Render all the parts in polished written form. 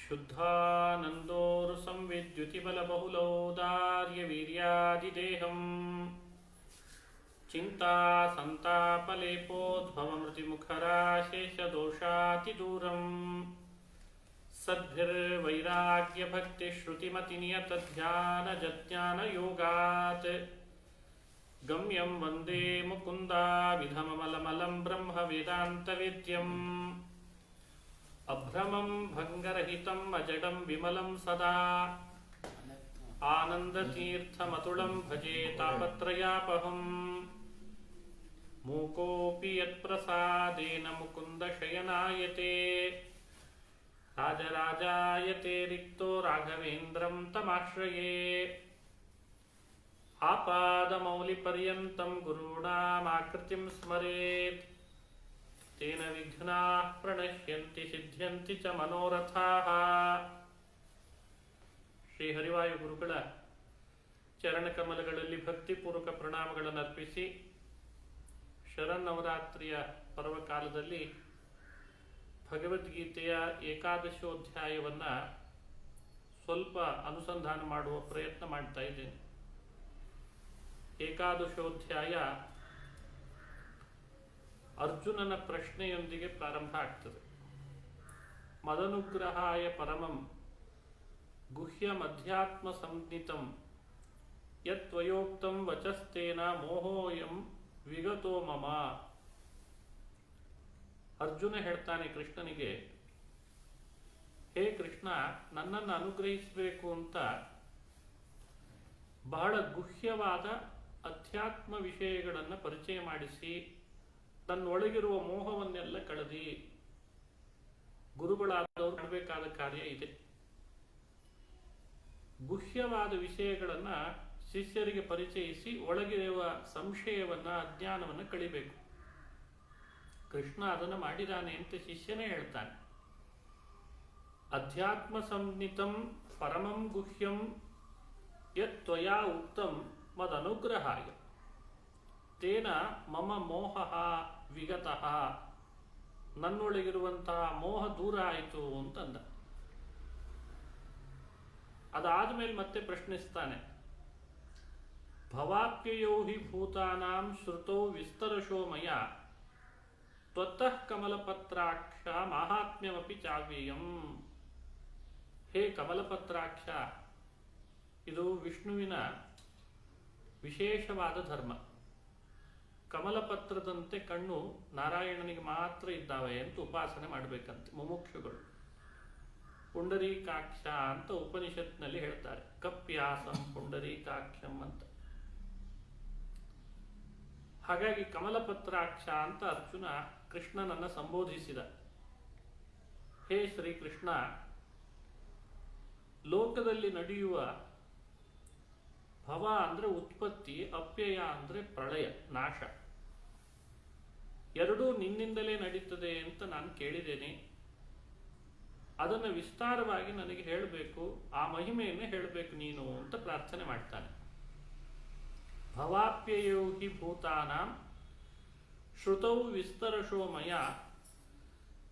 ಶುದ್ಧಾನಂದೋರು ಸಂವಿದ್ಯುತಿಬಲಬಹುಲೌದಾರ್ಯವೀರ್ಯಾದಿದೇಹಂ ಚಿಂತಾ ಸಂತಾಪಲೇಪೋದ್ಭವಮೃತಿಮುಖರಾಶೇಷದೋಷಾತಿದೂರಂ ಸದ್ಭಿರ್ವೈರಾಗ್ಯಭಕ್ತಿಶ್ರುತಿಮತಿನಿಯತಧ್ಯಾನಜಜ್ಞಾನಯೋಗಾತ್ ಗಮ್ಯಂ ವಂದೇ ಮುಕುಂದಾವಿಧಮಮಲಮಲಂ ಬ್ರಹ್ಮವೇದಾಂತವೇದ್ಯಂ ಅಭ್ರಮಂ ಭಂಗರಹಿತಂ ಅಜಡಂ ವಿಮಲಂ ಸದಾ ಆನಂದತೀರ್ಥಮತುಳಂ ಭಜೆ ತಾಪತ್ರಯಾಪಹಂ ಮೂಕೋಪಿ ಯತ್ಪ್ರಸಾದೇನ ಮುಕುಂದ ಶಯನಾಯತೆ ರಾಜರಾಜಾಯತೆ ರಿಕ್ತೋ ರಾಘವೇಂದ್ರಂ ತಮಾಶ್ರಯೇ ಆಪಾದಮೌಲಿಪರ್ಯಂತಂ ಗುರುಣಾಮಾಕೃತಿಂ ಸ್ಮರೇತ್ ತೇನ ವಿಘ್ನಾಃ ಪ್ರಣಶ್ಯಂತಿ ಸಿದ್ಧ್ಯಂತಿ ಚ ಮನೋರಥಾಃ. ಶ್ರೀ ಹರಿವಾಯು ಗುರುಗಳ ಚರಣಕಮಲಗಳಲ್ಲಿ ಭಕ್ತಿಪೂರ್ವಕ ಪ್ರಣಾಮಗಳನ್ನು ಅರ್ಪಿಸಿ ಶರನ್ನವರಾತ್ರಿಯ ಪರ್ವಕಾಲದಲ್ಲಿ ಭಗವದ್ಗೀತೆಯ ಏಕಾದಶೋಧ್ಯಾಯವನ್ನು ಸ್ವಲ್ಪ ಅನುಸಂಧಾನ ಮಾಡುವ ಪ್ರಯತ್ನ ಮಾಡ್ತಾ ಇದ್ದೇನೆ. ಏಕಾದಶೋಧ್ಯಾಯ ಅರ್ಜುನನ ಪ್ರಶ್ನೆಯೊಂದಿಗೆ ಪ್ರಾರಂಭ ಆಗ್ತದೆ. ಮದನುಗ್ರಹಾಯ ಪರಮಂ ಗುಹ್ಯಮಧ್ಯಾತ್ಮ ಸಂಜ್ಞಿತಂ ಯತ್ವಯೋಕ್ತಂ ವಚಸ್ತೇನ ಮೋಹೋಯಂ ವಿಗತೋ ಮಮ. ಅರ್ಜುನ ಹೇಳ್ತಾನೆ ಕೃಷ್ಣನಿಗೆ, ಹೇ ಕೃಷ್ಣ, ನನ್ನನ್ನು ಅನುಗ್ರಹಿಸಬೇಕು ಅಂತ ಬಹಳ ಗುಹ್ಯವಾದ ಅಧ್ಯಾತ್ಮ ವಿಷಯಗಳನ್ನು ಪರಿಚಯ ಮಾಡಿಸಿ ತನ್ನೊಳಗಿರುವ ಮೋಹವನ್ನೆಲ್ಲ ಕಳೆದಿ ಗುರುಗಳಾದವರು ಮಾಡಬೇಕಾದ ಕಾರ್ಯ ಇದೆ. ಗುಹ್ಯವಾದ ವಿಷಯಗಳನ್ನು ಶಿಷ್ಯರಿಗೆ ಪರಿಚಯಿಸಿ ಒಳಗಿರುವ ಸಂಶಯವನ್ನ ಅಜ್ಞಾನವನ್ನು ಕಳಿಬೇಕು. ಕೃಷ್ಣ ಅದನ್ನು ಮಾಡಿದಾನೆ ಅಂತ ಶಿಷ್ಯನೇ ಹೇಳ್ತಾನೆ. ಅಧ್ಯಾತ್ಮ ಸಂಜ್ಞಿತಂ ಪರಮಂ ಗುಹ್ಯಂ ಯತ್ ತ್ವಯಾ ಉಕ್ತಂ ಮದನುಗ್ರಹಾಯ ತೇನ ಮಮ ಮೋಹಃ ವಿಗತಃ. ನನ್ನೊಳಗಿರುವಂತಹ ಮೋಹ ದೂರ ಆಯಿತು ಅಂತಂದ. ಅದಾದ್ಮೇಲೆ ಮತ್ತೆ ಪ್ರಶ್ನಿಸ್ತಾನೆ, ಭವಾಪ್ಯಯೋ ಹಿ ಭೂತಾನಾಂ ಶ್ರುತೋ ವಿಸ್ತರಶೋ ಮಯ ತ್ವತ್ತಃ ಕಮಲಪತ್ರಾಕ್ಷ ಮಾಹಾತ್ಮ್ಯಮಪಿ ಚಾವ್ಯಯಂ. ಹೇ ಕಮಲಪತ್ರಾಕ್ಷ, ಇದು ವಿಷ್ಣುವಿನ ವಿಶೇಷವಾದ ಧರ್ಮ. ಕಮಲಪತ್ರದಂತೆ ಕಣ್ಣು ನಾರಾಯಣನಿಗೆ ಮಾತ್ರ ಇದ್ದಾವೆ ಅಂತ ಉಪಾಸನೆ ಮಾಡಬೇಕಂತೆ ಮುಮುಕ್ಷುಗಳು. ಪುಂಡರೀಕಾಕ್ಷ ಅಂತ ಉಪನಿಷತ್ನಲ್ಲಿ ಹೇಳ್ತಾರೆ, ಕಪ್ಯಾಸಂ ಪುಂಡರೀಕಾಕ್ಷಂ ಅಂತ. ಹಾಗಾಗಿ ಕಮಲಪತ್ರಾಕ್ಷ ಅಂತ ಅರ್ಜುನ ಕೃಷ್ಣನನ್ನು ಸಂಬೋಧಿಸಿದ. ಹೇ ಶ್ರೀಕೃಷ್ಣ, ಲೋಕದಲ್ಲಿ ನಡೆಯುವ ಭವ ಅಂದ್ರೆ ಉತ್ಪತ್ತಿ, ಅಪ್ಯಯ ಅಂದ್ರೆ ಪ್ರಳಯ ನಾಶ, ಎರಡೂ ನಿನ್ನಿಂದಲೇ ನಡೀತದೆ ಅಂತ ನಾನು ಕೇಳಿದ್ದೇನೆ. ಅದನ್ನು ವಿಸ್ತಾರವಾಗಿ ನನಗೆ ಹೇಳಬೇಕು, ಆ ಮಹಿಮೆಯನ್ನೇ ಹೇಳಬೇಕು ನೀನು ಅಂತ ಪ್ರಾರ್ಥನೆ ಮಾಡ್ತಾನೆ. ಭವಾಪ್ಯಯೋ ಹಿ ಭೂತಾನಾಂ ಶ್ರುತೌ ವಿಸ್ತರಶೋ ಮಯ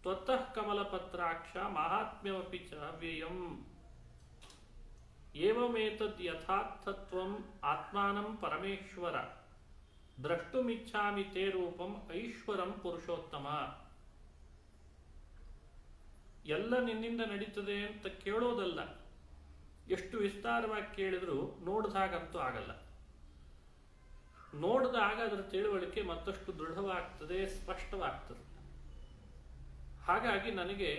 ತ್ವತ್ತಃ ಕಮಲಪತ್ರಾಕ್ಷ ಮಾಹಾತ್ಮ್ಯಮಪಿ ಚ ವ್ಯಯಂ ಏವಮೇತದ್ ಯಥಾರ್ಥತ್ವಂ ಆತ್ಮಾನಂ ಪರಮೇಶ್ವರ ದ್ರಷ್ಟುಮಿಚ್ಛಾಮಿ ತೇ ರೂಪಂ ಐಶ್ವರಂ ಪುರುಷೋತ್ತಮ. ಎಲ್ಲ ನಿನ್ನಿಂದ ನಡೀತದೆ ಅಂತ ಕೇಳೋದಲ್ಲ, ಎಷ್ಟು ವಿಸ್ತಾರವಾಗಿ ಕೇಳಿದ್ರು ನೋಡಿದಾಗಂತೂ ಆಗಲ್ಲ. ನೋಡಿದಾಗ ಅದರ ತಿಳುವಳಿಕೆ ಮತ್ತಷ್ಟು ದೃಢವಾಗ್ತದೆ, ಸ್ಪಷ್ಟವಾಗ್ತದೆ. ಹಾಗಾಗಿ ನನಗೆ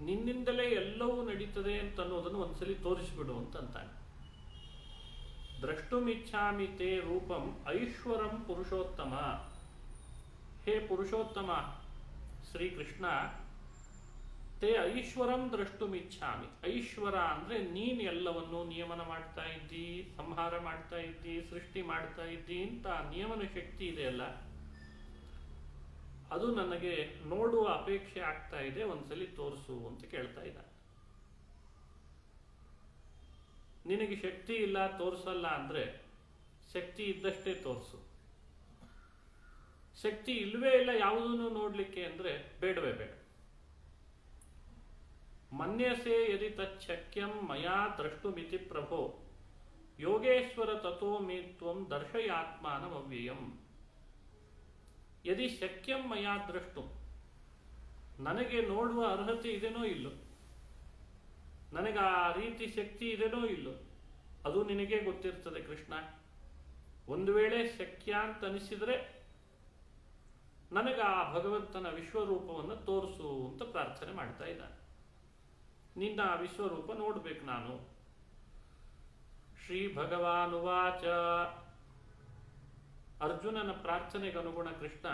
ನಿನ್ನಿಂದಲೇ ಎಲ್ಲವೂ ನಡೀತದೆ ಅಂತ ಅನ್ನೋದನ್ನು ಒಂದ್ಸಲಿ ತೋರಿಸಿಬಿಡು ಅಂತಂತಾನೆ. ದ್ರಷ್ಟುಮಿಚ್ಛಾಮಿ ತೇ ರೂಪಂ ಐಶ್ವರಂ ಪುರುಷೋತ್ತಮ. ಹೇ ಪುರುಷೋತ್ತಮ ಶ್ರೀಕೃಷ್ಣ, ತೇ ಐಶ್ವರಂ ದ್ರಷ್ಟುಮಿಚ್ಛಾಮಿ. ಐಶ್ವರ ಅಂದ್ರೆ ನೀನು ಎಲ್ಲವನ್ನು ನಿಯಮನ ಮಾಡ್ತಾ ಇದ್ದಿ, ಸಂಹಾರ ಮಾಡ್ತಾ ಇದ್ದಿ, ಸೃಷ್ಟಿ ಮಾಡ್ತಾ ಇದ್ದಿ ಅಂತ ನಿಯಮನ ಶಕ್ತಿ ಇದೆಯಲ್ಲ, ಅದು ನನಗೆ ನೋಡುವ ಅಪೇಕ್ಷೆ ಆಗ್ತಾ ಇದೆ, ಒಂದ್ಸಲಿ ತೋರಿಸು ಅಂತ ಕೇಳ್ತಾ ಇದ್ದ. ನಿನಗೆ ಶಕ್ತಿ ಇಲ್ಲ, ತೋರಿಸಲ್ಲ ಅಂದ್ರೆ ಶಕ್ತಿ ಇದ್ದಷ್ಟೇ ತೋರಿಸು. ಶಕ್ತಿ ಇಲ್ವೇ ಇಲ್ಲ ಯಾವುದನ್ನು ನೋಡ್ಲಿಕ್ಕೆ ಅಂದ್ರೆ ಬೇಡವೇ ಬೇಡ. ಮನ್ಯಸೆ ಯದಿ ತಚ್ಛಕ್ಯಂ ಮಯಾ ದ್ರಷ್ಟುಮಿತಿ ಪ್ರಭೋ ಯೋಗೇಶ್ವರ ತಥೋ ಮೇ ತ್ವಂ ದರ್ಶಯಾತ್ಮಾನಮವ್ಯಯಂ. ಯದಿ ಶಕ್ಯಂ ಮಯಾ ದ್ರಷ್ಟು, ನನಗೆ ನೋಡುವ ಅರ್ಹತೆ ಇದೆನೋ ಇಲ್ಲೋ, ನನಗೆ ಆ ರೀತಿ ಶಕ್ತಿ ಇದೆನೋ ಇಲ್ಲೋ, ಅದು ನಿನಗೆ ಗೊತ್ತಿರ್ತದೆ ಕೃಷ್ಣ. ಒಂದು ವೇಳೆ ಶಕ್ಯ ಅಂತ ಅನಿಸಿದರೆ ನನಗೆ ಆ ಭಗವಂತನ ವಿಶ್ವರೂಪವನ್ನು ತೋರಿಸು ಅಂತ ಪ್ರಾರ್ಥನೆ ಮಾಡ್ತಾ ಇದ್ದಾನೆ. ನಿನ್ನ ಆ ವಿಶ್ವರೂಪ ನೋಡ್ಬೇಕು ನಾನು. ಶ್ರೀ ಭಗವಾನುವಾಚ. ಅರ್ಜುನನ ಪ್ರಾರ್ಥನೆಗೆ ಅನುಗುಣ ಕೃಷ್ಣ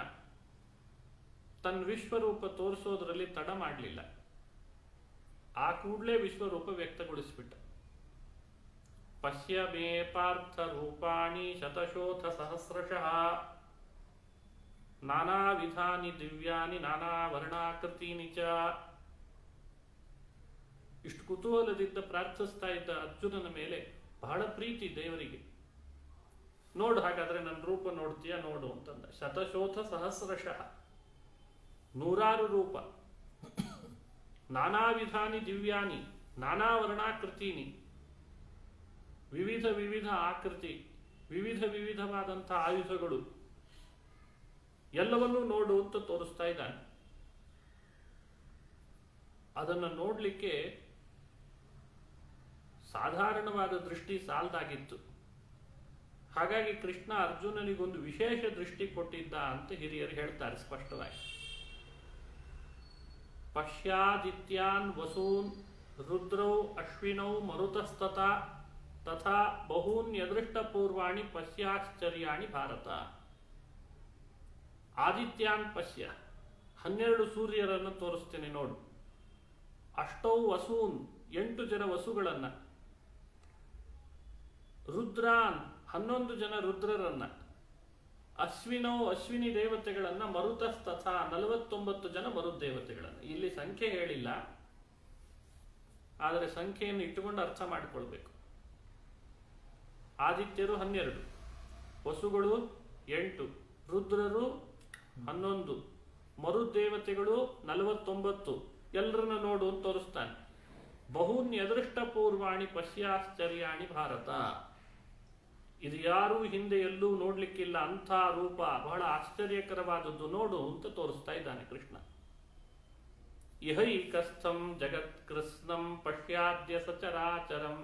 ತನ್ನ ವಿಶ್ವರೂಪ ತೋರಿಸೋದ್ರಲ್ಲಿ ತಡ ಮಾಡಲಿಲ್ಲ. ಆ ಕೂಡಲೇ ವಿಶ್ವರೂಪ ವ್ಯಕ್ತಗೊಳಿಸ್ಬಿಟ್ಟ. ಪಶ್ಯ ಮೇ ಪಾರ್ಥ ರೂಪಾಣಿ ಶತಶೋಥ ಸಹಸ್ರಶಃ ನಾನಾ ವಿಧಾನಿ ದಿವ್ಯಾನಿ ನಾನಾ ವರ್ಣಾಕೃತೀನಿ ಚ. ಇಷ್ಟು ಕುತೂಹಲದಿಂದ ಪ್ರಾರ್ಥಿಸ್ತಾ ಇದ್ದ ಅರ್ಜುನನ ಮೇಲೆ ಬಹಳ ಪ್ರೀತಿ ದೇವರಿಗೆ. ನೋಡು, ಹಾಗಾದ್ರೆ ನನ್ನ ರೂಪ ನೋಡ್ತೀಯ ನೋಡು ಅಂತಂದ. ಶತಶೋಥ ಸಹಸ್ರಶಃ, ನೂರಾರು ರೂಪ, ನಾನಾ ವಿಧಾನಿ ದಿವ್ಯಾನಿ ನಾನಾ ವರ್ಣಾಕೃತೀನಿ, ವಿವಿಧ ವಿವಿಧ ಆಕೃತಿ, ವಿವಿಧ ವಿವಿಧವಾದಂಥ ಆಯುಧಗಳು, ಎಲ್ಲವನ್ನೂ ನೋಡು ಅಂತ ತೋರಿಸ್ತಾ ಇದ್ದಾನೆ. ಅದನ್ನು ನೋಡಲಿಕ್ಕೆ ಸಾಧಾರಣವಾದ ದೃಷ್ಟಿ ಸಾಲದಾಗಿತ್ತು. ಹಾಗಾಗಿ ಕೃಷ್ಣ ಅರ್ಜುನನಿಗೊಂದು ವಿಶೇಷ ದೃಷ್ಟಿ ಕೊಟ್ಟಿದ್ದ ಅಂತ ಹಿರಿಯರು ಹೇಳ್ತಾರೆ ಸ್ಪಷ್ಟವಾಗಿ. ಪಶ್ಯಾದಿತ್ಯಾನ್ ವಸೂನ್ ರುದ್ರೌ ಅಶ್ವಿನೌ ಮರುತಸ್ತತ ತಥಾ ಬಹೂನ್ ಯದೃಷ್ಟಪೂರ್ವಾಣಿ ಪಶ್ಯಾಶ್ಚರ್ಯಾಣಿ ಭಾರತ. ಆದಿತ್ಯಾನ್ ಪಶ್ಯ, 12 ಸೂರ್ಯರನ್ನು ತೋರಿಸ್ತೇನೆ ನೋಡು. ಅಷ್ಟೌ ವಸೂನ್, 8 ಜನ ವಸುಗಳನ್ನ. ರುದ್ರಾನ್, 11 ಜನ ರುದ್ರರನ್ನ. ಅಶ್ವಿನೌ, ಅಶ್ವಿನಿ ದೇವತೆಗಳನ್ನ. ಮರುತಸ್ತಥ, 49 ಜನ ಮರುದೇವತೆಗಳನ್ನ. ಇಲ್ಲಿ ಸಂಖ್ಯೆ ಹೇಳಿಲ್ಲ, ಆದರೆ ಸಂಖ್ಯೆಯನ್ನು ಇಟ್ಟುಕೊಂಡು ಅರ್ಥ ಮಾಡಿಕೊಳ್ಬೇಕು. ಆದಿತ್ಯರು 12, ವಸುಗಳು 8, ರುದ್ರರು 11, ಮರುದೇವತೆಗಳು 49, ಎಲ್ಲರನ್ನ ನೋಡು ಅಂತ ತೋರಿಸ್ತಾನೆ. ಬಹೂನ್ ಅದೃಷ್ಟ ಪೂರ್ವಾಣಿ ಪಶ್ಯಾಶ್ಚರ್ಯಾಣಿ ಭಾರತ. ಇದು ಯಾರೂ ಹಿಂದೆ ಎಲ್ಲೂ ನೋಡ್ಲಿಕ್ಕಿಲ್ಲ ಅಂಥ ರೂಪ, ಬಹಳ ಆಶ್ಚರ್ಯಕರವಾದದ್ದು, ನೋಡು ಅಂತ ತೋರಿಸ್ತಾ ಇದ್ದಾನೆ ಕೃಷ್ಣ. ಇಹೈಕಸ್ಥಂ ಜಗತ್ ಕೃಷ್ಣಂ ಪಶ್ಯಾದ್ಯ ಸಚರಾಚರಂ.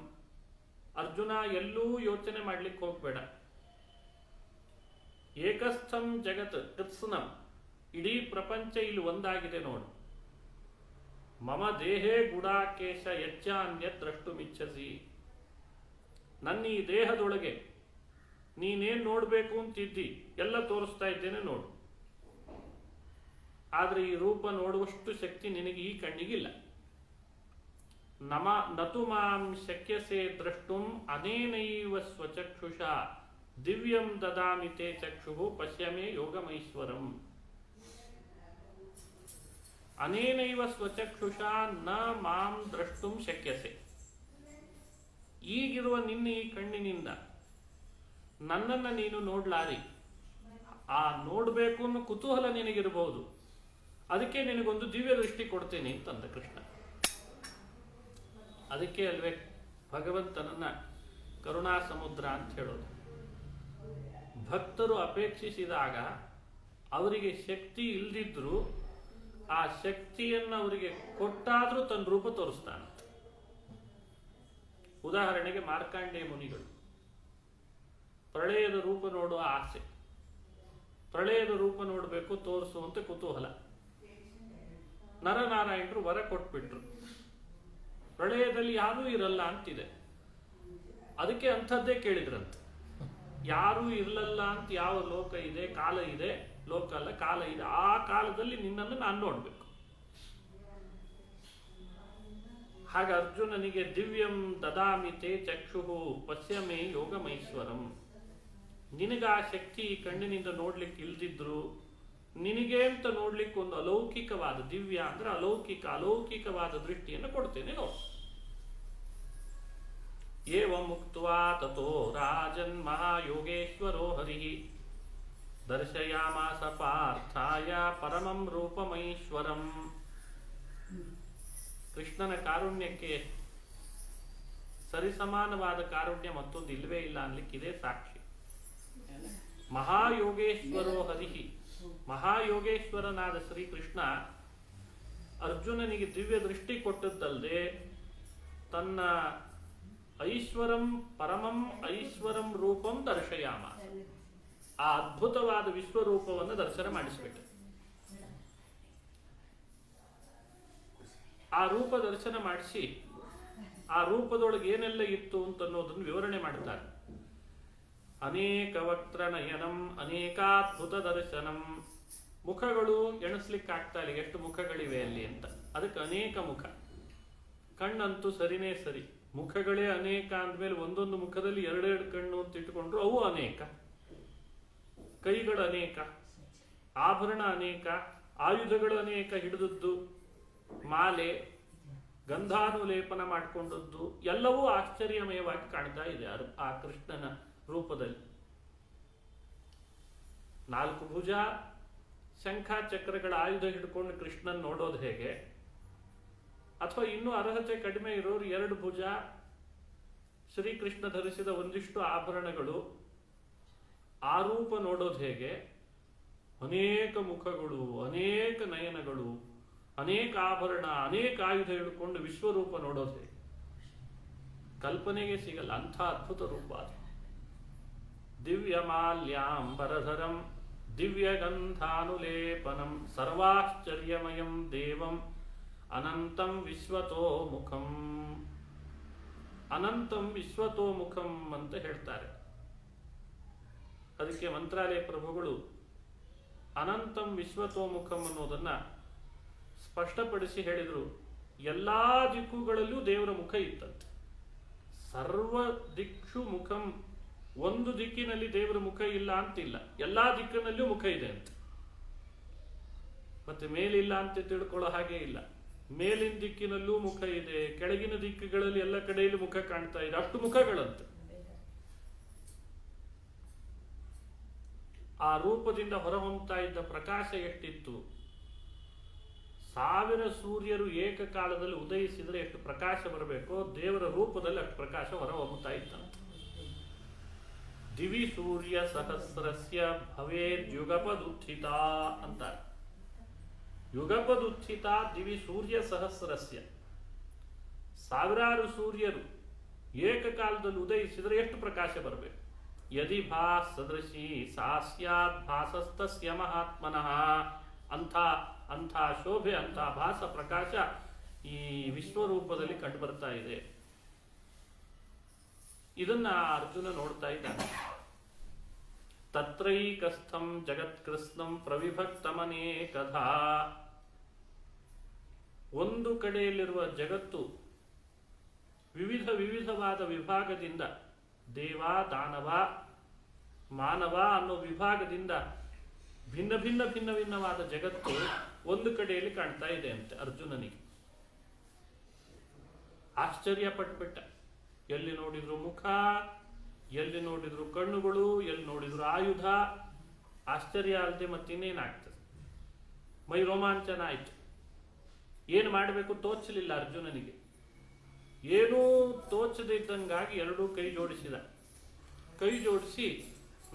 ಅರ್ಜುನ, ಎಲ್ಲೂ ಯೋಚನೆ ಮಾಡ್ಲಿಕ್ಕೆ ಹೋಗ್ಬೇಡ. ಏಕಸ್ಥಂ ಜಗತ್ ಕೃತ್ಸ್ನಂ, ಇಡೀ ಪ್ರಪಂಚ ಇಲ್ಲಿ ಒಂದಾಗಿದೆ ನೋಡು. ಮಮ ದೇಹೇ ಗುಡಾಕೇಶ ಯಚ್ಚಾನ್ಯ ದ್ರಷ್ಟುಮಿಚ್ಛಸಿ. ನನ್ನ ಈ ದೇಹದೊಳಗೆ ನೀನೇನ್ ನೋಡ್ಬೇಕು ಅಂತಿದ್ದಿ ಎಲ್ಲ ತೋರಿಸ್ತಾ ಇದ್ದೇನೆ ನೋಡು. ಆದ್ರೆ ಈ ರೂಪ ನೋಡುವಷ್ಟು ಶಕ್ತಿ ನಿನಗೆ ಈ ಕಣ್ಣಿಗಿಲ್ಲ. ನತು ಮಾಂ ಶಕ್ಯಸೆ ದ್ರಷ್ಟುಂ ಅನೇನೈವ ಸ್ವಚಕ್ಷುಷ ದಿವ್ಯಂ ದದಾಮಿ ತೇ ಚಕ್ಷು ಪಶ್ಯಮೇ ಯೋಗಮೈಶ್ವರಂ. ಅನೇನೈವ ಸ್ವಚಕ್ಷುಷ ನ ಮಾಂ ದ್ರಷ್ಟುಂ ಶಕ್ಯಸೆ. ಈಗಿರುವ ನಿನ್ನ ಈ ಕಣ್ಣಿನಿಂದ ನನ್ನನ್ನು ನೀನು ನೋಡ್ಲಾರಿ. ಆ ನೋಡ್ಬೇಕು ಅನ್ನೋ ಕುತೂಹಲ ನಿನಗಿರಬಹುದು, ಅದಕ್ಕೆ ನಿನಗೊಂದು ದಿವ್ಯ ದೃಷ್ಟಿ ಕೊಡ್ತೇನೆ ಅಂತಂದ ಕೃಷ್ಣ. ಅದಕ್ಕೆ ಅಲ್ವೇ ಭಗವಂತನನ್ನ ಕರುಣಾ ಸಮುದ್ರ ಅಂತ ಹೇಳೋದು. ಭಕ್ತರು ಅಪೇಕ್ಷಿಸಿದಾಗ ಅವರಿಗೆ ಶಕ್ತಿ ಇಲ್ದಿದ್ರು ಆ ಶಕ್ತಿಯನ್ನು ಅವರಿಗೆ ಕೊಟ್ಟಾದ್ರೂ ತನ್ನ ರೂಪ ತೋರಿಸ್ತಾನೆ. ಉದಾಹರಣೆಗೆ ಮಾರ್ಕಾಂಡೇಯ ಮುನಿಗಳು, ಪ್ರಳಯದ ರೂಪ ನೋಡುವ ಆಸೆ, ಪ್ರಳಯದ ರೂಪ ನೋಡಬೇಕು ತೋರಿಸುವಂತೆ ಕುತೂಹಲ. ನರನಾರಾಯಣರು ವರ ಕೊಟ್ಬಿಟ್ರು, ಪ್ರಳಯದಲ್ಲಿ ಯಾರೂ ಇರಲ್ಲ ಅಂತಿದೆ. ಅದಕ್ಕೆ ಅಂಥದ್ದೇ ಕೇಳಿದ್ರಂತೆ. ಯಾರೂ ಇರಲಲ್ಲ ಅಂತ ಯಾವ ಲೋಕ ಇದೆ, ಕಾಲ ಇದೆ, ಲೋಕ ಅಲ್ಲ ಕಾಲ ಇದೆ, ಆ ಕಾಲದಲ್ಲಿ ನಿನ್ನನ್ನು ನಾನು ನೋಡ್ಬೇಕು. ಹಾಗೆ ಅರ್ಜುನನಿಗೆ ದಿವ್ಯಂ ದದಾಮಿ ತೇ ಚಕ್ಷು ಪಶ್ಯಮೇ ಯೋಗಮೈಶ್ವರಂ. ನಿನಗ ಆ ಶಕ್ತಿ ಈ ಕಣ್ಣಿನಿಂದ ನೋಡ್ಲಿಕ್ಕೆ ಇಲ್ದಿದ್ರು ನಿನಗೆ ಅಂತ ನೋಡ್ಲಿಕ್ಕೆ ಒಂದು ಅಲೌಕಿಕವಾದ, ದಿವ್ಯ ಅಂದ್ರೆ ಅಲೌಕಿಕವಾದ ದೃಷ್ಟಿಯನ್ನು ಕೊಡ್ತೇನೆ ನೋಡು. ಏವ ಮುಕ್ತ್ವಾ ತಥೋ ರಾಜನ್ ಮಹಾಯೋಗೇಶ್ವರೋ ಹರಿಃ ದರ್ಶಯಾಮಾಸ ಪಾರ್ಥಾಯ ಪರಮಂ ರೂಪಮೈಶ್ವರಂ. ಕೃಷ್ಣನ ಕಾರುಣ್ಯಕ್ಕೆ ಸರಿಸಮಾನವಾದ ಕಾರುಣ್ಯ ಮತ್ತೊಂದು ಇಲ್ಲವೇ ಇಲ್ಲ ಅನ್ಲಿಕ್ಕಿದೆ ಸಾಕ್ಷಿ. ಮಹಾಯೋಗೇಶ್ವರೋ ಹರಿಹಿ, ಮಹಾಯೋಗೇಶ್ವರನಾದ ಶ್ರೀಕೃಷ್ಣ ಅರ್ಜುನನಿಗೆ ದಿವ್ಯ ದೃಷ್ಟಿ ಕೊಟ್ಟದ್ದಲ್ಲದೆ ತನ್ನ ಐಶ್ವರಂ ಪರಮಂ ಐಶ್ವರಂ ರೂಪಂ ದರ್ಶಯಾಮ, ಆ ಅದ್ಭುತವಾದ ವಿಶ್ವರೂಪವನ್ನು ದರ್ಶನ ಮಾಡಿಸಿಬಿಟ್ಟು ಆ ರೂಪ ದರ್ಶನ ಮಾಡಿಸಿ ಆ ರೂಪದೊಳಗೆ ಏನೆಲ್ಲ ಇತ್ತು ಅಂತ ಅನ್ನೋದನ್ನು ವಿವರಣೆ ಮಾಡ್ತಾರೆ. ಅನೇಕ ವಕ್ತ್ರ ನಯನಂ ಅನೇಕಾದ್ಭುತ ದರ್ಶನಂ, ಮುಖಗಳು ಎಣಿಸ್ಲಿಕ್ಕೆ ಆಗ್ತಾ ಇಲ್ಲ ಎಷ್ಟು ಮುಖಗಳಿವೆ ಅಲ್ಲಿ ಅಂತ, ಅದಕ್ಕೆ ಅನೇಕ ಮುಖ. ಕಣ್ಣಂತೂ ಸರಿನೇ ಸರಿ, ಮುಖಗಳೇ ಅನೇಕ ಅಂದಮೇಲೆ ಒಂದೊಂದು ಮುಖದಲ್ಲಿ ಎರಡೆರಡು ಕಣ್ಣು ಅಂತ ಇಟ್ಟುಕೊಂಡ್ರು ಅವು ಅನೇಕ. ಕೈಗಳು ಅನೇಕ, ಆಭರಣ ಅನೇಕ, ಆಯುಧಗಳು ಅನೇಕ, ಹಿಡಿದದ್ದು ಮಾಲೆ, ಗಂಧಾನುಲೇಪನ ಮಾಡಿಕೊಂಡದ್ದು ಎಲ್ಲವೂ ಆಶ್ಚರ್ಯಮಯವಾಗಿ ಕಾಣ್ತಾ ಇದೆ ಆ ಕೃಷ್ಣನ ರೂಪದಲ್ಲಿ. 4 ಭುಜ, ಶಂಖ ಚಕ್ರಗಳ ಆಯುಧ ಹಿಡ್ಕೊಂಡು ಕೃಷ್ಣನ್ ನೋಡೋದು ಹೇಗೆ, ಅಥವಾ ಇನ್ನೂ ಅರ್ಹತೆ ಕಡಿಮೆ ಇರೋರು 2 ಭುಜ, ಶ್ರೀಕೃಷ್ಣ ಧರಿಸಿದ ಒಂದಿಷ್ಟು ಆಭರಣಗಳು, ಆ ರೂಪ ನೋಡೋದು ಹೇಗೆ, ಅನೇಕ ಮುಖಗಳು, ಅನೇಕ ನಯನಗಳು, ಅನೇಕ ಆಭರಣ, ಅನೇಕ ಆಯುಧ ಹಿಡ್ಕೊಂಡು ವಿಶ್ವರೂಪ ನೋಡೋದು ಹೇಗೆ, ಕಲ್ಪನೆಗೆ ಸಿಗಲ್ಲ ಅಂಥ ಅದ್ಭುತ ರೂಪ ಅದು. ದಿವ್ಯ ಮಾಲ್ಯಾಂಬರಧರಂ ದಿವ್ಯ ಗಂಧಾನುಲೇಪನಂ ಸರ್ವಾಶ್ಚರ್ಯಮಯಂ ದೇವಂ ಅನಂತಂ ವಿಶ್ವತೋಮುಖಂ. ಅನಂತಂ ವಿಶ್ವತೋಮುಖಂ ಅಂತ ಹೇಳ್ತಾರೆ. ಅದಕ್ಕೆ ಮಂತ್ರಾಲಯ ಪ್ರಭುಗಳು ಅನಂತಂ ವಿಶ್ವತೋಮುಖಂ ಅನ್ನೋದನ್ನ ಸ್ಪಷ್ಟಪಡಿಸಿ ಹೇಳಿದರು. ಎಲ್ಲಾ ದಿಕ್ಕುಗಳಲ್ಲೂ ದೇವರ ಮುಖ ಇತ್ತಂತೆ. ಸರ್ವ ದಿಕ್ಷು ಮುಖಂ, ಒಂದು ದಿಕ್ಕಿನಲ್ಲಿ ದೇವರ ಮುಖ ಇಲ್ಲ ಅಂತಿಲ್ಲ, ಎಲ್ಲಾ ದಿಕ್ಕಿನಲ್ಲೂ ಮುಖ ಇದೆ ಅಂತ. ಮತ್ತೆ ಮೇಲಿಲ್ಲ ಅಂತ ತಿಳ್ಕೊಳ್ಳೋ ಹಾಗೆ ಇಲ್ಲ, ಮೇಲಿನ ದಿಕ್ಕಿನಲ್ಲೂ ಮುಖ ಇದೆ, ಕೆಳಗಿನ ದಿಕ್ಕುಗಳಲ್ಲಿ ಎಲ್ಲ ಕಡೆಯಲ್ಲೂ ಮುಖ ಕಾಣ್ತಾ ಇದೆ, ಅಷ್ಟು ಮುಖಗಳಂತೆ. ಆ ರೂಪದಿಂದ ಹೊರಹೊಮ್ಮತಾ ಇದ್ದ ಪ್ರಕಾಶ ಎಷ್ಟಿತ್ತು, 1000 ಸೂರ್ಯರು ಏಕಕಾಲದಲ್ಲಿ ಉದಯಿಸಿದರೆ ಎಷ್ಟು ಪ್ರಕಾಶ ಬರಬೇಕೋ ದೇವರ ರೂಪದಲ್ಲಿ ಅಷ್ಟು ಪ್ರಕಾಶ ಹೊರಹೊಮ್ಮತಾ ಇತ್ತಂತೆ. ದಿವಿ ಸೂರ್ಯ ಸಹಸ್ರಸ್ಯ ಭವೇದ್ಯುಗಪದುತ್ಥಿತ ಅಂತಾರೆ. ಯುಗಪದುತ್ಥಿತ ದಿವಿ ಸೂರ್ಯ ಸಹಸ್ರಸ್ಯ, 1000 ಸೂರ್ಯರು ಏಕಕಾಲದಲ್ಲಿ ಉದಯಿಸಿದರೆ ಎಷ್ಟು ಪ್ರಕಾಶ ಬರಬೇಕು. ಯದಿ ಭಾಸ್ ಸದೃಶಿ ಸಾ ಸ್ಯಾತ್ ಭಾಸಸ್ತಸ್ಯ ಮಹಾತ್ಮನಃ, ಅಂಥ ಶೋಭೆ, ಅಂಥ ಭಾಸ ಪ್ರಕಾಶ ಈ ವಿಶ್ವರೂಪದಲ್ಲಿ ಕಂಡು ಬರ್ತಾ ಇದೆ. ಇದನ್ನ ಅರ್ಜುನ ನೋಡ್ತಾ ಇದ್ದಾನೆ. ತತ್ರೈಕಸ್ಥಂ ಜಗತ್ಕೃಷ್ಣಂ ಪ್ರವಿಭಕ್ತಮನೇಕಧಾ, ಒಂದು ಕಡೆಯಲ್ಲಿರುವ ಜಗತ್ತು ವಿವಿಧವಾದ ವಿಭಾಗದಿಂದ, ದೇವ ದಾನವ ಮಾನವ ಅನ್ನೋ ವಿಭಾಗದಿಂದ ಭಿನ್ನವಾದ ಜಗತ್ತು ಒಂದು ಕಡೆಯಲ್ಲಿ ಕಾಣ್ತಾ ಇದೆ ಅಂತೆ ಅರ್ಜುನನಿಗೆ. ಆಶ್ಚರ್ಯ ಪಟ್ಬಿಟ್ಟ. ಎಲ್ಲಿ ನೋಡಿದ್ರು ಮುಖ, ಎಲ್ಲಿ ನೋಡಿದ್ರು ಕಣ್ಣುಗಳು, ಎಲ್ಲಿ ನೋಡಿದ್ರು ಆಯುಧ. ಆಶ್ಚರ್ಯ ಅಲ್ಲದೆ ಮತ್ತಿನ್ನೇನಾಗ್ತದೆ, ಮೈ ರೋಮಾಂಚನ ಆಯ್ತು. ಏನು ಮಾಡಬೇಕು ತೋಚಲಿಲ್ಲ ಅರ್ಜುನನಿಗೆ. ಏನೂ ತೋಚದೆ ಇದ್ದಂಗಾಗಿ 2 ಕೈ ಜೋಡಿಸಿದ. ಕೈ ಜೋಡಿಸಿ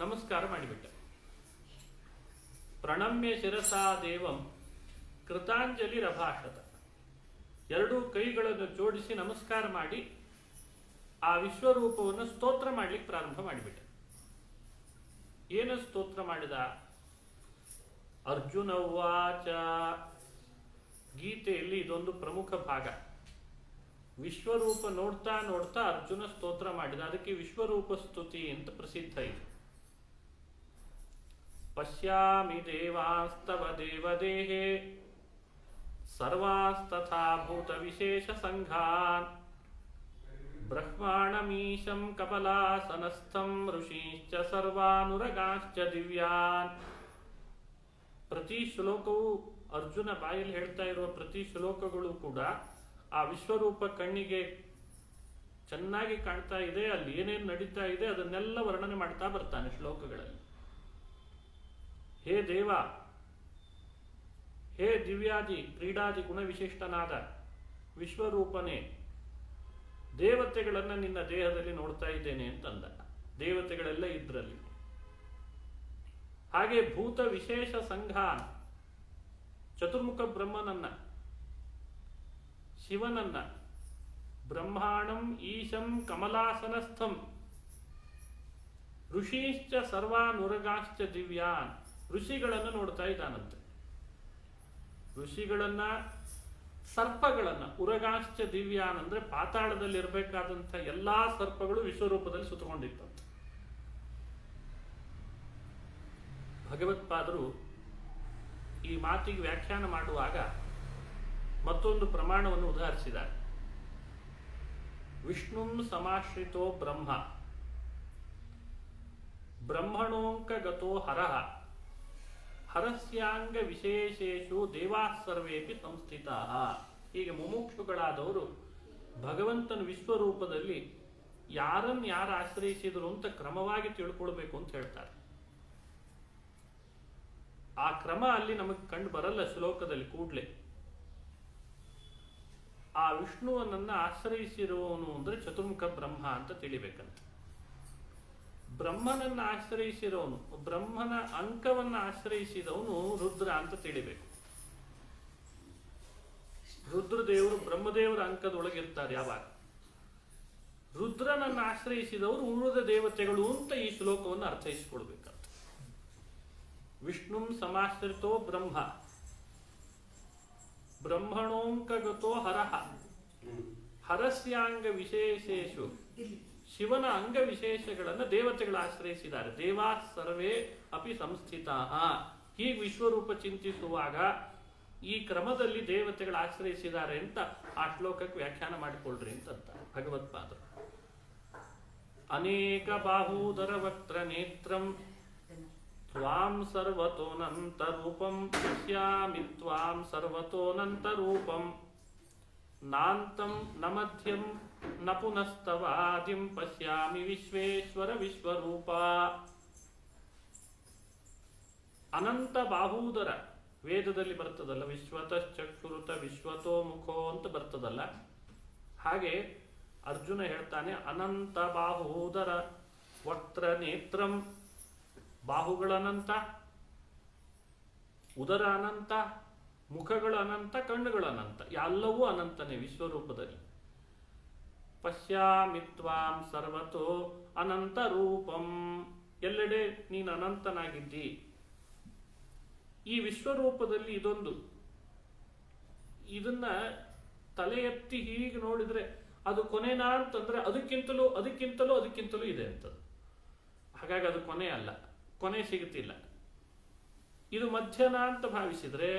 ನಮಸ್ಕಾರ ಮಾಡಿಬಿಟ್ಟ. ಪ್ರಣಮ್ಯ ಶಿರಸಾ ದೇವಂ ಕೃತಾಂಜಲಿ ರಭಾಷತ. 2 ಕೈಗಳನ್ನು ಜೋಡಿಸಿ ನಮಸ್ಕಾರ ಮಾಡಿ ಆ ವಿಶ್ವರೂಪವನ್ನು ಸ್ತೋತ್ರ ಮಾಡ್ಲಿಕ್ಕೆ ಪ್ರಾರಂಭ ಮಾಡಿಬಿಟ್ಟ. ಏನು ಸ್ತೋತ್ರ ಮಾಡಿದ? ಅರ್ಜುನ ಉವಾಚ. ಗೀತೆಯಲ್ಲಿ ಇದೊಂದು ಪ್ರಮುಖ ಭಾಗ. ವಿಶ್ವರೂಪ ನೋಡ್ತಾ ನೋಡ್ತಾ ಅರ್ಜುನ ಸ್ತೋತ್ರ ಮಾಡಿದ. ಅದಕ್ಕೆ ವಿಶ್ವರೂಪ ಸ್ತುತಿ ಅಂತ ಪ್ರಸಿದ್ಧ ಇದೆ. ಪಶ್ಯಾಮಿ ದೇವಾಸ್ತವ ದೇವದೇಹೇ ಸರ್ವಾಸ್ತಥಾ ಭೂತ ವಿಶೇಷ ಸಂಘಾನ್ ಬ್ರಹ್ಮಾಣಮೀಶಂ ಕಪಲಾಸನಸ್ಥಂ ಋಷೀಶ್ಚ ಸರ್ವಾನುರಗಾಶ್ಚ ದಿವ್ಯಾನ್. ಪ್ರತಿ ಶ್ಲೋಕವು ಅರ್ಜುನ ಬಾಯಲ್ಲಿ ಹೇಳ್ತಾ ಇರುವ ಪ್ರತಿ ಶ್ಲೋಕಗಳು ಕೂಡ ಆ ವಿಶ್ವರೂಪ ಕಣ್ಣಿಗೆ ಚೆನ್ನಾಗಿ ಕಾಣ್ತಾ ಇದೆ. ಅಲ್ಲಿ ಏನೇನು ನಡೀತಾ ಇದೆ ಅದನ್ನೆಲ್ಲ ವರ್ಣನೆ ಮಾಡ್ತಾ ಬರ್ತಾನೆ ಶ್ಲೋಕಗಳಲ್ಲಿ. ಹೇ ದೇವ, ಹೇ ದಿವ್ಯಾದಿ ಕ್ರೀಡಾದಿ ಗುಣವಿಶಿಷ್ಟನಾದ ವಿಶ್ವರೂಪನೇ, ದೇವತೆಗಳನ್ನು ನಿನ್ನ ದೇಹದಲ್ಲಿ ನೋಡ್ತಾ ಇದ್ದೇನೆ ಅಂತಂದ. ದೇವತೆಗಳೆಲ್ಲ ಇದ್ರಲ್ಲಿ. ಹಾಗೆ ಭೂತ ವಿಶೇಷ ಸಂಘಾನ್, ಚತುರ್ಮುಖ ಬ್ರಹ್ಮನನ್ನ, ಶಿವನನ್ನ, ಬ್ರಹ್ಮಾಣಂ ಈಶಂ ಕಮಲಾಸನಸ್ಥಂ, ಋಷೀಶ್ಚ ಸರ್ವಾನುರಗಾಶ್ಚ ದಿವ್ಯಾನ್, ಋಷಿಗಳನ್ನು ನೋಡ್ತಾ ಇದ್ದಾನಂತೆ. ಋಷಿಗಳನ್ನ, ಸರ್ಪಗಳನ್ನ, ಉರಗಾಶ್ಚ ದಿವ್ಯಾನ್ ಅಂದ್ರೆ ಪಾತಾಳದಲ್ಲಿ ಇರಬೇಕಾದಂಥ ಎಲ್ಲಾ ಸರ್ಪಗಳು ವಿಶ್ವರೂಪದಲ್ಲಿ ಸುತ್ತಕೊಂಡಿತ್ತಂತೆ. ಭಗವತ್ಪಾದರು ಈ ಮಾತಿಗೆ ವ್ಯಾಖ್ಯಾನ ಮಾಡುವಾಗ ಮತ್ತೊಂದು ಪ್ರಮಾಣವನ್ನು ಉದಾಹರಿಸಿದ್ದಾರೆ. ವಿಷ್ಣುಂ ಸಮಾಶ್ರಿತೋ ಬ್ರಹ್ಮ, ಬ್ರಹ್ಮಣೋಂಕಗತೋ ಹರಃ, ಹರಸ್ಯಾಂಗ ವಿಶೇಷೇಷು ದೇವಾಃ ಸರ್ವೇಪಿ ಸಂಸ್ಥಿತಾಃ. ಹೀಗೆ ಮುಮುಕ್ಷುಗಳಾದವರು ಭಗವಂತನ ವಿಶ್ವರೂಪದಲ್ಲಿ ಯಾರನ್ನು ಯಾರು ಆಶ್ರಯಿಸಿದರು ಅಂತ ಕ್ರಮವಾಗಿ ತಿಳ್ಕೊಳ್ಬೇಕು ಅಂತ ಹೇಳ್ತಾರೆ. ಆ ಕ್ರಮ ಅಲ್ಲಿ ನಮಗೆ ಕಂಡು ಬರಲ್ಲ ಶ್ಲೋಕದಲ್ಲಿ ಕೂಡ್ಲೆ. ಆ ವಿಷ್ಣುವನನ್ನ ಆಶ್ರಯಿಸಿರುವವನು ಅಂದ್ರೆ ಚತುರ್ಮುಖ ಬ್ರಹ್ಮ ಅಂತ ತಿಳಿಬೇಕಂತ. ಬ್ರಹ್ಮನನ್ನ ಆಶ್ರಯಿಸಿರೋನು, ಬ್ರಹ್ಮನ ಅಂಕವನ್ನ ಆಶ್ರಯಿಸಿದವನು ರುದ್ರ ಅಂತ ತಿಳಿಬೇಕು. ರುದ್ರದೇವರು ಬ್ರಹ್ಮದೇವರ ಅಂಕದೊಳಗಿರ್ತಾರೆ ಯಾವಾಗ. ರುದ್ರನನ್ನು ಆಶ್ರಯಿಸಿದವರು ಉಳಿದ ದೇವತೆಗಳು ಅಂತ ಈ ಶ್ಲೋಕವನ್ನು ಅರ್ಥೈಸಿಕೊಳ್ಬೇಕಂತ. ವಿಷ್ಣುಂ ಸಮಾಶ್ರಿತೋ ಬ್ರಹ್ಮ, ಬ್ರಹ್ಮಣೋಂಕಗತೋ ಹರಃ, ಹರಸ್ಯಾಂಗ ವಿಶೇಷೇಷು, ಶಿವನ ಅಂಗ ವಿಶೇಷಗಳನ್ನು ದೇವತೆಗಳು ಆಶ್ರಯಿಸಿದ್ದಾರೆ. ದೇವಾ ಸರ್ವೇ ಅಪಿ ಸಂಸ್ಥಿತಾ. ಹೀಗೆ ವಿಶ್ವರೂಪ ಚಿಂತಿಸುವಾಗ ಈ ಕ್ರಮದಲ್ಲಿ ದೇವತೆಗಳು ಆಶ್ರಯಿಸಿದ್ದಾರೆ ಅಂತ ಆ ಶ್ಲೋಕಕ್ಕೆ ವ್ಯಾಖ್ಯಾನ ಮಾಡಿಕೊಳ್ಳ್ರಿ ಅಂತ ಭಗವತ್ಪಾದರು. ಅನೇಕ ಬಾಹೂದರ ವಕ್ತ್ರ ನೇತ್ರಂ ತ್ವಾಂ ಸರ್ವತೋನಂತ ರೂಪಂ ಪಶ್ಯಾಮಿ ತ್ವಾಂ ಸರ್ವತೋನಂತ ರೂಪಂ ನಾಂತಂ ನ ಮಧ್ಯಂ ನ ಪುನಸ್ತವಾದಿಂ ಪಶ್ಯಾಮಿ ವಿಶ್ವೇಶ್ವರ ವಿಶ್ವರೂಪ. ಅನಂತ ಬಾಹೂದರ ವೇದದಲ್ಲಿ ಬರ್ತದಲ್ಲ, ವಿಶ್ವತಶ್ಚಕ್ಷುರುತ ವಿಶ್ವತೋ ಮುಖೋ ಅಂತ ಬರ್ತದಲ್ಲ. ಹಾಗೆ ಅರ್ಜುನ ಹೇಳ್ತಾನೆ ಅನಂತ ಬಾಹೂದರ ವಕ್ತ್ರ ನೇತ್ರಂ, ಬಾಹುಗಳನಂತ, ಉದರ ಅನಂತ, ಮುಖಗಳು ಅನಂತ, ಕಣ್ಣುಗಳು ಅನಂತ, ಎಲ್ಲವೂ ಅನಂತನೇ ವಿಶ್ವರೂಪದಲ್ಲಿ. ಪಶ್ಯಾಮಿ ತ್ವಾಂ ಸರ್ವತೋ ಅನಂತ ರೂಪಂ, ಎಲ್ಲೆಡೆ ನೀನು ಅನಂತನಾಗಿದ್ದಿ. ಈ ವಿಶ್ವರೂಪದಲ್ಲಿ ಇದೊಂದು, ಇದನ್ನ ತಲೆ ಎತ್ತಿ ಹೀಗೆ ನೋಡಿದ್ರೆ ಅದು ಕೊನೆನಾ ಅಂತಂದ್ರೆ ಅದಕ್ಕಿಂತಲೂ ಅದಕ್ಕಿಂತಲೂ ಅದಕ್ಕಿಂತಲೂ ಇದೆ ಅಂತ. ಹಾಗಾಗಿ ಅದು ಕೊನೆ ಅಲ್ಲ, ಕೊನೆ ಸಿಗುತ್ತಿಲ್ಲ. ಇದು ಮಧ್ಯನ ಅಂತ ಭಾವಿಸಿದ್ರೆ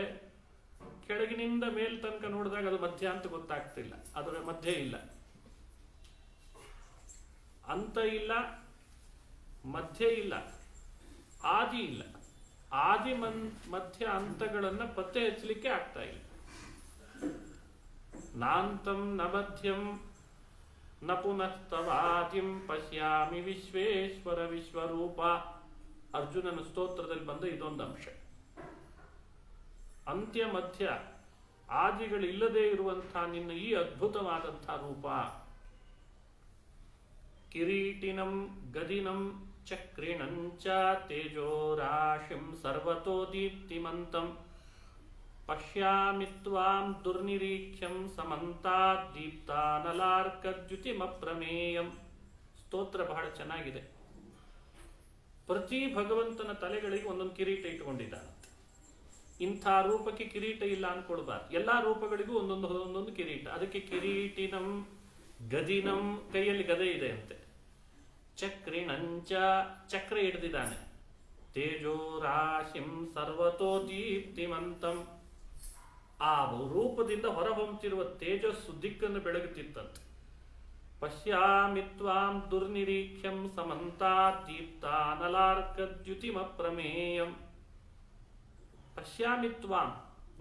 ಕೆಳಗಿನಿಂದ ಮೇಲ್ ತನಕ ನೋಡಿದಾಗ ಅದು ಮಧ್ಯ ಅಂತ ಗೊತ್ತಾಗ್ತಿಲ್ಲ, ಅದರ ಮಧ್ಯ ಇಲ್ಲ, ಅಂತ ಇಲ್ಲ, ಮಧ್ಯ ಇಲ್ಲ, ಆದಿ ಇಲ್ಲ. ಆದಿ ಮಧ್ಯ ಅಂತಗಳನ್ನ ಪತ್ತೆ ಹಚ್ಚಲಿಕ್ಕೆ ಆಗ್ತಾ ಇಲ್ಲ. ನಾಂತಂ ನ ಮಧ್ಯಂ ನ ಪುನಸ್ತವಾದಿಂ ಪಶ್ಯಾಮಿ ವಿಶ್ವೇಶ್ವರ ವಿಶ್ವರೂಪ. ಅರ್ಜುನನ ಸ್ತೋತ್ರದಲ್ಲಿ ಬಂದ ಇದೊಂದು ಅಂಶ. ಅಂತ್ಯ ಮಧ್ಯ ಆದಿಗಳಿಲ್ಲದೆ ಇರುವಂತಹ ನಿನ್ನ ಈ ಅದ್ಭುತವಾದಂತಹ ರೂಪ. ಕಿರೀಟಿನಂ ಗದಿನಂ ಚಕ್ರಿಣಂಚ ತೇಜೋರಾಶಿಂ ಸರ್ವತೋ ದೀಪ್ತಿಮಂತಂ ಪಶ್ಯಾಮಿ ತ್ವಾಂ ದುರ್ನಿರೀಕ್ಷ್ಯಂ ಸಮಂತಾತ್ ದೀಪ್ತಾನಲಾರ್ಕದ್ಯುತಿಮಪ್ರಮೇಯಂ. ಸ್ತೋತ್ರ ಬಹಳ ಚೆನ್ನಾಗಿದೆ. ಪ್ರತಿ ಭಗವಂತನ ತಲೆಗಳಿಗೆ ಒಂದೊಂದು ಕಿರೀಟ ಇಟ್ಟುಕೊಂಡಿದ್ದಾನೆ. ಇಂಥ ರೂಪಕ್ಕೆ ಕಿರೀಟ ಇಲ್ಲ ಅನ್ಕೊಳ್ಬಾರ್ದು. ಎಲ್ಲಾ ರೂಪಗಳಿಗೂ ಒಂದೊಂದು ಕಿರೀಟ. ಅದಕ್ಕೆ ಕಿರೀಟಿನಂ ಗದಿನಂ, ಕೈಯಲ್ಲಿ ಗದೆ ಇದೆ ಅಂತೆ. ಚಕ್ರಿಣಂಚ, ಚಕ್ರ ಹಿಡಿದಿದ್ದಾನೆ. ತೇಜೋರಾಶಿಂ ಸರ್ವತೋ ದೀಪ್ತಿಮಂತಂ, ಆ ರೂಪದಿಂದ ಹೊರಹೊಮ್ಮುತ್ತಿರುವ ತೇಜಸ್ಸು ದಿಕ್ಕನ್ನು ಬೆಳಗುತ್ತಿತ್ತಂತೆ. ಪಶ್ಯಾಮಿ ತ್ವಾಂ ದುರ್ನಿರೀಕ್ಷ್ಯಂ ಸಮಂತಾತ್ ದೀಪ್ತಾನಲಾರ್ಕದ್ಯುತಿಮಪ್ರಮೇಯಂ. ಪಶ್ಯಾಮಿ ತ್ವಾಂ,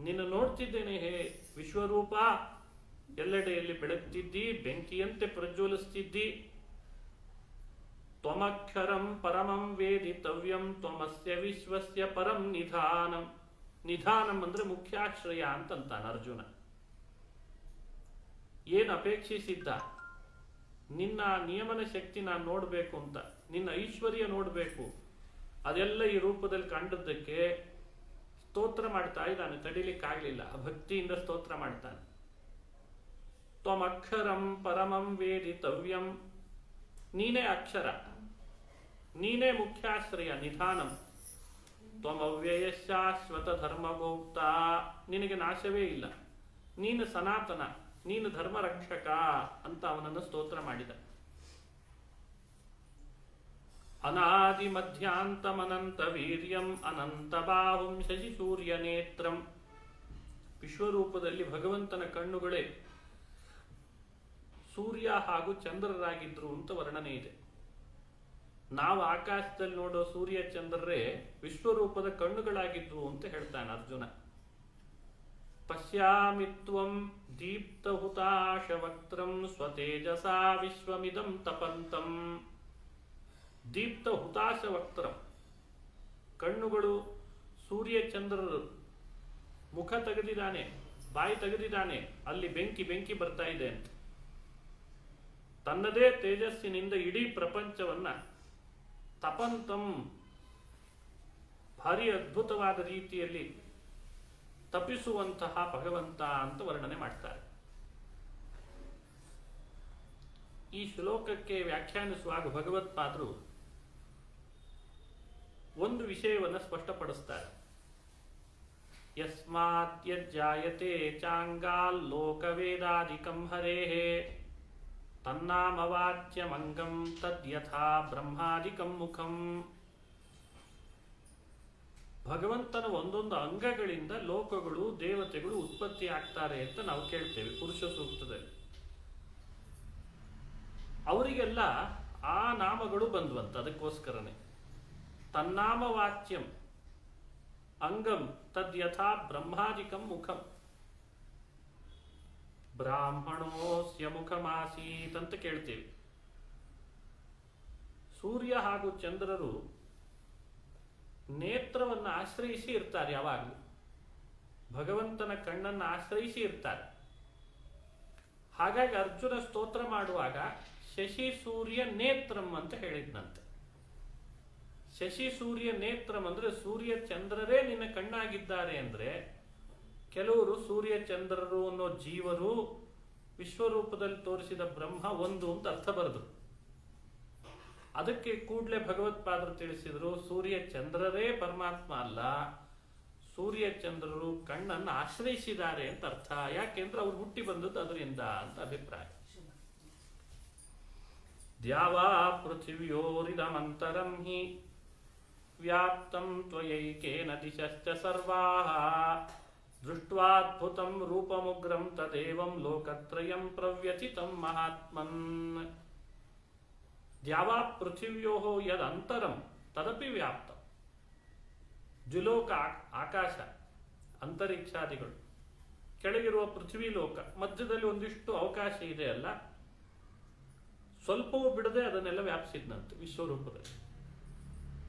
ನಿನ್ನ ನೋಡ್ತಿದ್ದೇನೆ ಹೇ ವಿಶ್ವರೂಪ. ಎಲ್ಲೆಡೆಯಲ್ಲಿ ಬೆಳಗ್ತಿದ್ದಿ, ಬೆಂಕಿಯಂತೆ ಪ್ರಜ್ವಲಿಸ್ತಿದ್ದಿ. ತ್ವಮಕ್ಷರಂ ಪರಮಂ ವೇದಿತವ್ಯಂ ತ್ವಮಸ್ಯ ವಿಶ್ವಸ್ಯ ಪರಂ ನಿಧಾನಂ. ನಿಧಾನಂ ಅಂದ್ರೆ ಮುಖ್ಯಾಶ್ರಯ ಅಂತಂತಾನೆ ಅರ್ಜುನ. ಏನು ಅಪೇಕ್ಷಿಸಿದ್ದ, ನಿನ್ನ ನಿಯಮನ ಶಕ್ತಿ ನಾನು ನೋಡಬೇಕು ಅಂತ, ನಿನ್ನ ಐಶ್ವರ್ಯ ನೋಡಬೇಕು, ಅದೆಲ್ಲ ಈ ರೂಪದಲ್ಲಿ ಕಂಡದ್ದಕ್ಕೆ ಸ್ತೋತ್ರ ಮಾಡ್ತಾ ಇದ್ದಾನೆ. ತಡಿಲಿಕ್ಕಾಗಲಿಲ್ಲ, ಭಕ್ತಿಯಿಂದ ಸ್ತೋತ್ರ ಮಾಡ್ತಾನೆ. ತ್ವಮಕ್ಷರಂ ಪರಮಂ ವೇದಿತವ್ಯಂ, ನೀನೇ ಅಕ್ಷರ, ನೀನೇ ಮುಖ್ಯಾಶ್ರಯ ನಿಧಾನಂ. ತ್ವಮವ್ಯಯ ಶಾಶ್ವತ ಧರ್ಮಭೋಕ್ತ, ನಿನಗೆ ನಾಶವೇ ಇಲ್ಲ, ನೀನು ಸನಾತನ, ನೀನು ಧರ್ಮರಕ್ಷಕ ಅಂತ ಅವನನ್ನು ಸ್ತೋತ್ರ ಮಾಡಿದ. ಅನಾದಿ ಮಧ್ಯಾಂತಮನಂತ ವೀರ್ಯಂ ಅನಂತ ಬಾಹುಂ ಶಶಿ ಸೂರ್ಯ ನೇತ್ರಂ. ವಿಶ್ವರೂಪದಲ್ಲಿ ಭಗವಂತನ ಕಣ್ಣುಗಳೇ ಸೂರ್ಯ ಹಾಗೂ ಚಂದ್ರರಾಗಿದ್ರು ಅಂತ ವರ್ಣನೆ ಇದೆ. ನಾವು ಆಕಾಶದಲ್ಲಿ ನೋಡೋ ಸೂರ್ಯ ಚಂದ್ರರೇ ವಿಶ್ವರೂಪದ ಕಣ್ಣುಗಳಾಗಿದ್ರು ಅಂತ ಹೇಳ್ತಾನೆ ಅರ್ಜುನ. ಪಶ್ಯಾಮಿ ತ್ವಂ ದೀಪ್ತ ಹುತಾಶವಕ್ತ್ರಂ ಸ್ವತೇಜಸಾ ವಿಶ್ವಮಿದಂ ತಪಂತಂ. ದೀಪ್ತ ಹುತಾಶವಕ್ತ್ರಂ, ಕಣ್ಣುಗಳು ಸೂರ್ಯ ಚಂದ್ರರು, ಮುಖ ತೆಗೆದಿದ್ದಾನೆ, ಬಾಯಿ ತೆಗೆದಿದ್ದಾನೆ, ಅಲ್ಲಿ ಬೆಂಕಿ ಬೆಂಕಿ ಬರ್ತಾ ಇದೆ ಅಂತ. ತನ್ನದೇ ತೇಜಸ್ಸಿನಿಂದ ಇಡೀ ಪ್ರಪಂಚವನ್ನ ತಪಂತಂ, ಭಾರಿ ಅದ್ಭುತವಾದ ರೀತಿಯಲ್ಲಿ ತಪಿಸುವಂತಹ ಭಗವಂತ ಅಂತ ವರ್ಣನೆ ಮಾಡ್ತಾರೆ. ಈ ಶ್ಲೋಕಕ್ಕೆ ವ್ಯಾಖ್ಯಾನಿಸುವಾಗ ಭಗವತ್ಪಾದರು ಒಂದು ವಿಷಯವನ್ನು ಸ್ಪಷ್ಟಪಡಿಸ್ತಾರೆ. ಯಸ್ಮಾತ್ ಯಜ್ಜಾಯತೆ ಚಾಂಗಾಲ್ ಲೋಕವೇದಾದಿಕಂ ಹರೇಃ ತನ್ನಾಮವಾಚ್ಯಮಂಗಂ ತದ್ಯಥಾ ಬ್ರಹ್ಮಾದಿಕಂ ಮುಖಂ. ಭಗವಂತನ ಒಂದೊಂದು ಅಂಗಗಳಿಂದ ಲೋಕಗಳು ದೇವತೆಗಳು ಉತ್ಪತ್ತಿ ಆಗ್ತಾರೆ ಅಂತ ನಾವು ಕೇಳ್ತೇವೆ ಪುರುಷ ಸೂಕ್ತದಲ್ಲಿ. ಅವರಿಗೆಲ್ಲ ಆ ನಾಮಗಳು ಬಂದ್ವಂತ, ಅದಕ್ಕೋಸ್ಕರನೇ ತನ್ನಾಮವಾಚ್ಯಂ ಅಂಗಂ ತದ್ಯಥಾ ಬ್ರಹ್ಮಾದಿಕಂ ಮುಖಂ. ಬ್ರಾಹ್ಮಣೋಸ್ಯ ಮುಖಮಾಸೀತ್ ಅಂತ ಕೇಳ್ತೇವೆ. ಸೂರ್ಯ ಹಾಗೂ ಚಂದ್ರರು ನೇತ್ರವನ್ನು ಆಶ್ರಯಿಸಿ ಇರ್ತಾರೆ, ಯಾವಾಗಲೂ ಭಗವಂತನ ಕಣ್ಣನ್ನು ಆಶ್ರಯಿಸಿ ಇರ್ತಾರೆ. ಹಾಗಾಗಿ ಅರ್ಜುನ ಸ್ತೋತ್ರ ಮಾಡುವಾಗ ಶಶಿ ಸೂರ್ಯ ನೇತ್ರಂ ಅಂತ ಹೇಳಿದ್ನಂತೆ. ಶಶಿ ಸೂರ್ಯ ನೇತ್ರಂ ಅಂದ್ರೆ ಸೂರ್ಯ ಚಂದ್ರರೇ ನಿನ್ನ ಕಣ್ಣಾಗಿದ್ದಾರೆ ಅಂದ್ರೆ, ಕೆಲವರು ಸೂರ್ಯ ಚಂದ್ರರು ಅನ್ನೋ ಜೀವರು ವಿಶ್ವರೂಪದಲ್ಲಿ ತೋರಿಸಿದ ಬ್ರಹ್ಮ ಒಂದು ಅಂತ ಅರ್ಥ ಬರೆದ್ರು. ಅದಕ್ಕೆ ಕೂಡಲೇ ಭಗವತ್ಪಾದರು ತಿಳಿಸಿದ್ರು, ಸೂರ್ಯ ಚಂದ್ರರೇ ಪರಮಾತ್ಮ ಅಲ್ಲ, ಸೂರ್ಯ ಚಂದ್ರರು ಕಣ್ಣನ್ನು ಆಶ್ರಯಿಸಿದ್ದಾರೆ ಅಂತ ಅರ್ಥ. ಯಾಕೆಂದ್ರೆ ಅವ್ರು ಹುಟ್ಟಿ ಬಂದದ್ದು ಅದರಿಂದ ಅಂತ ಅಭಿಪ್ರಾಯ. ದ್ಯಾವಾ ಪೃಥಿವ್ಯೋರಿದಮಂತರಂ ಹಿ ವ್ಯಾಪ್ತಂ ತ್ವಯೈಕೇನ ದಿಶಶ್ಚ ಸರ್ವಾಃ ದೃಷ್ಟ್ವಾದ್ಭುತಂ ರೂಪಮುಗ್ರಂ ತದೇವಂ ಲೋಕತ್ರಯಂ ಪ್ರವ್ಯಥಿತಂ ಮಹಾತ್ಮನ್. ದ್ಯಾವಾ ಪೃಥಿವ್ಯೋಃ ಯದಂತರಂ ತದಪಿ ವ್ಯಾಪ್ತಂ. ದ್ಯುಲೋಕ ಆಕಾಶ, ಅಂತರಿಕ್ಷಾದಿಗಳು, ಕೆಳಗಿರುವ ಪೃಥ್ವಿ ಲೋಕ, ಮಧ್ಯದಲ್ಲಿ ಒಂದಿಷ್ಟು ಅವಕಾಶ ಇದೆ ಅಲ್ಲ, ಸ್ವಲ್ಪವೂ ಬಿಡದೆ ಅದನ್ನೆಲ್ಲ ವ್ಯಾಪಿಸಿದ್ನಂತೆ ವಿಶ್ವರೂಪದಲ್ಲಿ.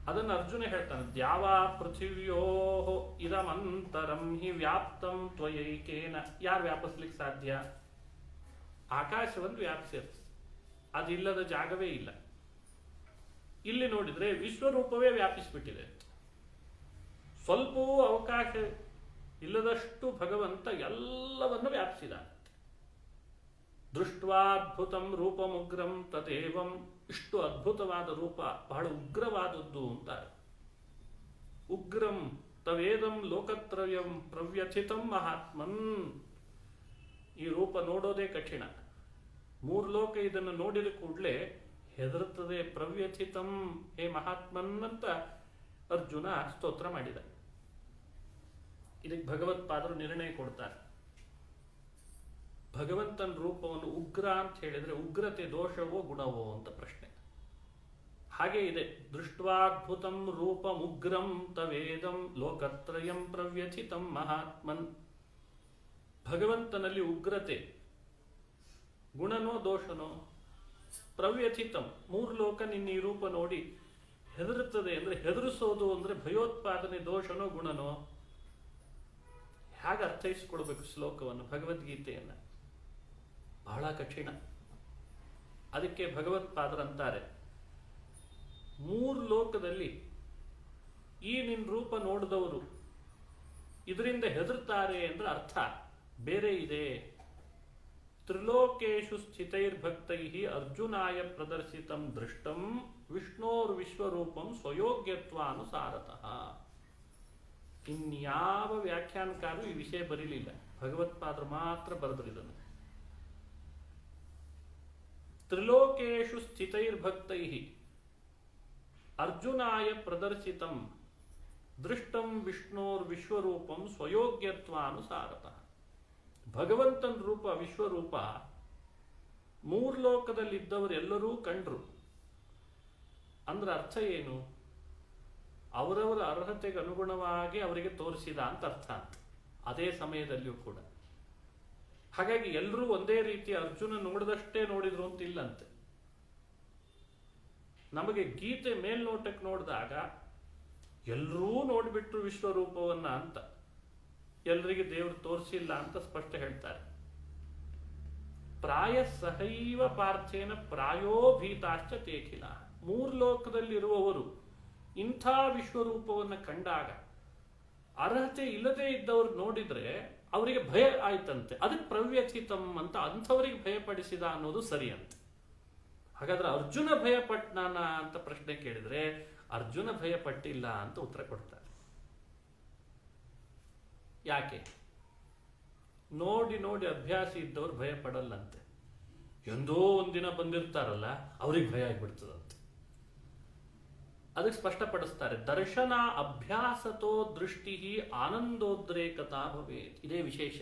ಅದನ್ನು ಅರ್ಜುನ ಹೇಳ್ತಾನೆ, ದ್ಯಾವಾ ಪೃಥಿವ್ಯೋ ಇದಮಂತರಂ ಹಿ ವ್ಯಾಪ್ತಂ ತ್ವಯೈಕೇನ. ಯಾರು ವ್ಯಾಪಿಸ್ಲಿಕ್ಕೆ ಸಾಧ್ಯ? ಆಕಾಶವನ್ನು ವ್ಯಾಪಿಸಿರುತ್ತೆ, ಅದಿಲ್ಲದ ಜಾಗವೇ ಇಲ್ಲ. ಇಲ್ಲಿ ನೋಡಿದ್ರೆ ವಿಶ್ವರೂಪವೇ ವ್ಯಾಪಿಸಿಬಿಟ್ಟಿದೆ. ಸ್ವಲ್ಪವೂ ಅವಕಾಶ ಇಲ್ಲದಷ್ಟು ಭಗವಂತ ಎಲ್ಲವನ್ನು ವ್ಯಾಪಿಸಿದಾನೆ. ದೃಷ್ಟ್ವಾದ್ಭುತಂ ರೂಪಮುಗ್ರಂ ತದೇವಂ. ಇಷ್ಟು ಅದ್ಭುತವಾದ ರೂಪ, ಬಹಳ ಉಗ್ರವಾದದ್ದು ಅಂತಾರೆ. ಉಗ್ರಂ ತವೇದಂ ಲೋಕತ್ರಯಂ ಪ್ರವ್ಯಥಿತಂ ಮಹಾತ್ಮನ್. ಈ ರೂಪ ನೋಡೋದೇ ಕಠಿಣ. ಮೂರು ಲೋಕ ಇದನ್ನು ನೋಡಿದ ಕೂಡಲೇ ಹೆದರುತ್ತದೆ. ಪ್ರವ್ಯಥಿತಂ, ಹೇ ಮಹಾತ್ಮನ್ ಅಂತ ಅರ್ಜುನ ಸ್ತೋತ್ರ ಮಾಡಿದ. ಇದಕ್ಕೆ ಭಗವತ್ಪಾದರು ನಿರ್ಣಯ ಕೊಡ್ತಾರೆ. ಭಗವಂತನ ರೂಪವನ್ನು ಉಗ್ರ ಅಂತ ಹೇಳಿದ್ರೆ ಉಗ್ರತೆ ದೋಷವೋ ಗುಣವೋ ಅಂತ ಪ್ರಶ್ನೆ. ಹಾಗೆ ಇದೆ. ದೃಷ್ಟ್ವಾದ್ಭುತಂ ರೂಪಮುಗ್ರಂ ತವೇದಂ ಲೋಕತ್ರಯಂ ಪ್ರವ್ಯಥಿತಂ ಮಹಾತ್ಮನ್. ಭಗವಂತನಲ್ಲಿ ಉಗ್ರತೆ ಗುಣನೋ ದೋಷನೋ? ಪ್ರವ್ಯಥಿತಂ, ಮೂರು ಲೋಕ ನಿನ್ನ ಈ ರೂಪ ನೋಡಿ ಹೆದರುತ್ತದೆ ಅಂದ್ರೆ, ಹೆದರಿಸೋದು ಅಂದ್ರೆ ಭಯೋತ್ಪಾದನೆ ದೋಷನೋ ಗುಣನೋ? ಹೇಗೆ ಅರ್ಥೈಸಿಕೊಳ್ಬೇಕು ಶ್ಲೋಕವನ್ನು, ಭಗವದ್ಗೀತೆಯನ್ನು? ಬಹಳ ಕಠಿಣ. ಅದಕ್ಕೆ ಭಗವತ್ಪಾದರಂತಾರೆ, 3 ಲೋಕದಲ್ಲಿ ಈ ನಿನ್ನ ರೂಪ ನೋಡಿದವರು ಇದರಿಂದ ಹೆದರ್ತಾರೆ ಅಂದ್ರೆ ಅರ್ಥ ಬೇರೆ ಇದೆ. ತ್ರಿಲೋಕೇಶು ಸ್ಥಿತೈರ್ಭಕ್ತೈ ಅರ್ಜುನಾಯ ಪ್ರದರ್ಶಿತಂ ದೃಷ್ಟಂ ವಿಷ್ಣೋರ್ ವಿಶ್ವರೂಪಂ ಸ್ವಯೋಗ್ಯತ್ವಾನುಸಾರತಃ. ಇನ್ಯಾವ ವ್ಯಾಖ್ಯಾನಕಾರರು ಈ ವಿಷಯ ಬರೀಲಿಲ್ಲ, ಭಗವತ್ಪಾದರು ಮಾತ್ರ ಬರೆದ್ರು ಇದನ್ನು. ತ್ರಿಲೋಕೇಶು ಸ್ಥಿತೈರ್ಭಕ್ತೈ ಅರ್ಜುನಾಯ ಪ್ರದರ್ಶಿತಂ ದೃಷ್ಟಂ ವಿಷ್ಣೋರ್ ವಿಶ್ವರೂಪಂ ಸ್ವಯೋಗ್ಯತ್ವಾನುಸಾರತಃ. ಭಗವಂತನ ರೂಪ ವಿಶ್ವರೂಪ 3 ಲೋಕದಲ್ಲಿದ್ದವರೆಲ್ಲರೂ ಕಂಡ್ರು ಅಂದ್ರೆ ಅರ್ಥ ಏನು? ಅವರವರ ಅರ್ಹತೆಗೆ ಅನುಗುಣವಾಗಿ ಅವರಿಗೆ ತೋರಿಸಿದ ಅಂತ ಅರ್ಥ ಅಂತ. ಅದೇ ಸಮಯದಲ್ಲಿಯೂ ಕೂಡ ಹಾಗಾಗಿ ಎಲ್ಲರೂ ಒಂದೇ ರೀತಿ ಅರ್ಜುನ ನೋಡಿದಷ್ಟೇ ನೋಡಿದ್ರು ಅಂತ ಇಲ್ಲಂತೆ. ನಮಗೆ ಗೀತೆ ಮೇಲ್ನೋಟಕ್ಕೆ ನೋಡಿದಾಗ ಎಲ್ಲರೂ ನೋಡಿಬಿಟ್ರು ವಿಶ್ವರೂಪವನ್ನ ಅಂತ, ಎಲ್ರಿಗೆ ದೇವರು ತೋರಿಸಿಲ್ಲ ಅಂತ ಸ್ಪಷ್ಟ ಹೇಳ್ತಾರೆ. ಪ್ರಾಯ ಸಹೈವ ಪಾರ್ಥೇನ ಪ್ರಾಯೋಭೀತಾಶ್ಚ ತೇಖಿಲ. 3 ಲೋಕದಲ್ಲಿರುವವರು ಇಂಥ ವಿಶ್ವರೂಪವನ್ನು ಕಂಡಾಗ ಅರ್ಹತೆ ಇಲ್ಲದೆ ಇದ್ದವ್ರು ನೋಡಿದ್ರೆ ಅವರಿಗೆ ಭಯ ಆಯ್ತಂತೆ. ಅದಕ್ಕೆ ಪ್ರವ್ಯಥಿತಂ ಅಂತ, ಅಂಥವರಿಗೆ ಭಯಪಡಿಸಿದ ಅನ್ನೋದು ಸರಿ ಅಂತ. ಹಾಗಾದ್ರೆ ಅರ್ಜುನ ಭಯಪಟ್ನಾನ ಅಂತ ಪ್ರಶ್ನೆ ಕೇಳಿದ್ರೆ ಅರ್ಜುನ ಭಯಪಟ್ಟಿಲ್ಲ ಅಂತ ಉತ್ತರ ಕೊಡ್ತಾರೆ. ಯಾಕೆ? ನೋಡಿ ನೋಡಿ ಅಭ್ಯಾಸ ಇದ್ದವ್ರು ಭಯ ಪಡಲ್ಲಂತೆ. ಎಂದೋ ಒಂದಿನ ಬಂದಿರ್ತಾರಲ್ಲ ಅವ್ರಿಗೆ ಭಯ ಆಗ್ಬಿಡ್ತದಂತೆ. ಅದಕ್ಕೆ ಸ್ಪಷ್ಟಪಡಿಸ್ತಾರೆ, ದರ್ಶನ ಅಭ್ಯಾಸತೋ ದೃಷ್ಟಿ ಆನಂದೋದ್ರೇಕತಾ ಭವೇತ್. ಇದೇ ವಿಶೇಷ.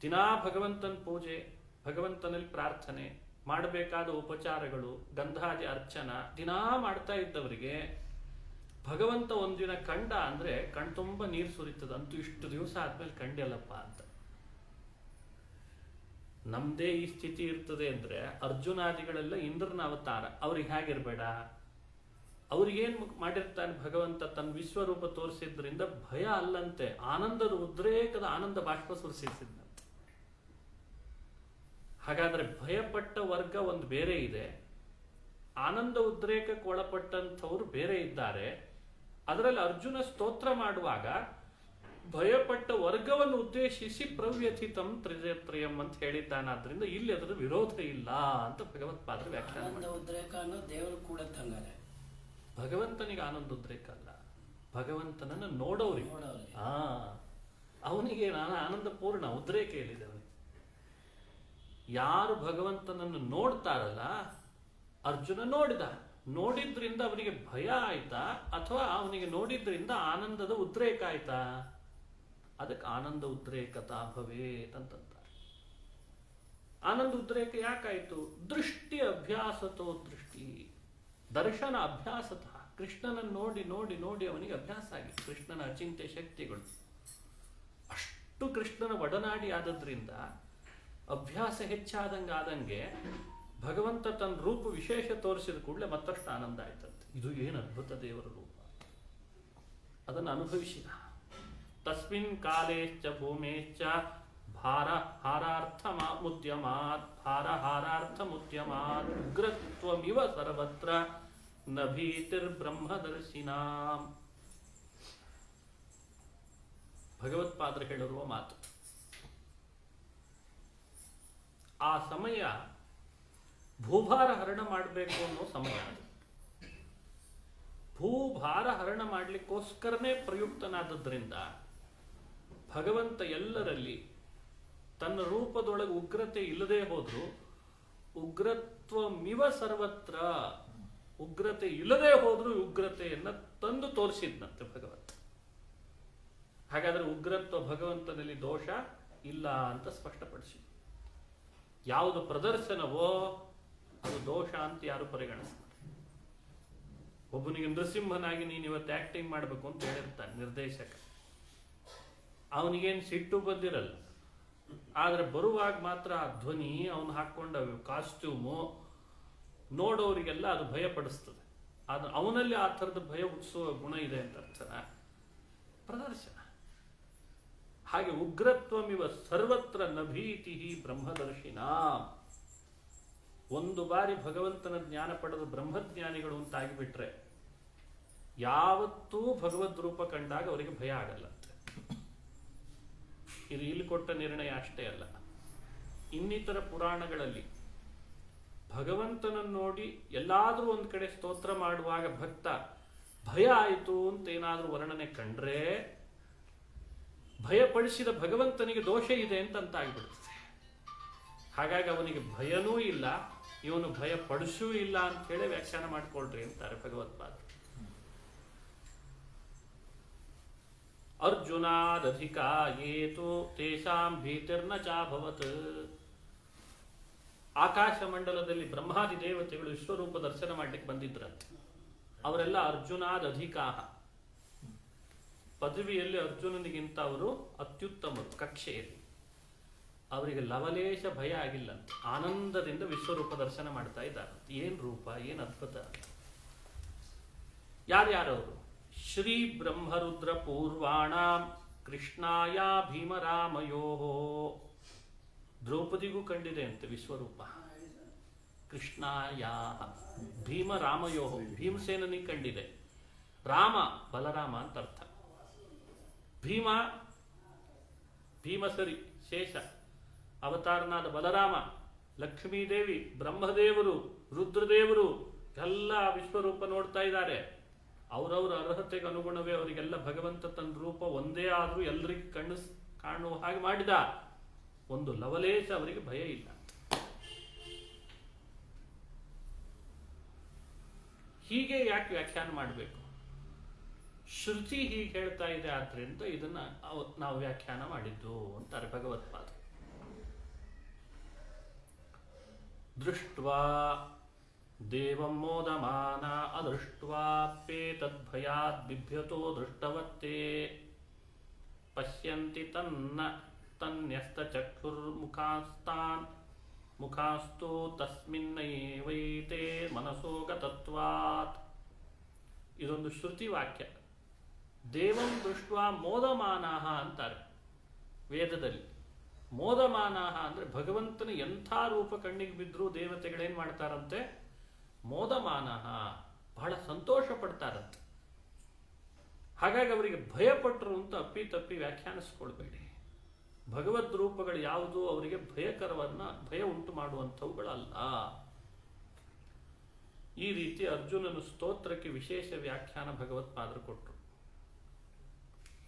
ದಿನಾ ಭಗವಂತನ ಪೂಜೆ, ಭಗವಂತನಲ್ಲಿ ಪ್ರಾರ್ಥನೆ, ಮಾಡಬೇಕಾದ ಉಪಚಾರಗಳು, ಗಂಧಾದಿ ಅರ್ಚನ ದಿನಾ ಮಾಡ್ತಾ ಇದ್ದವರಿಗೆ ಭಗವಂತ ಒಂದಿನ ಕಂಡ ಅಂದ್ರೆ ಕಣ್ತುಂಬ ನೀರು ಸುರಿತದ. ಅಂತೂ ಇಷ್ಟು ದಿವಸ ಆದ್ಮೇಲೆ ಕಂಡಲ್ಲಪ್ಪ ಅಂತ. ನಮ್ದೇ ಈ ಸ್ಥಿತಿ ಇರ್ತದೆ ಅಂದ್ರೆ ಅರ್ಜುನಾದಿಗಳೆಲ್ಲ ಇಂದ್ರನ ಅವತಾರ, ಅವ್ರಿಗೆ ಹೇಗಿರ್ಬೇಡ? ಅವ್ರಿಗೇನ್ ಮಾಡಿರ್ತಾನೆ ಭಗವಂತ? ತನ್ನ ವಿಶ್ವರೂಪ ತೋರಿಸಿದ್ರಿಂದ ಭಯ ಅಲ್ಲಂತೆ, ಆನಂದದ ಉದ್ರೇಕದ ಆನಂದ ಬಾಷ್ಪ ಸುರಿಸಿದ್ದಂತೆ. ಹಾಗಾದ್ರೆ ಭಯಪಟ್ಟ ವರ್ಗ ಒಂದು ಬೇರೆ ಇದೆ, ಆನಂದ ಉದ್ರೇಕಕ್ಕೆ ಒಳಪಟ್ಟಂಥವ್ರು ಬೇರೆ ಇದ್ದಾರೆ. ಅದರಲ್ಲಿ ಅರ್ಜುನ ಸ್ತೋತ್ರ ಮಾಡುವಾಗ ಭಯಪಟ್ಟ ವರ್ಗವನ್ನು ಉದ್ದೇಶಿಸಿ ಪ್ರವ್ಯಥಿತಂ ತ್ರಿಜತ್ರಯಂ ಅಂತ ಹೇಳಿದ್ದಾನಾದ್ರಿಂದ ಇಲ್ಲಿ ಅದರ ವಿರೋಧ ಇಲ್ಲ ಅಂತ ಭಗವತ್ಪಾದರು ವ್ಯಾಖ್ಯಾನ ಮಾಡ್ತಾರೆ. ದೇವರು ಕೂಡ ತಂಗಾರೆ, ಭಗವಂತನಿಗೆ ಆನಂದ ಉದ್ರೇಕ ಅಲ್ಲ, ಭಗವಂತನನ್ನು ನೋಡೋರಿಗೆ. ಅವನಿಗೆ ನಾನು ಆನಂದ ಪೂರ್ಣ ಉದ್ರೇಕ ಹೇಳಿದೆ. ಅವನಿಗೆ ಯಾರು ಭಗವಂತನನ್ನು ನೋಡ್ತಾರಲ್ಲ, ಅರ್ಜುನ ನೋಡಿದ್ರಿಂದ ಅವನಿಗೆ ಭಯ ಆಯ್ತಾ ಅಥವಾ ಅವನಿಗೆ ನೋಡಿದ್ರಿಂದ ಆನಂದದ ಉದ್ರೇಕ ಆಯ್ತಾ? ಅದಕ್ಕೆ ಆನಂದ ಉದ್ರೇಕತಾ ಭವೇತ್ ಅಂತಂತಾರೆ. ಆನಂದ ಉದ್ರೇಕ ಯಾಕಾಯ್ತು? ದೃಷ್ಟಿ ಅಭ್ಯಾಸತೋ ದೃಷ್ಟಿ, ದರ್ಶನ ಅಭ್ಯಾಸತಃ. ಕೃಷ್ಣನನ್ನು ನೋಡಿ ನೋಡಿ ನೋಡಿ ಅವನಿಗೆ ಅಭ್ಯಾಸ ಆಗಿದೆ. ಕೃಷ್ಣನ ಅಚಿಂತ್ಯ ಶಕ್ತಿಗಳು ಅಷ್ಟು ಕೃಷ್ಣನ ಒಡನಾಡಿ ಆದದ್ರಿಂದ ಅಭ್ಯಾಸ ಹೆಚ್ಚಾದಂಗೆ ಭಗವಂತ ತನ್ನ ರೂಪ ವಿಶೇಷ ತೋರಿಸಿದ ಕೂಡಲೇ ಮತ್ತಷ್ಟು ಆನಂದ ಆಯ್ತಂತೆ. ಇದು ಏನು ಅದ್ಭುತ ದೇವರ ರೂಪ, ಅದನ್ನು ಅನುಭವಿಸಿದ. ತಸ್ಮಿನ್ ಕಾಲೇಶ್ಚ ಭೂಮೇಶ್ಚ ಭಾರ ಹಾರಾರ್ಥ ಮುದ್ಯಮಾತ್, ಭಾರ ಹಾರಾರ್ಥ ಮುದ್ಯಮಾತ್ ಉಗ್ರತ್ವಮಿವ ಸರ್ವತ್ರ ನ ಭೀತಿರ್ಬ್ರಹ್ಮದರ್ಶಿನಾಂ. ಭಗವತ್ಪಾದರು ಹೇಳಿರುವ ಮಾತು. ಆ ಸಮಯ ಭೂಭಾರ ಹರಣ ಮಾಡಬೇಕು ಅನ್ನೋ ಸಮಯ. ಅದು ಭೂಭಾರ ಹರಣ ಮಾಡಲಿಕ್ಕೋಸ್ಕರನೇ ಪ್ರಯುಕ್ತನಾದದ್ರಿಂದ ಭಗವಂತ ಎಲ್ಲರಲ್ಲಿ ತನ್ನ ರೂಪದೊಳಗೆ ಉಗ್ರತೆ ಇಲ್ಲದೆ ಹೋದ್ರು ಉಗ್ರತ್ವಮಿವ ಸರ್ವತ್ರ, ಉಗ್ರತೆ ಇಲ್ಲದೆ ಹೋದ್ರು ಉಗ್ರತೆಯನ್ನ ತಂದು ತೋರಿಸಿದ್ನಂತೆ ಭಗವಂತ. ಹಾಗಾದ್ರೆ ಉಗ್ರತ್ವ ಭಗವಂತನಲ್ಲಿ ದೋಷ ಇಲ್ಲ ಅಂತ ಸ್ಪಷ್ಟಪಡಿಸಿ. ಯಾವುದು ಪ್ರದರ್ಶನವೋ ಅದು ದೋಷ ಅಂತ ಯಾರು ಪರಿಗಣಿಸ್ತಾರೆ. ಒಬ್ಬನಿಗೆ ನೃಸಿಂಹನಾಗಿ ನೀನು ಇವತ್ತು ಆಕ್ಟಿಂಗ್ ಮಾಡಬೇಕು ಅಂತ ಹೇಳಿರ್ತಾನೆ ನಿರ್ದೇಶಕ. ಅವನಿಗೇನು ಸಿಟ್ಟು ಬಂದಿರಲ್ಲ, ಆದ್ರೆ ಬರುವಾಗ ಮಾತ್ರ ಆ ಧ್ವನಿ, ಅವನು ಹಾಕೊಂಡ ಕಾಸ್ಟ್ಯೂಮು ನೋಡೋರಿಗೆಲ್ಲ ಅದು ಭಯ ಪಡಿಸ್ತದೆ. ಆದ್ರೆ ಅವನಲ್ಲಿ ಆ ಥರದ ಭಯ ಹುಟ್ಟಿಸುವ ಗುಣ ಇದೆ ಅಂತ ಅರ್ಥನ ಪ್ರದರ್ಶನ. ಹಾಗೆ ಉಗ್ರತ್ವಮಿವ ಸರ್ವತ್ರ ನಭೀತಿ ಬ್ರಹ್ಮದರ್ಶಿನ. ಒಂದು ಬಾರಿ ಭಗವಂತನ ಜ್ಞಾನ ಪಡೆದ ಬ್ರಹ್ಮಜ್ಞಾನಿಗಳು ಅಂತಾಗಿಬಿಟ್ರೆ ಯಾವತ್ತೂ ಭಗವದ್ ರೂಪ ಕಂಡಾಗ ಅವರಿಗೆ ಭಯ ಆಗಲ್ಲಂತೆ. ಇದು ಇಲ್ಲಿ ಕೊಟ್ಟ ನಿರ್ಣಯ ಅಷ್ಟೇ ಅಲ್ಲ, ಇನ್ನಿತರ ಪುರಾಣಗಳಲ್ಲಿ ಭಗವಂತನನ್ನು ನೋಡಿ ಎಲ್ಲಾದರೂ ಒಂದು ಕಡೆ ಸ್ತೋತ್ರ ಮಾಡುವಾಗ ಭಕ್ತ ಭಯ ಆಯಿತು ಅಂತ ಏನಾದರೂ ವರ್ಣನೆ ಕಂಡ್ರೆ ಭಯಪಡಿಸಿದ ಭಗವಂತನಿಗೆ ದೋಷ ಇದೆ ಅಂತಾಗ್ಬಿಡುತ್ತೆ. ಹಾಗಾಗಿ ಅವನಿಗೆ ಭಯನೂ ಇಲ್ಲ, ಇವನು ಭಯ ಪಡಿಸೂ ಇಲ್ಲ ಅಂತ ಹೇಳಿ ವ್ಯಾಖ್ಯಾನ ಮಾಡಿಕೊಳ್ರಿ ಅಂತಾರೆ ಭಗವತ್ಪಾದ. ಅರ್ಜುನಾದಧಿಕ ಏತು ತೇಷಾಂ ಭೀತಿರ್ನ ಚಾಭವತ್. ಆಕಾಶ ಮಂಡಲದಲ್ಲಿ ಬ್ರಹ್ಮಾದಿ ದೇವತೆಗಳು ವಿಶ್ವರೂಪ ದರ್ಶನ ಮಾಡಲಿಕ್ಕೆ ಬಂದಿದ್ರಂತೆ. ಅವರೆಲ್ಲ ಅರ್ಜುನಾದಧಿಕಾಹ, ಪದವಿಯಲ್ಲಿ ಅರ್ಜುನನಿಗಿಂತ ಅವರು ಅತ್ಯುತ್ತಮರು ಕಕ್ಷೆಯಲ್ಲಿ. ಅವರಿಗೆ ಲವಲೇಶ ಭಯ ಆಗಿಲ್ಲ, ಆನಂದದಿಂದ ವಿಶ್ವರೂಪ ದರ್ಶನ ಮಾಡ್ತಾ ಇದ್ದಾರೆ. ಏನ್ ರೂಪ, ಏನ್ ಅದ್ಭುತ. ಯಾರ್ಯಾರವರು? ಶ್ರೀ ಬ್ರಹ್ಮರುದ್ರ ಪೂರ್ವಾಣ ಕೃಷ್ಣಾಯ ಭೀಮರಾಮಯೋ. ದ್ರೌಪದಿಗೂ ಕಂಡಿದೆ ಅಂತೆ ವಿಶ್ವರೂಪ. ಕೃಷ್ಣಾಯ ಭೀಮರಾಮಯೋ, ಭೀಮಸೇನನಿಗೆ ಕಂಡಿದೆ. ರಾಮ ಬಲರಾಮ ಅಂತ ಅರ್ಥ. ಭೀಮಸರಿ ಶೇಷ ಅವತಾರನಾದ ಬಲರಾಮ, ಲಕ್ಷ್ಮೀದೇವಿ, ಬ್ರಹ್ಮದೇವರು, ರುದ್ರದೇವರು ಎಲ್ಲ ವಿಶ್ವರೂಪ ನೋಡ್ತಾ ಇದ್ದಾರೆ. ಅವರವರ ಅರ್ಹತೆಗೆ ಅನುಗುಣವೇ ಅವರಿಗೆಲ್ಲ ಭಗವಂತ ತನ್ನ ರೂಪ ಒಂದೇ ಆದರೂ ಎಲ್ಲರಿಗೂ ಕಾಣುವ ಹಾಗೆ ಮಾಡಿದ. ಒಂದು ಲವಲೇಶ ಅವರಿಗೆ ಭಯ ಇಲ್ಲ. ಹೀಗೆ ಯಾಕೆ ವ್ಯಾಖ್ಯಾನ ಮಾಡಬೇಕು? ಶ್ರುತಿ ಹೀಗೆ ಹೇಳ್ತಾ ಇದೆ, ಆದ್ರಿಂದ ಇದನ್ನ ನಾವು ವ್ಯಾಖ್ಯಾನ ಮಾಡಿದ್ದು ಅಂತಾರೆ ಭಗವತ್ಪಾದ. ದೃಷ್ಟ್ವಾ ದೇವಂ ಮೋದಮಾನ ಅದೃಷ್ಟ್ವಾಪ್ಯೇತದ್ಭಯಾದ್ ಬಿಭ್ಯತೋ ದೃಷ್ಟವತ್ತೇ ಪಶ್ಯಂತಿ ತನ್ಯಸ್ತಚಕ್ಷುರ್ಮುಖಾಸ್ತಾನ್ ಮುಖಾಸ್ತು ತಸ್ಮಿನ್ನೈವೈತೆ ಮನಸೋ ಗತತ್ವಾತ್. ಇದೊಂದು ಶ್ರುತಿ ವಾಕ್ಯ. ದೇವಂ ದೃಷ್ಟ್ವಾ ಮೋದಮಾನಾಹ ಅಂತಾರೆ ವೇದದಲ್ಲಿ. ಮೋದಮಾನಾಹ ಅಂದ್ರೆ ಭಗವಂತನ ಎಂಥ ರೂಪ ಕಣ್ಣಿಗೆ ಬಿದ್ದರೂ ದೇವತೆಗಳೇನ್ ಮಾಡ್ತಾರಂತೆ? ಮೋದಮಾನಃ, ಬಹಳ ಸಂತೋಷ ಪಡ್ತಾರಂತೆ. ಹಾಗಾಗಿ ಅವರಿಗೆ ಭಯಪಟ್ಟರು ಅಂತ ಅಪ್ಪಿ ವ್ಯಾಖ್ಯಾನಿಸ್ಕೊಳ್ಬೇಡಿ. ಭಗವದ್ ರೂಪಗಳು ಯಾವುದು ಅವರಿಗೆ ಭಯ ಉಂಟು ಮಾಡುವಂಥವುಗಳಲ್ಲ. ಈ ರೀತಿ ಅರ್ಜುನನ ಸ್ತೋತ್ರಕ್ಕೆ ವಿಶೇಷ ವ್ಯಾಖ್ಯಾನ ಭಗವತ್ಪಾದರು ಕೊಟ್ಟರು.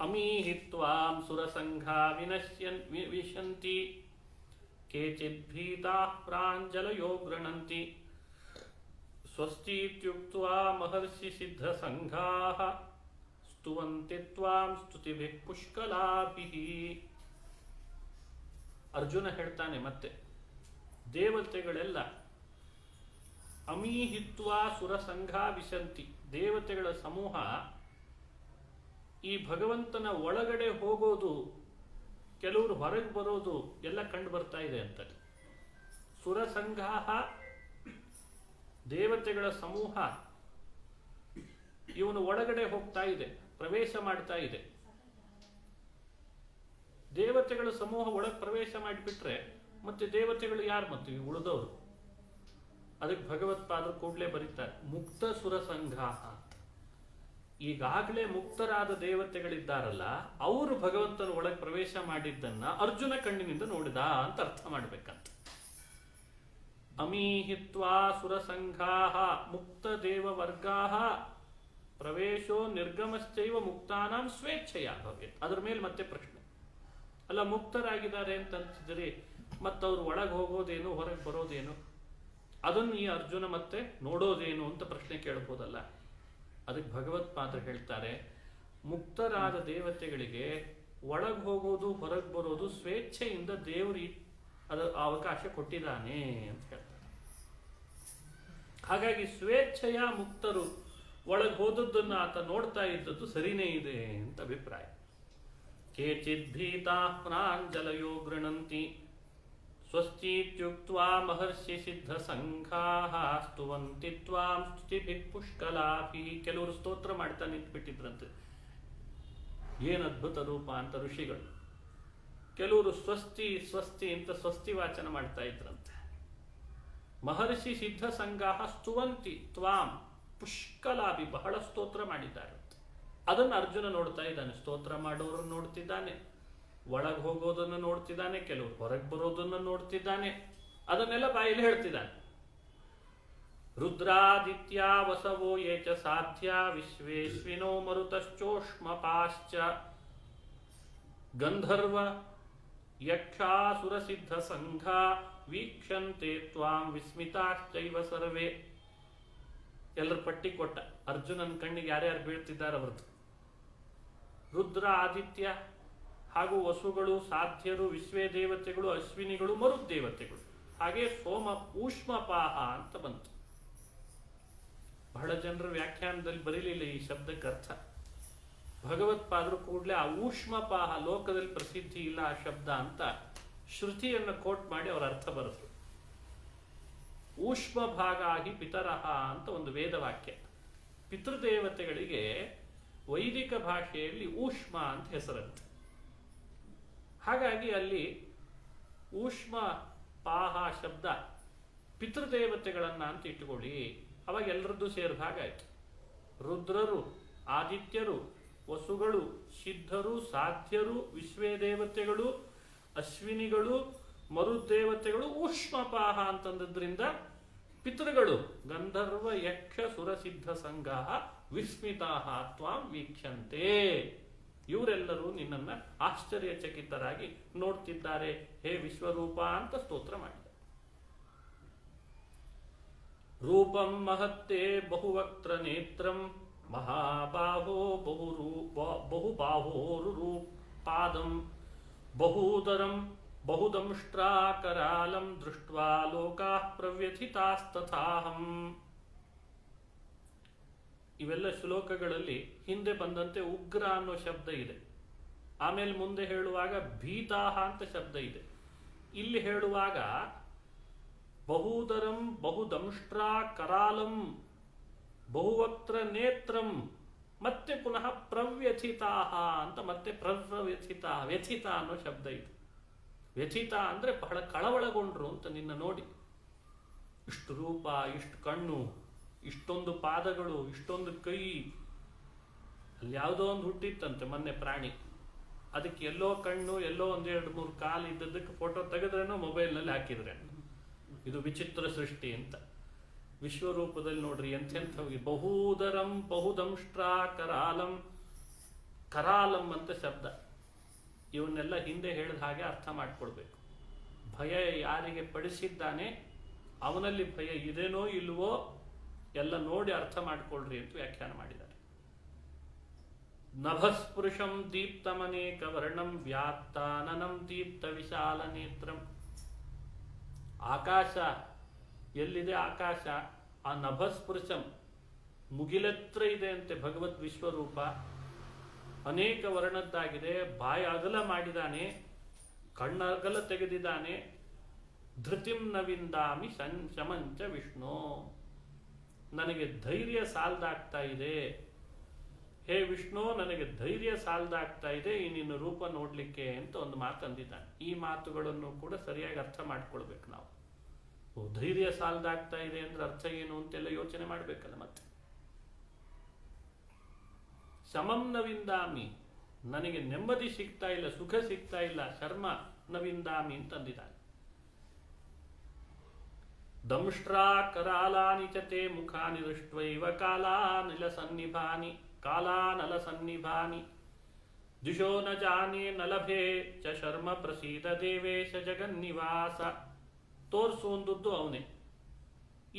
ಅಮೀಹಿತ್ವಾಂ ಸುರಸಂಘಾ ವಿಶಂತಿ ಕೇಚಿತ್ ಭೀತಾಃ ಪ್ರಾಂಜಲಯೋ ಗೃಣಂತಿ ಸ್ವಸ್ತೀತ್ಯುಕ್ತ್ವಾ ಮಹರ್ಷಿ ಸಿದ್ಧ ಸಂಘಾಃ ಸ್ತುವಂತಿ ತ್ವಾಂ ಸ್ತುತಿಭಿಃ ಪುಷ್ಕಲಾಭಿಃ. ಅರ್ಜುನ ಹೇಳ್ತಾನೆ ಮತ್ತೆ, ದೇವತೆಗಳೆಲ್ಲ ಅಮೀಹಿತ್ವಾ ಸುರಸಂಘಾ ವಿಶಂತಿ, ದೇವತೆಗಳ ಸಮೂಹ ಈ ಭಗವಂತನ ಒಳಗಡೆ ಹೋಗೋದು, ಕೆಲವರು ಹೊರಗೆ ಬರೋದು ಎಲ್ಲ ಕಂಡು ಬರ್ತಾ ಇದೆ ಅಂತ. ಸುರಸಂಘಾಹ, ದೇವತೆಗಳ ಸಮೂಹ ಇವನು ಒಳಗಡೆ ಹೋಗ್ತಾ ಇದೆ, ಪ್ರವೇಶ ಮಾಡ್ತಾ ಇದೆ. ದೇವತೆಗಳ ಸಮೂಹ ಒಳಗೆ ಪ್ರವೇಶ ಮಾಡಿಬಿಟ್ರೆ ಮತ್ತೆ ದೇವತೆಗಳು ಯಾರು? ಮತ್ತೆ ಉಳಿದವರು. ಅದಕ್ಕೆ ಭಗವತ್ಪಾದರು ಕೂಡಲೇ ಬರೀತಾರೆ, ಮುಕ್ತ ಸುರಸಂಘಾಹ. ಈಗಾಗಲೇ ಮುಕ್ತರಾದ ದೇವತೆಗಳಿದ್ದಾರಲ್ಲ, ಅವರು ಭಗವಂತನ ಒಳಗೆ ಪ್ರವೇಶ ಮಾಡಿದ್ದನ್ನ ಅರ್ಜುನ ಕಣ್ಣಿನಿಂದ ನೋಡಿದ ಅಂತ ಅರ್ಥ ಮಾಡ್ಬೇಕಂತ. ಅಮೀಹಿತ್ವಾ ಸುರಸಂಘಾಹ ಮುಕ್ತ ದೇವವರ್ಗಾಹ ಪ್ರವೇಶೋ ನಿರ್ಗಮಶ್ಚೈವ ಮುಕ್ತಾನಾಂ ಸ್ವೇಚ್ಛೆಯ ಭವೇತ್. ಅದ್ರ ಮೇಲೆ ಮತ್ತೆ ಪ್ರಶ್ನೆ ಅಲ್ಲ, ಮುಕ್ತರಾಗಿದ್ದಾರೆ ಅಂತ ಅನ್ಸಿದ್ರಿ ಮತ್ತವ್ರು ಒಳಗೆ ಹೋಗೋದೇನು, ಹೊರಗೆ ಬರೋದೇನು, ಅದನ್ನು ಈ ಅರ್ಜುನ ಮತ್ತೆ ನೋಡೋದೇನು ಅಂತ ಪ್ರಶ್ನೆ ಕೇಳ್ಬೋದಲ್ಲ. ಅದಕ್ಕೆ ಭಗವತ್ಪಾದರು ಹೇಳ್ತಾರೆ, ಮುಕ್ತರಾದ ದೇವತೆಗಳಿಗೆ ಒಳಗೆ ಹೋಗೋದು ಹೊರಗೆ ಬರೋದು ಸ್ವೇಚ್ಛೆಯಿಂದ ದೇವರು ಅದು ಅವಕಾಶ ಕೊಟ್ಟಿದ್ದಾನೆ ಅಂತ ಹೇಳ್ತಾರೆ. ಹಾಗಾಗಿ ಸ್ವೇಚ್ಛೆಯ ಮುಕ್ತರು ಒಳಗೆ ಹೋದದ್ದನ್ನು ಆತ ನೋಡ್ತಾ ಇದ್ದದ್ದು ಸರಿನೇ ಇದೆ ಅಂತ ಅಭಿಪ್ರಾಯ. ಕೇಚಿದ್ ಭೀತಾಃ ಪ್ರಾಂಜಲಯೋ ಗೃಣಂತಿ ಸ್ವಸ್ತೀತ್ಯುಕ್ತ್ವಾ ಮಹರ್ಷಿ ಸಿದ್ಧ ಸಂಘಾಃ ಸ್ತುವಂತಿ ತ್ವಾಂ ಸ್ತುತಿಭಿಃ ಪುಷ್ಕಲಾಭಿಃ. ಕೆಲವರು ಸ್ತೋತ್ರ ಮಾಡ್ತಾ ನಿಂತುಬಿಟ್ಟಿದ್ರಂತೆ, ಏನ್ ಅದ್ಭುತ ರೂಪ ಅಂತ ಋಷಿಗಳು. ಕೆಲವರು ಸ್ವಸ್ತಿ ಸ್ವಸ್ತಿ ಅಂತ ಸ್ವಸ್ತಿ ವಾಚನ ಮಾಡ್ತಾ ಇದ್ರಂತೆ. ಮಹರ್ಷಿ ಸಿದ್ಧ ಸಂಗಾಹ ಸ್ತುವಂತಿ ತ್ವಾಂ ಪುಷ್ಕಲಾಭಿ, ಬಹಳ ಸ್ತೋತ್ರ ಮಾಡಿದ್ದಾರೆ. ಅದನ್ನು ಅರ್ಜುನ ನೋಡ್ತಾ ಇದ್ದಾನೆ. ಸ್ತೋತ್ರ ಮಾಡೋರನ್ನು ನೋಡ್ತಿದ್ದಾನೆ, ಒಳಗೆ ಹೋಗೋದನ್ನು ನೋಡ್ತಿದ್ದಾನೆ, ಕೆಲವರು ಹೊರಗೆ ಬರೋದನ್ನು ನೋಡ್ತಿದ್ದಾನೆ, ಅದನ್ನೆಲ್ಲ ಬಾಯಲ್ಲಿ ಹೇಳ್ತಿದ್ದಾನೆ. ರುದ್ರಾದಿತ್ಯ ವಸವೋ ಯೇಚ ಸಾಧ್ಯ ವಿಶ್ವೇಶ್ವಿನೋ ಮರುತಶ್ಚೋಷ್ಮಪಾಶ್ಚ ಗಂಧರ್ವ ಯಕ್ಷಾಸುರಸಿದ್ಧ ಸಂಘ ವೀಕ್ಷಂತೆ ತ್ವಾಂ ವಿಸ್ಮಿತಾಶ್ಚೈವ ಸರ್ವೇ. ಎಲ್ಲರ ಪಟ್ಟಿ ಕೊಟ್ಟ. ಅರ್ಜುನನ ಕಣ್ಣಿಗೆ ಯಾರ್ಯಾರು ಬೀಳ್ತಿದ್ದಾರೆ ಅವರದ್ದು. ರುದ್ರ, ಆದಿತ್ಯ ಹಾಗೂ ವಸುಗಳು, ಸಾಧ್ಯರು, ವಿಶ್ವೇ ದೇವತೆಗಳು, ಅಶ್ವಿನಿಗಳು, ಮರುದೇವತೆಗಳು, ಹಾಗೆ ಸೋಮ ಊಷ್ಮಪಾಹ ಅಂತ ಬಂತು. ಬಹಳ ಜನರ ವ್ಯಾಖ್ಯಾನದಲ್ಲಿ ಬರೀಲಿಲ್ಲ ಈ ಶಬ್ದಕ್ಕೆ ಅರ್ಥ. ಭಗವತ್ಪಾದರು ಕೂಡಲೇ ಆ ಊಷ್ಮಪಾಹ ಲೋಕದಲ್ಲಿ ಪ್ರಸಿದ್ಧಿ ಇಲ್ಲ ಆ ಶಬ್ದ ಅಂತ ಶ್ರುತಿಯನ್ನು ಕೋಟ್ ಮಾಡಿ ಅವರ ಅರ್ಥ ಬರೆದ್ರು. ಊಷ್ಮ ಭಾಗಾಹಿ ಪಿತರಹ ಅಂತ ಒಂದು ವೇದವಾಕ್ಯ. ಪಿತೃದೇವತೆಗಳಿಗೆ ವೈದಿಕ ಭಾಷೆಯಲ್ಲಿ ಊಷ್ಮ ಅಂತ ಹೆಸರಂತೆ. ಹಾಗಾಗಿ ಅಲ್ಲಿ ಊಷ್ಮ ಪಾಹ ಶಬ್ದ ಪಿತೃದೇವತೆಗಳನ್ನ ಅಂತ ಇಟ್ಟುಕೊಳ್ಳಿ. ಅವಾಗ ಎಲ್ಲರದ್ದು ಸೇರಿದ ಹಾಗಾಯ್ತು. ರುದ್ರರು, ಆದಿತ್ಯರು, ವಸುಗಳು, ಸಿದ್ಧರು, ಸಾಧ್ಯರು, ವಿಶ್ವೇ ದೇವತೆಗಳು, ಅಶ್ವಿನಿಗಳು, ಮರುದೇವತೆಗಳು ಊಷ್ಮಪಾಹ ಅಂತಂದ್ರಿಂದ ಪಿತೃಗಳು ಗಂಧರ್ವ ಯಕ್ಷ ಸುರಸಿದ್ಧ ಸಂಘ ವಿಸ್ಮಿತಾಹ ತ್ವಾಂ ವೀಕ್ಷಂತೆ. ಇವರೆಲ್ಲರೂ ನಿನ್ನನ್ನು ಆಶ್ಚರ್ಯಚಕಿತರಾಗಿ ನೋಡ್ತಿದ್ದಾರೆ ಹೇ ವಿಶ್ವರೂಪ ಅಂತ ಸ್ತೋತ್ರ ಮಾಡಿದ. ರೂಪಂ ಮಹತ್ತೇ ಬಹುವಕ್ತ್ರ ನೇತ್ರಂ ಮಹಾಬಾಹೋ ಬಹುಬಾಹೋರು ಪಾದಂ ಬಹೂದರಂ ಬಹುದಂಷ್ಟ್ರಾಕರಾಲಂ ದೃಷ್ಟ್ವಾ ಲೋಕಾಃ ಪ್ರವ್ಯಥಿತಾಸ್ತಥಾಹಂ. ಇವೆಲ್ಲ ಶ್ಲೋಕಗಳಲ್ಲಿ ಹಿಂದೆ ಬಂದಂತೆ ಉಗ್ರ ಅನ್ನೋ ಶಬ್ದ ಇದೆ. ಆಮೇಲೆ ಮುಂದೆ ಹೇಳುವಾಗ ಭೀತಾಹ ಅಂತ ಶಬ್ದ ಇದೆ. ಇಲ್ಲಿ ಹೇಳುವಾಗ ಬಹುದರಂ ಬಹುದಂಷ್ಟ್ರಾ ಕರಾಲಂ ಬಹುವಕ್ತ್ರ ನೇತ್ರಂ ಮತ್ತೆ ಪುನಃ ಪ್ರವ್ಯಥಿತಾಹ ಅಂತ ಮತ್ತೆ ವ್ಯಥಿತ ಅನ್ನೋ ಶಬ್ದ ಇದೆ. ವ್ಯಥಿತ ಅಂದ್ರೆ ಬಹಳ ಕಳವಳಗೊಂಡ್ರು ಅಂತ ನಿನ್ನ ನೋಡಿ. ಇಷ್ಟು ರೂಪ, ಇಷ್ಟು ಕಣ್ಣು, ಇಷ್ಟೊಂದು ಪಾದಗಳು, ಇಷ್ಟೊಂದು ಕೈ. ಅಲ್ಲಿ ಯಾವುದೋ ಒಂದು ಹುಟ್ಟಿತ್ತಂತೆ ಮೊನ್ನೆ ಪ್ರಾಣಿ, ಅದಕ್ಕೆ ಎಲ್ಲೋ ಕಣ್ಣು ಎಲ್ಲೋ ಒಂದು 2-3 ಕಾಲು ಇದ್ದದಕ್ಕೆ ಫೋಟೋ ತೆಗೆದ್ರೇನೋ ಮೊಬೈಲ್ನಲ್ಲಿ ಹಾಕಿದ್ರೆ ಇದು ವಿಚಿತ್ರ ಸೃಷ್ಟಿ ಅಂತ. ವಿಶ್ವರೂಪದಲ್ಲಿ ನೋಡ್ರಿ ಎಂತೆಂಥ ಬಹುದರಂ ಬಹುದಂಷ್ಟ್ರಾ ಕರಾಲಂ. ಕರಾಲಂ ಅಂತ ಶಬ್ದ. ಇವನ್ನೆಲ್ಲ ಹಿಂದೆ ಹೇಳಿದ ಹಾಗೆ ಅರ್ಥ ಮಾಡ್ಕೊಳ್ಬೇಕು. ಭಯ ಯಾರಿಗೆ ಪಡಿಸಿದ್ದಾನೆ ಅವನಲ್ಲಿ ಭಯ ಇದೇನೋ ಇಲ್ವೋ ಎಲ್ಲ ನೋಡಿ ಅರ್ಥ ಮಾಡ್ಕೊಳ್ರಿ ಅಂತ ವ್ಯಾಖ್ಯಾನ ಮಾಡಿದ್ದಾರೆ. ನಭಸ್ಪೃಶಂ ದೀಪ್ತಮನೇಕ ವರ್ಣಂ ವ್ಯಾತ್ತಾನನಂ ದೀಪ್ತ ವಿಶಾಲ ನೇತ್ರಂ. ಆಕಾಶ ಎಲ್ಲಿದೆ? ಆಕಾಶ ಆ ನಭಸ್ಪೃಶಂ ಮುಗಿಲೆತ್ರ ಇದೆ ಅಂತೆ ಭಗವತ್ ವಿಶ್ವರೂಪ. ಅನೇಕ ವರ್ಣದ್ದಾಗಿದೆ. ಬಾಯ ಅಗಲ ಮಾಡಿದಾನೆ, ಕಣ್ಣಗಲ ತೆಗೆದಿದ್ದಾನೆ. ಧೃತಿಂ ನವಿಂದಾಮಿ ಶಮಂಚ ವಿಷ್ಣು. ನನಗೆ ಧೈರ್ಯ ಸಾಲದಾಗ್ತಾ ಇದೆ ಹೇ ವಿಷ್ಣು, ನನಗೆ ಧೈರ್ಯ ಸಾಲದಾಗ್ತಾ ಇದೆ ಈ ನಿನ್ನ ರೂಪ ನೋಡ್ಲಿಕ್ಕೆ ಅಂತ ಒಂದು ಮಾತಂದಿದ್ದಾನೆ. ಈ ಮಾತುಗಳನ್ನು ಕೂಡ ಸರಿಯಾಗಿ ಅರ್ಥ ಮಾಡ್ಕೊಳ್ಬೇಕು ನಾವು. ಧೈರ್ಯ ಸಾಲದಾಗ್ತಾ ಇದೆ ಅಂದ್ರೆ ಅರ್ಥ ಏನು ಅಂತೆಲ್ಲ ಯೋಚನೆ ಮಾಡ್ಬೇಕಲ್ಲ. ಮತ್ತೆ ಶಮಂ ನವಿಂದಾಮಿ, ನನಗೆ ನೆಮ್ಮದಿ ಸಿಗ್ತಾ ಇಲ್ಲ, ಸುಖ ಸಿಗ್ತಾ ಇಲ್ಲ, ಶರ್ಮ ನವಿಂದಾಮಿ ಅಂತಂದಿದ್ದಾನೆ. ದಂಷ್ಟ್ರಾ ಕರಾಲಾನಿ ಚತೆ ಮುಖಾನಿ ದೃಷ್ಟ್ವೈವ ಕಾಲಾನಲ ಸನ್ನಿಭಾನಿ ದಿಶೋ ನ ಜಾನೆ ನ ಲಭೆ ಚ ಶರ್ಮ ಪ್ರಸೀದ ದೇವೇಶ ಜಗನ್ನಿವಾಸ. ತೋರ್ಸು ಒಂದದ್ದು ಅವನೇ,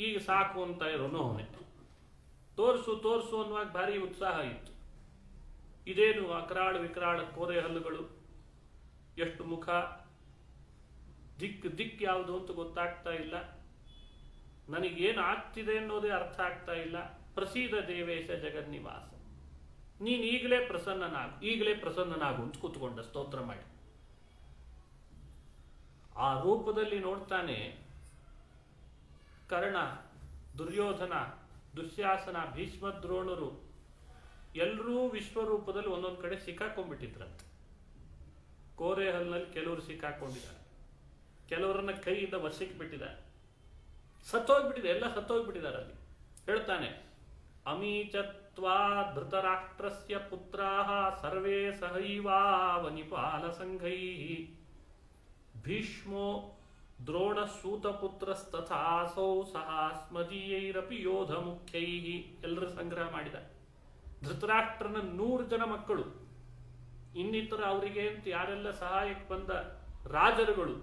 ಈಗ ಸಾಕು ಅಂತ ಇರೋನು ಅವನೇ. ತೋರ್ಸು ತೋರ್ಸು ಅನ್ನುವಾಗ ಭಾರಿ ಉತ್ಸಾಹ ಇತ್ತು. ಇದೇನು ಅಕರಾಳ ವಿಕರಾಳ ಕೋರೆ ಹಲ್ಲುಗಳು, ಎಷ್ಟು ಮುಖ, ದಿಕ್ ಯಾವುದು ಅಂತ ಗೊತ್ತಾಗ್ತಾ ಇಲ್ಲ, ನನಗೇನು ಆಗ್ತಿದೆ ಅನ್ನೋದೇ ಅರ್ಥ ಆಗ್ತಾ ಇಲ್ಲ. ಪ್ರಸೀದ ದೇವೇಶ ಜಗನ್ನಿವಾಸ, ನೀನು ಈಗಲೇ ಪ್ರಸನ್ನನಾಗು ಅಂತ ಕೂತ್ಕೊಂಡ ಸ್ತೋತ್ರ ಮಾಡಿ. ಆ ರೂಪದಲ್ಲಿ ನೋಡ್ತಾನೆ ಕರ್ಣ, ದುರ್ಯೋಧನ, ದುಶ್ಯಾಸನ, ಭೀಷ್ಮ ದ್ರೋಣರು ಎಲ್ಲರೂ ವಿಶ್ವರೂಪದಲ್ಲಿ ಒಂದೊಂದು ಕಡೆ ಸಿಕ್ಕಾಕೊಂಡ್ಬಿಟ್ಟಿದ್ರಂತೆ. ಕೋರೆ ಹಲ್ಲಿನಲ್ಲಿ ಕೆಲವರು ಸಿಕ್ಕಾಕೊಂಡಿದ್ದಾರೆ, ಕೆಲವರನ್ನ ಕೈಯಿಂದ ವಶಕ್ಕೆ ಬಿಟ್ಟಿದ್ದಾರೆ, ಸತ್ತೋಗ್ಬಿಟ್ಟಿದೆ, ಎಲ್ಲ ಸತ್ತೋಗ್ಬಿಟ್ಟಿದ್ದಾರೆ. ಅಲ್ಲಿ ಹೇಳ್ತಾನೆ, ಅಮೀಚತ್ವಾ ಧೃತರಾಷ್ಟ್ರಸ್ಯ ಪುತ್ರಾಃ ಸರ್ವೇ ಸಹೈವಾವನಿಪಾಲ ಸಂಘೈಃ ಭೀಷ್ಮೋ ದ್ರೋಣಸೂತಪುತ್ರಸ್ತಥಾಸೌ ಸಹ ಸ್ಮದೀಯೈರಪಿ ಯೋಧ ಮುಖ್ಯೈಃ. ಎಲ್ಲರೂ ಸಂಗ್ರಹ ಮಾಡಿದ. ಧೃತರಾಷ್ಟ್ರನ 100 ಜನ ಮಕ್ಕಳು, ಇನ್ನಿತರ ಅವರಿಗೆ ಅಂತ ಯಾರೆಲ್ಲ ಸಹಾಯಕ್ಕೆ ಬಂದ ರಾಜರುಗಳು,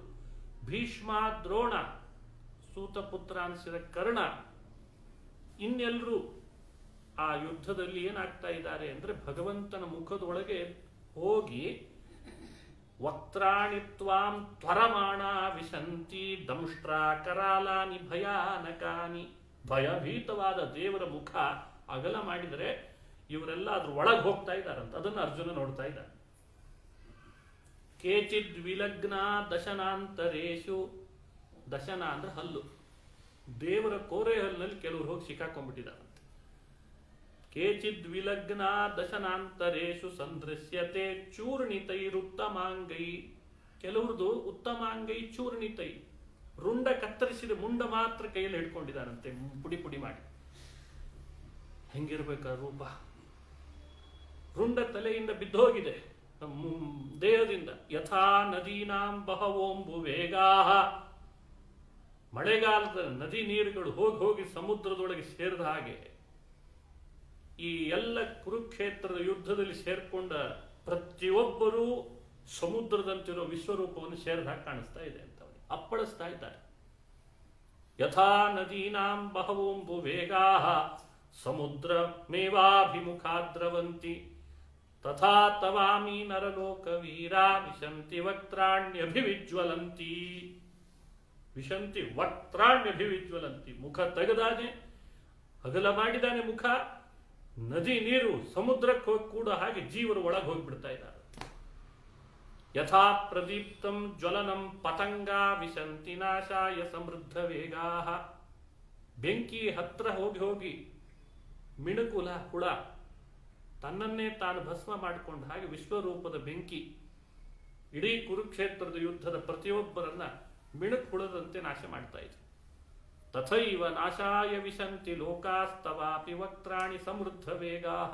ಭೀಷ್ಮ, ದ್ರೋಣ, ಸೂತಪುತ್ರ ಅನಿಸಿದ ಕರ್ಣ, ಇನ್ನೆಲ್ಲರೂ ಆ ಯುದ್ಧದಲ್ಲಿ ಏನಾಗ್ತಾ ಇದ್ದಾರೆ ಅಂದ್ರೆ ಭಗವಂತನ ಮುಖದೊಳಗೆ ಹೋಗಿ ವಕ್ತ್ರಾಣಿ ತ್ವಾಂ ತ್ವರಮಾಣ ವಿಶಂತಿ ದಂಷ್ಟ್ರ ಕರಾಲಾನಿ ಭಯಾನಕಾನಿ. ಭಯಭೀತವಾದ ದೇವರ ಮುಖ ಅಗಲ ಮಾಡಿದರೆ ಇವರೆಲ್ಲ ಅದ್ರ ಒಳಗೆ ಹೋಗ್ತಾ ಇದ್ದಾರಂತ. ಅದನ್ನು ಅರ್ಜುನ ನೋಡ್ತಾ ಇದ್ದಾರೆ. ಕೇಚಿದ್ ವಿಲಗ್ನ ದಶನಾಂತರೇಶು. ದಶನ ಅಂದ್ರೆ ಹಲ್ಲು, ದೇವರ ಕೋರೆ ಹಲ್ಲಿನಲ್ಲಿ ಕೆಲವರು ಹೋಗಿ ಸಿಕ್ಕಾಕೊಂಡ್ಬಿಟ್ಟಿದ್ದಾರಂತೆ. ಕೇಚಿದ್ ವಿಲಗ್ನ ದಶನಾಂತರೇಶು ಸಂದೃಶ್ಯತೆ ಚೂರ್ಣಿತೈರುತ್ತಮಾಂಗೈ. ಕೆಲವ್ರದ್ದು ಉತ್ತಮಾಂಗೈ ಚೂರ್ಣಿತೈ, ರುಂಡ ಕತ್ತರಿಸಿದ ಮುಂಡ ಮಾತ್ರ ಕೈಯಲ್ಲಿ ಹಿಡ್ಕೊಂಡಿದ್ದಾರಂತೆ, ಪುಡಿ ಪುಡಿ ಮಾಡಿ. ಹೆಂಗಿರ್ಬೇಕ ರೂಪ? ರುಂಡ ತಲೆಯಿಂದ ಬಿದ್ದೋಗಿದೆ ದೇಹದಿಂದ. ಯಥಾ ನದೀನಾಂ ಬಹವೋಂಬು ವೇಗಾಹ. ಮಳೆಗಾಲದ ನದಿ ನೀರುಗಳು ಹೋಗಿ ಹೋಗಿ ಸಮುದ್ರದೊಳಗೆ ಸೇರಿದ ಹಾಗೆ ಈ ಎಲ್ಲ ಕುರುಕ್ಷೇತ್ರದ ಯುದ್ಧದಲ್ಲಿ ಸೇರ್ಕೊಂಡ ಪ್ರತಿಯೊಬ್ಬರೂ ಸಮುದ್ರದಂತಿರೋ ವಿಶ್ವರೂಪವನ್ನು ಸೇರಿದಾಗ ಕಾಣಿಸ್ತಾ ಇದೆ ಅಂತ ಅಪ್ಪಳಿಸ್ತಾ ಇದ್ದಾರೆ. ಯಥಾ ನದೀನಾಂ ಬಹವೋಂಬು ವೇಗಾಹ ಸಮುದ್ರ ಮೇವಾಭಿಮುಖಾದ್ರವಂತಿ ತಥಾ ತವಾಮಿ ನರಲೋಕ ವೀರಾ ವಿಶಂತಿ ವಕ್ತ್ರಾಣ್ಯಭಿವಿಜ್ವಲಂತಿ. ವಿಶಂತಿ ವಕ್ತ್ರಾಣ್ಯಭಿವಿಜ್ವಲಂತಿ. ಮುಖ ತೆಗೆದಾನೆ, ಅಗಲ ಮಾಡಿದಾನೆ ಮುಖ. ನದಿ ನೀರು ಸಮುದ್ರಕ್ಕೆ ಹೋಗಿ ಕೂಡ ಹಾಗೆ ಜೀವರು ಒಳಗೆ ಹೋಗ್ಬಿಡ್ತಾ ಇದ್ದಾರೆ. ಯಥಾ ಪ್ರದೀಪ್ತಂ ಜ್ವಲನಂ ಪತಂಗಾ ವಿಶಂತಿ ನಾಶಾಯ ಸಮೃದ್ಧ ವೇಗಾಹ. ಬೆಂಕಿ ಹತ್ರ ಹೋಗಿ ಹೋಗಿ ಮಿಣುಕುಲ ಹುಳ ತನ್ನನ್ನೇ ತಾನು ಭಸ್ಮ ಮಾಡಿಕೊಂಡ ಹಾಗೆ ವಿಶ್ವರೂಪದ ಬೆಂಕಿ ಇಡೀ ಕುರುಕ್ಷೇತ್ರದ ಯುದ್ಧದ ಪ್ರತಿಯೊಬ್ಬರನ್ನ ಮಿಣುಕು ಹುಳದಂತೆ ನಾಶ ಮಾಡ್ತಾ ಇದೆ. ತಥೈವ ನಾಶಾಯ ವಿಶಂತಿ ಲೋಕಾಸ್ತವಾಪಿ ವಕ್ತ್ರಾಣಿ ಸಮೃದ್ಧ ವೇಗಾಹ.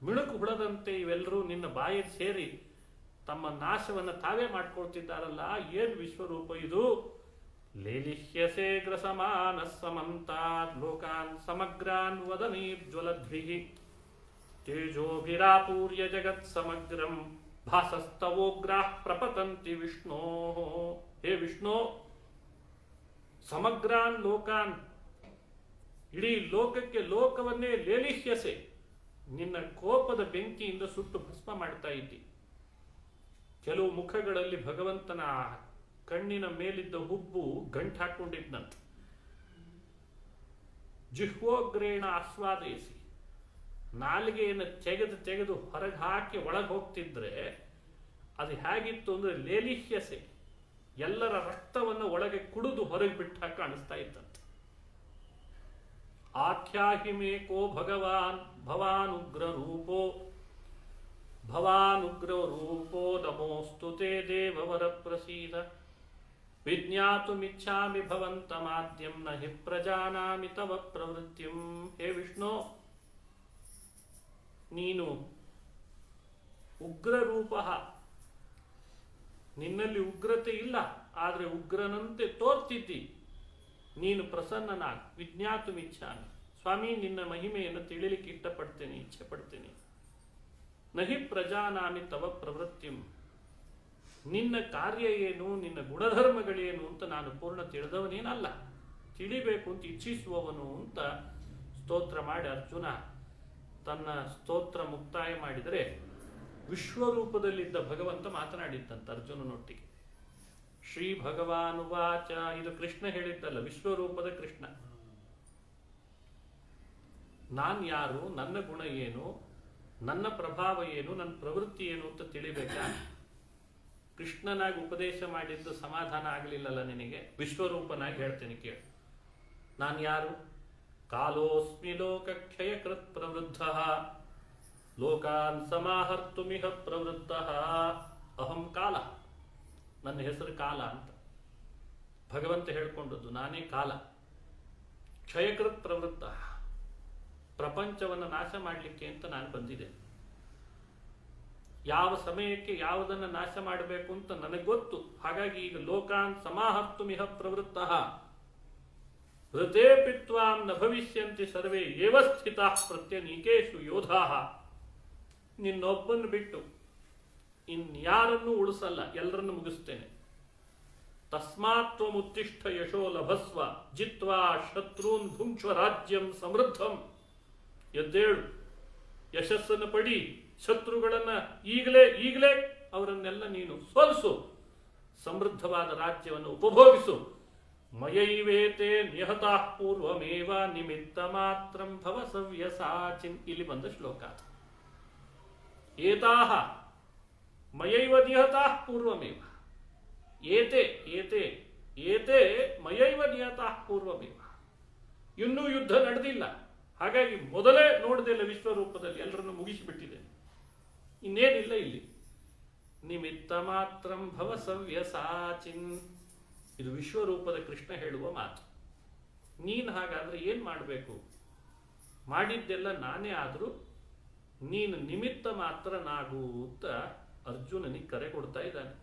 ಮಿಣುಕು ಹುಳದಂತೆ ಇವೆಲ್ಲರೂ ನಿನ್ನ ಬಾಯಲ್ಲಿ ಸೇರಿ ತಮ್ಮ ನಾಶವನ್ನು ತಾವೇ ಮಾಡ್ಕೊಳ್ತಿದ್ದಾರಲ್ಲ, ಏನ್ ವಿಶ್ವರೂಪ ಇದು? ಲೇಲಿಹ್ಯಸೇ ಗ್ರಸಮಾನ ಸಮಂತಾದ್ ಲೋಕಾನ್ ಸಮಗ್ರಾನ್ ವದನೀರ್ಜ್ವಲದ್ಭಿಃ ತೇಜೋಭಿರಾಪೂರ್ಯ ಜಗತ್ ಸಮಗ್ರಂ ಭಾಸಸ್ತವೋಗ್ರಾಃ ಪ್ರಪತಂತಿ ವಿಷ್ಣೋ. ಹೇ ವಿಷ್ಣು, ಸಮಗ್ರಾನ್ ಲೋಕಾನ್, ಇಡೀ ಲೋಕಕ್ಕೆ ಲೋಕವನ್ನೇ ಲೇಲಿಹ್ಯಸೆ, ನಿನ್ನ ಕೋಪದ ಬೆಂಕಿಯಿಂದ ಸುಟ್ಟು ಭಸ್ಮ ಮಾಡ್ತಾ ಇದ್ದಿ. ಕೆಲವು ಮುಖಗಳಲ್ಲಿ ಭಗವಂತನ ಕಣ್ಣಿನ ಮೇಲಿದ್ದ ಹುಬ್ಬು ಗಂಟು ಹಾಕೊಂಡಿದ್ದಂತೆ. ಜಿಹ್ವೋಗ್ರೇಣ ಆಸ್ವಾದಯಿಸಿ, ನಾಲಿಗೆಯನ್ನು ತೆಗೆದು ಹೊರಗೆ ಹಾಕಿ ಒಳಗೆ ಹೋಗ್ತಿದ್ರೆ ಅದು ಹೇಗಿತ್ತು ಅಂದ್ರೆ ಲೇಲಿಹ್ಯಸೆ, ಎಲ್ಲರ ರಕ್ತವನ್ನು ಒಳಗೆ ಕುಡಿದು ಹೊರಗೆ ಬಿಟ್ಟ ಕಾಣಿಸ್ತಾ ಇದ್ದಂತೆ. ಆಖ್ಯಾಹಿಮೇಕೋ ಭಗವಾನ್ ಭವಾನುಗ್ರ ರೂಪೋ ನಮೋಸ್ತು ತೇ ದೇವವರ ಪ್ರಸೀದ ವಿಜ್ಞಾತುಮಿಚ್ಛಾಮಿ ಭವಂತಮಾದ್ಯಂ ನ ಹಿ ಪ್ರಜಾನಾಮಿ ತವ ಪ್ರವೃತ್ತಿಂ. ಹೇ ವಿಷ್ಣು, ನೀನು ಉಗ್ರ ರೂಪ, ನಿನ್ನಲ್ಲಿ ಉಗ್ರತೆ ಇಲ್ಲ, ಆದರೆ ಉಗ್ರನಂತೆ ತೋರ್ತಿದ್ದಿ. ನೀನು ಪ್ರಸನ್ನನಾಗ್. ವಿಜ್ಞಾತುಮಿಚ್ಛಾಮಿ, ಸ್ವಾಮಿ ನಿನ್ನ ಮಹಿಮೆಯನ್ನು ತಿಳಿಲಿಕ್ಕೆ ಇಷ್ಟಪಡ್ತೇನೆ, ಇಚ್ಛೆ ಪಡ್ತೇನೆ. ನಹಿ ಪ್ರಜಾನಾಮಿ ತವ ಪ್ರವೃತ್ತಿಂ, ನಿನ್ನ ಕಾರ್ಯ ಏನು, ನಿನ್ನ ಗುಣಧರ್ಮಗಳೇನು ಅಂತ ನಾನು ಪೂರ್ಣ ತಿಳಿದವನೇನಲ್ಲ, ತಿಳಿಬೇಕು ಅಂತ ಇಚ್ಛಿಸುವವನು ಅಂತ ಸ್ತೋತ್ರ ಮಾಡಿ ಅರ್ಜುನ ತನ್ನ ಸ್ತೋತ್ರ ಮುಕ್ತಾಯ ಮಾಡಿದರೆ ವಿಶ್ವರೂಪದಲ್ಲಿದ್ದ ಭಗವಂತ ಮಾತನಾಡಿದ್ದಂತ ಅರ್ಜುನನೊಟ್ಟಿಗೆ. ಶ್ರೀ ಭಗವಾನುವಾಚ, ಇದು ಕೃಷ್ಣ ಹೇಳಿದ್ದಲ್ಲ, ವಿಶ್ವರೂಪದ ಕೃಷ್ಣ. ನಾನ್ ಯಾರು, ನನ್ನ ಗುಣ ಏನು, ನನ್ನ ಪ್ರಭಾವ ಏನು, ನನ್ನ ಪ್ರವೃತ್ತಿ ಏನು ಅಂತ ತಿಳಿಬೇಕಾ? ಕೃಷ್ಣನಾಗಿ ಉಪದೇಶ ಮಾಡಿದ್ದು ಸಮಾಧಾನ ಆಗಲಿಲ್ಲಲ್ಲ ನಿನಗೆ, ವಿಶ್ವರೂಪನಾಗಿ ಹೇಳ್ತೇನೆ ಕೇಳು. ನಾನು ಯಾರು? ಕಾಲೋಸ್ಮಿ ಲೋಕಕ್ಷಯ ಕೃತ್ ಪ್ರವೃದ್ಧ ಲೋಕಾನ್ ಸಮಾಹರ್ತುಮಿಹ ಪ್ರವೃತ್ತ ಅಹಂ ಕಾಲ. ನನ್ನ ಹೆಸರು ಕಾಲ ಅಂತ ಭಗವಂತ ಹೇಳ್ಕೊಂಡದ್ದು. ನಾನೇ ಕಾಲ. ಕ್ಷಯಕೃತ್ ಪ್ರವೃತ್ತ, ಪ್ರಪಂಚವನ್ನು ನಾಶ ಮಾಡಲಿಕ್ಕೆ ಅಂತ ನಾನು ಬಂದಿದೆ. ಯಾವ ಸಮಯಕ್ಕೆ ಯಾವುದನ್ನು ನಾಶ ಮಾಡಬೇಕು ಅಂತ ನನಗೆ ಗೊತ್ತು. ಹಾಗಾಗಿ ಈಗ ಲೋಕಾನ್ ಸಮಾಹರ್ತುಮಿಹ ಪ್ರವೃತ್ತ ಹೃತೆ ಪಿತ್ವಾಂ ನ ಭವಿಷ್ಯಂತಿ ಸರ್ವೇ ಏವ ಸ್ಥಿತಾ ಪ್ರತ್ಯನೀಕೇಶು ಯೋಧಾ. ನಿನ್ನೊಬ್ಬನ್ನು ಬಿಟ್ಟು ಇನ್ಯಾರನ್ನೂ ಉಳಿಸಲ್ಲ, ಎಲ್ಲರನ್ನು ಮುಗಿಸ್ತೇನೆ. ತಸ್ಮಾತ್ ತ್ವಮುತ್ತಿಷ್ಠ ಯಶೋ ಲಭಸ್ವ ಜಿತ್ವಾ ಶತ್ರುನ್ ಭುಂಕ್ಷ್ವ ರಾಜ್ಯಂ ಸಮೃದ್ಧಂ. ಎದ್ದೇಳು, ಯಶಸ್ಸನ್ನು ಪಡಿ, ಶತ್ರುಗಳನ್ನ ಈಗಲೇ ಅವರನ್ನೆಲ್ಲ ನೀನು ಸೋಲಿಸು, ಸಮೃದ್ಧವಾದ ರಾಜ್ಯವನ್ನು ಉಪಭೋಗಿಸು. ಮಯೈವೇತೆ ನಿಹತಾ ಪೂರ್ವಮೇವ ನಿಮಿತ್ತ ಮಾತ್ರಂ ಭವ ಸವ್ಯಸಾಚಿನ್. ಇಲ್ಲಿ ಬಂದ ಶ್ಲೋಕ. ಏತಾಹ ಮಯೈವ ನಿಹತಾ ಪೂರ್ವಮೇವ. ಏತೆ ಏತೆ ಏತೆ ಮಯೈವ ನಿಹತಾ ಪೂರ್ವಮೇವ. ಇನ್ನೂ ಯುದ್ಧ ನಡೆದಿಲ್ಲ, ಹಾಗಾಗಿ ಮೊದಲೇ ನೋಡಿದೆಲ್ಲ ವಿಶ್ವರೂಪದಲ್ಲಿ ಎಲ್ಲರನ್ನು ಮುಗಿಸಿಬಿಟ್ಟಿದೆ. ಇನ್ನೇನಿಲ್ಲ ಇಲ್ಲಿ. ನಿಮಿತ್ತ ಮಾತ್ರಂ ಭವ ಸವ್ಯಸಾಚಿನ್. ಇದು ವಿಶ್ವರೂಪದ ಕೃಷ್ಣ ಹೇಳುವ ಮಾತು. ನೀನು ಹಾಗಾದ್ರೆ ಏನು ಮಾಡಬೇಕು? ಮಾಡಿದ್ದೆಲ್ಲ ನಾನೇ ಆದರೂ ನೀನು ನಿಮಿತ್ತ ಮಾತ್ರ ನಾಗು ಅಂತ ಅರ್ಜುನನಿಗೆ ಕರೆ ಕೊಡ್ತಾ ಇದ್ದಾನೆ.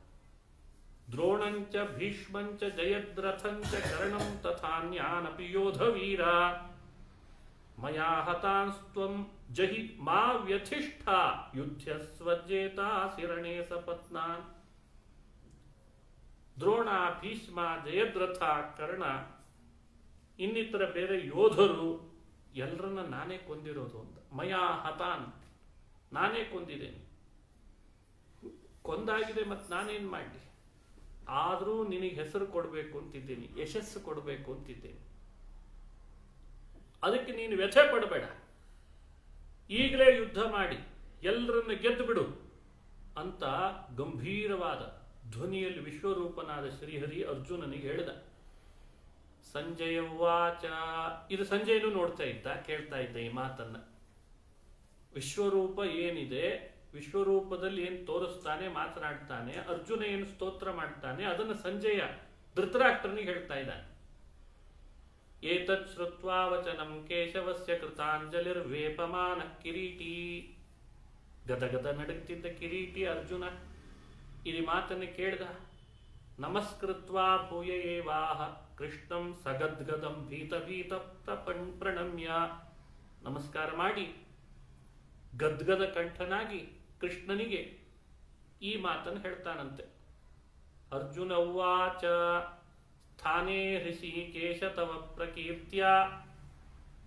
ದ್ರೋಣಂಚ ಭೀಷ್ಮಂಚ ಜಯದ್ರಥಂಚ ಕರ್ಣಂ ತಥಾನ್ಯಾನಪಿ ಯೋಧ ವೀರ ಮಯಾ ಹತಾಂಸ್ತ್ವಂ ಜಹಿ ಮಾ ವ್ಯಥಿಷ್ಠ ಯುದ್ಧಸ್ವಜೇತಾಸಿ ರಣೇ ಸಪತ್ನಾನ್. ದ್ರೋಣ, ಭೀಷ್ಮ, ಜಯದ್ರಥ, ಕರ್ಣ, ಇನ್ನಿತರ ಬೇರೆ ಯೋಧರು ಎಲ್ಲರನ್ನ ನಾನೇ ಕೊಂದಿರೋದು ಅಂತ. ಮಯಾ ಹತಾನ್, ನಾನೇ ಕೊಂದಿದ್ದೇನೆ. ಕೊಂದಾಗಿದೆ, ಮತ್ತು ನಾನೇನು ಮಾಡಲಿ? ಆದರೂ ನಿನಗೆ ಹೆಸರು ಕೊಡಬೇಕು ಅಂತಿದ್ದೀನಿ, ಯಶಸ್ಸು ಕೊಡಬೇಕು ಅಂತಿದ್ದೇನೆ. ಅದಕ್ಕೆ ನೀನು ವ್ಯಥೆ ಪಡಬೇಡ. ಈಗಲೇ ಯುದ್ಧ ಮಾಡಿ ಎಲ್ಲರನ್ನ ಗೆದ್ದು ಬಿಡು ಅಂತ ಗಂಭೀರವಾದ ಧ್ವನಿಯಲ್ಲಿ ವಿಶ್ವರೂಪನಾದ ಶ್ರೀಹರಿ ಅರ್ಜುನನಿಗೆ ಹೇಳಿದ. ಸಂಜಯ ವಾಚ. ಇದು ಸಂಜಯನು ನೋಡ್ತಾ ಇದ್ದ, ಕೇಳ್ತಾ ಇದ್ದ ಈ ಮಾತನ್ನ. ವಿಶ್ವರೂಪ ಏನಿದೆ, ವಿಶ್ವರೂಪದಲ್ಲಿ ಏನು ತೋರಿಸ್ತಾನೆ, ಮಾತನಾಡ್ತಾನೆ, ಅರ್ಜುನ ಏನು ಸ್ತೋತ್ರ ಮಾಡ್ತಾನೆ, ಅದನ್ನು ಸಂಜಯ ಧೃತರಾಷ್ಟ್ರನಿಗೆ ಹೇಳ್ತಾ ಇದ್ದಾನೆ. ಏತತ್ ಶ್ರುತ್ವಾ ವಚನಂ ಕೇಶವಸ್ಯ ಕೃತಾಂಜಲಿರ್ವೇಪಮಾನ ಕಿರೀಟಿ. ಗದಗದ ನಡುಗ್ತಿದ್ದ ಕಿರೀಟಿ ಅರ್ಜುನ ಈ ಮಾತನ್ನು ಕೇಳ್ದ. ನಮಸ್ಕೃತ್ವಾ ಭೂಯ ಏವಾಹ ಕೃಷ್ಣಂ ಸಗದ್ಗದಂ ಭೀತ ಭೀತ ಪ್ರಣಮ್ಯ. ನಮಸ್ಕಾರ ಮಾಡಿ ಗದ್ಗದ ಕಂಠನಾಗಿ ಕೃಷ್ಣನಿಗೆ ಈ ಮಾತನ್ನು ಹೇಳ್ತಾನಂತೆ. ಅರ್ಜುನ ಉವಾಚ ಸ್ಥಾನೇ ಹೃಷಿಕೇಶ ತವ ಪ್ರಕೀರ್ತ್ಯ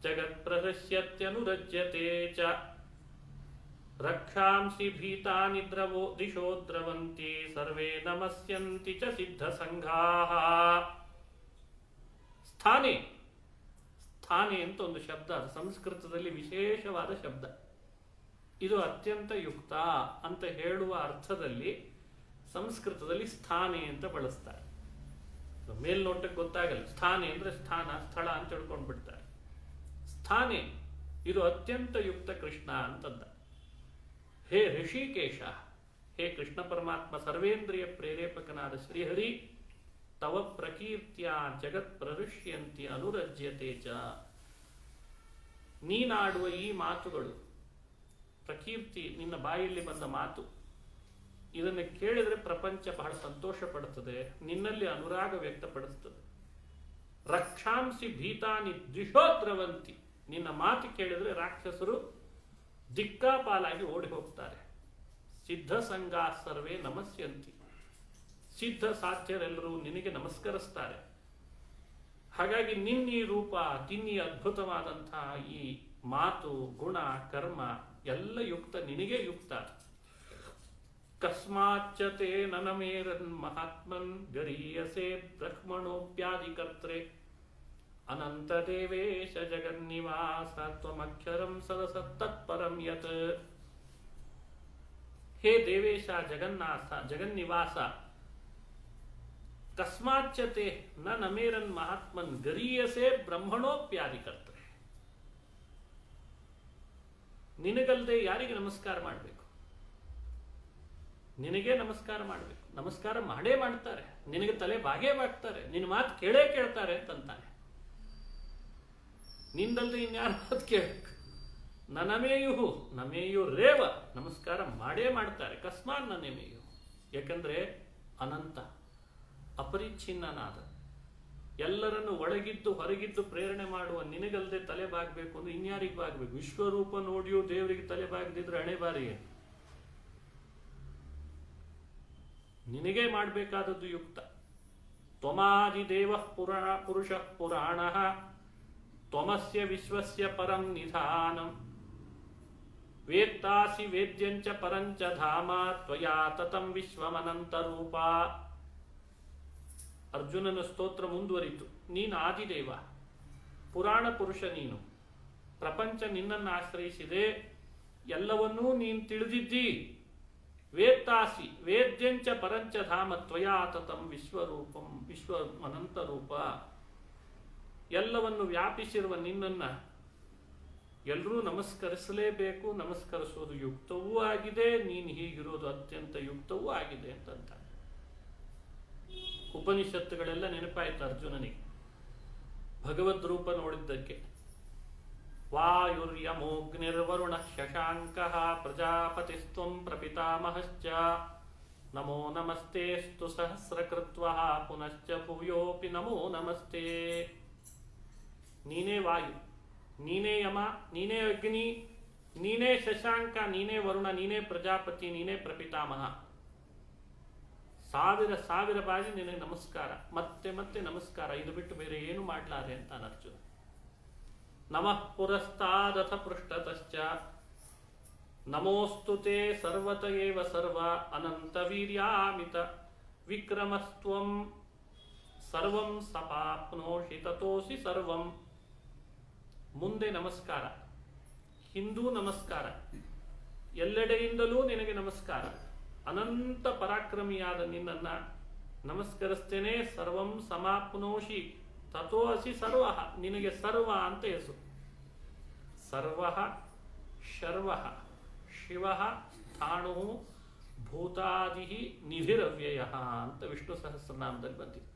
ಜಗತ್ಪ್ರಹಸ್ಯತ್ಯನುರಜ್ಯತೆ ಚ ರಕ್ಷಾಂಸಿ ಭೀತಾನಿ ದ್ರವೋ ದಿಶೋ ದ್ರವಂತಿ ಸರ್ವೇ ನಮಸ್ಯಂತಿ ಚ ಸಿದ್ಧ ಸಂಘಾಃ. ಸ್ಥಾನೇ, ಸ್ಥಾನೇ ಅಂತ ಒಂದು ಶಬ್ದ, ಸಂಸ್ಕೃತದಲ್ಲಿ ವಿಶೇಷವಾದ ಶಬ್ದ. ಇದು ಅತ್ಯಂತ ಯುಕ್ತ ಅಂತ ಹೇಳುವ ಅರ್ಥದಲ್ಲಿ ಸಂಸ್ಕೃತದಲ್ಲಿ ಸ್ಥಾನೇ ಅಂತ ಬಳಸ್ತಾರೆ. ಮೇಲ್ನೋಟಕ್ಕೆ ಗೊತ್ತಾಗಲ್ಲ. ಸ್ಥಾನೇ ಅಂದ್ರೆ ಸ್ಥಾನ, ಸ್ಥಳ ಅಂತ ತಿಳ್ಕೊಂಡು ಬಿಡ್ತಾರೆ. ಸ್ಥಾನೇ, ಇದು ಅತ್ಯಂತ ಯುಕ್ತ ಕೃಷ್ಣ ಅಂತಂದ. ಹೇ ಋಷಿಕೇಶ, ಹೇ ಕೃಷ್ಣ ಪರಮಾತ್ಮ ಸರ್ವೇಂದ್ರಿಯ ಪ್ರೇರೇಪಕನಾದ ಶ್ರೀಹರಿ, ತವ ಪ್ರಕೀರ್ತಿಯ ಜಗತ್ ಪ್ರಋಷ್ಯಂತಿ ಅನುರಜ್ಯತೆ ಚ. ನೀನಾಡುವ ಈ ಮಾತುಗಳು, ಪ್ರಕೀರ್ತಿ, ನಿನ್ನ ಬಾಯಲ್ಲಿ ಬಂದ ಮಾತು, ಇದನ್ನು ಕೇಳಿದರೆ ಪ್ರಪಂಚ ಬಹಳ ಸಂತೋಷ ಪಡುತ್ತದೆ, ನಿನ್ನಲ್ಲಿ ಅನುರಾಗ ವ್ಯಕ್ತಪಡಿಸ್ತದೆ. ರಕ್ಷಾಂಸಿ ಭೀತಾನಿ ದ್ವಿಷೋದ್ರವಂತಿ. ನಿನ್ನ ಮಾತು ಕೇಳಿದರೆ ರಾಕ್ಷಸರು ದಿಕ್ಕಾಪಾಲಾಗಿ ಓಡಿ ಹೋಗ್ತಾರೆ. ಸಿದ್ಧ ಸಂಘ ಸರ್ವೇ ನಮಸ್ಯಂತಿ. ಸಿದ್ಧ ಸಾಧ್ಯರೆಲ್ಲರೂ ನಿನಗೆ ನಮಸ್ಕರಿಸ್ತಾರೆ. ಹಾಗಾಗಿ ನಿನ್ನೀ ರೂಪ, ತಿನ್ನಿ ಅದ್ಭುತವಾದಂತಹ ಈ ಮಾತು, ಗುಣ, ಕರ್ಮ ಎಲ್ಲ ಯುಕ್ತ, ನಿನಗೆ ಯುಕ್ತ. ಕಸ್ಮಾಚ್ಚತೆ ನನಮೇರನ್ ಮಹಾತ್ಮನ್ ಗರೀಯಸೆ ಬ್ರಹ್ಮಣೋಪ್ಯಾದಿಕರ್ತ್ರೆ ಅನಂತ ದೇವೇಶ ಜಗನ್ನಿವಾಸ ತ್ವಮಕ್ಷರಂ ಸದಸತ್ತತ್ಪರಂ ಯತ್. ಹೇ ದೇವೇಶ, ಜಗನ್ನಾಥ, ಜಗನ್ನಿವಾಸ, ಕಸ್ಮಾಚ್ಚತೆ ನಮೇರನ್ ಮಹಾತ್ಮನ್ ಗರೀಯಸೆ ಬ್ರಹ್ಮಣೋಪ್ಯಾದಿಕರ್ತ್ರೆ. ನಿನಗಲ್ಲದೆ ಯಾರಿಗೆ ನಮಸ್ಕಾರ ಮಾಡಬೇಕು? ನಿನಗೆ ನಮಸ್ಕಾರ ಮಾಡಬೇಕು. ನಮಸ್ಕಾರ ಮಾಡೇ ಮಾಡ್ತಾರೆ, ನಿನಗೆ ತಲೆ ಬಾಗೇ ಬಾಗ್ತಾರೆ, ನಿನ್ನ ಮಾತು ಕೇಳೇ ಕೇಳ್ತಾರೆ ಅಂತಂತಾನೆ. ನಿಂದಲ್ದೆ ಇನ್ಯಾರ ಮಾತು ಕೇಳಬೇಕು? ನಮೇಯು ನಮೇಯು ರೇವ, ನಮಸ್ಕಾರ ಮಾಡೇ ಮಾಡ್ತಾರೆ. ಕಸ್ಮಾನ್ ನಮೇಯು, ಯಾಕಂದ್ರೆ ಅನಂತ ಅಪರಿಚ್ಛಿನ್ನನಾದ ಎಲ್ಲರನ್ನು ಒಳಗಿದ್ದು ಹೊರಗಿದ್ದು ಪ್ರೇರಣೆ ಮಾಡುವ ನಿನಗಲ್ಲದೆ ತಲೆ ಬಾಗಬೇಕು ಅಂದ್ರೆ ಇನ್ಯಾರಿಗೆ ಬಾಗಬೇಕು? ವಿಶ್ವರೂಪ ನೋಡಿಯೂ ದೇವರಿಗೆ ತಲೆ ಬಾಗದಿದ್ರೆ ಹಣೆ ಬಾರಿ. ನಿನಗೆ ಮಾಡಬೇಕಾದದ್ದು ಯುಕ್ತ. ತ್ವಮಾದಿದೇವ ಪುರುಷ ಪುರಾಣ ತ್ವಮಸ್ಯ ವಿಶ್ವಸ್ಯ ಪರಂ ನಿಧಾನಂ ವೇತ್ತಾಸಿ ವೇದ್ಯಂಚ ಪರಂಚ ಧಾಮ ತ್ವಯಾ ತತಂ ವಿಶ್ವಮನಂತರೂಪ. ಅರ್ಜುನನ ಸ್ತೋತ್ರ ಮುಂದುವರಿತು. ನೀನು ಆದಿದೇವ, ಪುರಾಣ ಪುರುಷ ನೀನು. ಪ್ರಪಂಚ ನಿನ್ನನ್ನು ಆಶ್ರಯಿಸಿದೆ, ಎಲ್ಲವನ್ನೂ ನೀನು ತಿಳಿದಿದ್ದಿ. ವೇತ್ತಾಸಿ ವೇದ್ಯಂಚ ಪರಂಚ ಧಾಮ ತ್ವಯಾ ತತಂ ವಿಶ್ವರೂಪಂ ವಿಶ್ವಮನಂತರೂಪ. ಎಲ್ಲವನ್ನು ವ್ಯಾಪಿಸಿರುವ ನಿನ್ನನ್ನು ಎಲ್ಲರೂ ನಮಸ್ಕರಿಸಲೇಬೇಕು. ನಮಸ್ಕರಿಸೋದು ಯುಕ್ತವೂ ಆಗಿದೆ, ನೀನು ಹೀಗಿರೋದು ಅತ್ಯಂತ ಯುಕ್ತವೂ ಆಗಿದೆ ಅಂತಂತ ಉಪನಿಷತ್ತುಗಳೆಲ್ಲ ನೆನಪಾಯ್ತು ಅರ್ಜುನನಿಗೆ ಭಗವದ್ ರೂಪ ನೋಡಿದ್ದಕ್ಕೆ. ವಾಯುರ್ಯಮೋಗ್ನಿರ್ವರುಣ ಶಶಾಂಕ ಪ್ರಜಾಪತಿಸ್ತ್ವಂ ಪ್ರಪಿತಾಮಹಶ್ಚ ನಮೋ ನಮಸ್ತೇಸ್ತು ಸಹಸ್ರಕೃತ್ವಃ ಪುನಶ್ಚ ಭೂಯೋಪಿ ನಮೋ ನಮಸ್ತೆ. ನೀನೇ ವಾಯು, ನೀನೇ ಯಮ, ನೀನೇ ಅಗ್ನಿ, ನೀನೇ ಶಶಾಂಕ, ನೀನೇ ವರುಣ, ನೀನೇ ಪ್ರಜಾಪತಿ, ನೀನೇ ಪ್ರಪಿತಾಮಹ. ಸಾವಿರ ಸಾವಿರ ಬಾರಿ ನಿನಗೆ ನಮಸ್ಕಾರ, ಮತ್ತೆ ಮತ್ತೆ ನಮಸ್ಕಾರ, ಇದು ಬಿಟ್ಟು ಬೇರೆ ಏನು ಮಾಡ್ಲಾರೆ ಅಂತ ಅರ್ಜುನ. ನಮಃ ಪುರಸ್ತಾದಥ ಪೃಷ್ಠತಶ್ಚ ನಮೋಸ್ತು ತೇ ಸರ್ವತ ಏವ ಸರ್ವ ಅನಂತ ವೀರ್ಯಾಮಿತ ವಿಕ್ರಮಸ್ತ್ವಂ ಸರ್ವಂ ಸಪಾಪ್ನೋಷಿ ತತೋಸಿ ಸರ್ವಂ. ಮುಂದೆ ನಮಸ್ಕಾರ, ಹಿಂದೂ ನಮಸ್ಕಾರ, ಎಲ್ಲೆಡೆಯಿಂದಲೂ ನಿನಗೆ ನಮಸ್ಕಾರ. ಅನಂತ ಪರಾಕ್ರಮಿಯಾದ ನಿನ್ನನ್ನ ನಮಸ್ಕರಿಸ್ತೇನೆ. ಸರ್ವಂ ಸಮಾಪ್ನೋಷಿ ತಥೋ ಅಸಿ ಸರ್ವ, ನಿನಗೆ ಸರ್ವ ಅಂತ ಹೆಸರು. ಸರ್ವ ಶರ್ವ ಶಿವ ಸ್ಥಾಣು ಭೂತಾದಿ ನಿಧಿರವ್ಯಯ ಅಂತ ವಿಷ್ಣು ಸಹಸ್ರನಾಮದಲ್ಲಿ ಬಂದಿದೆ.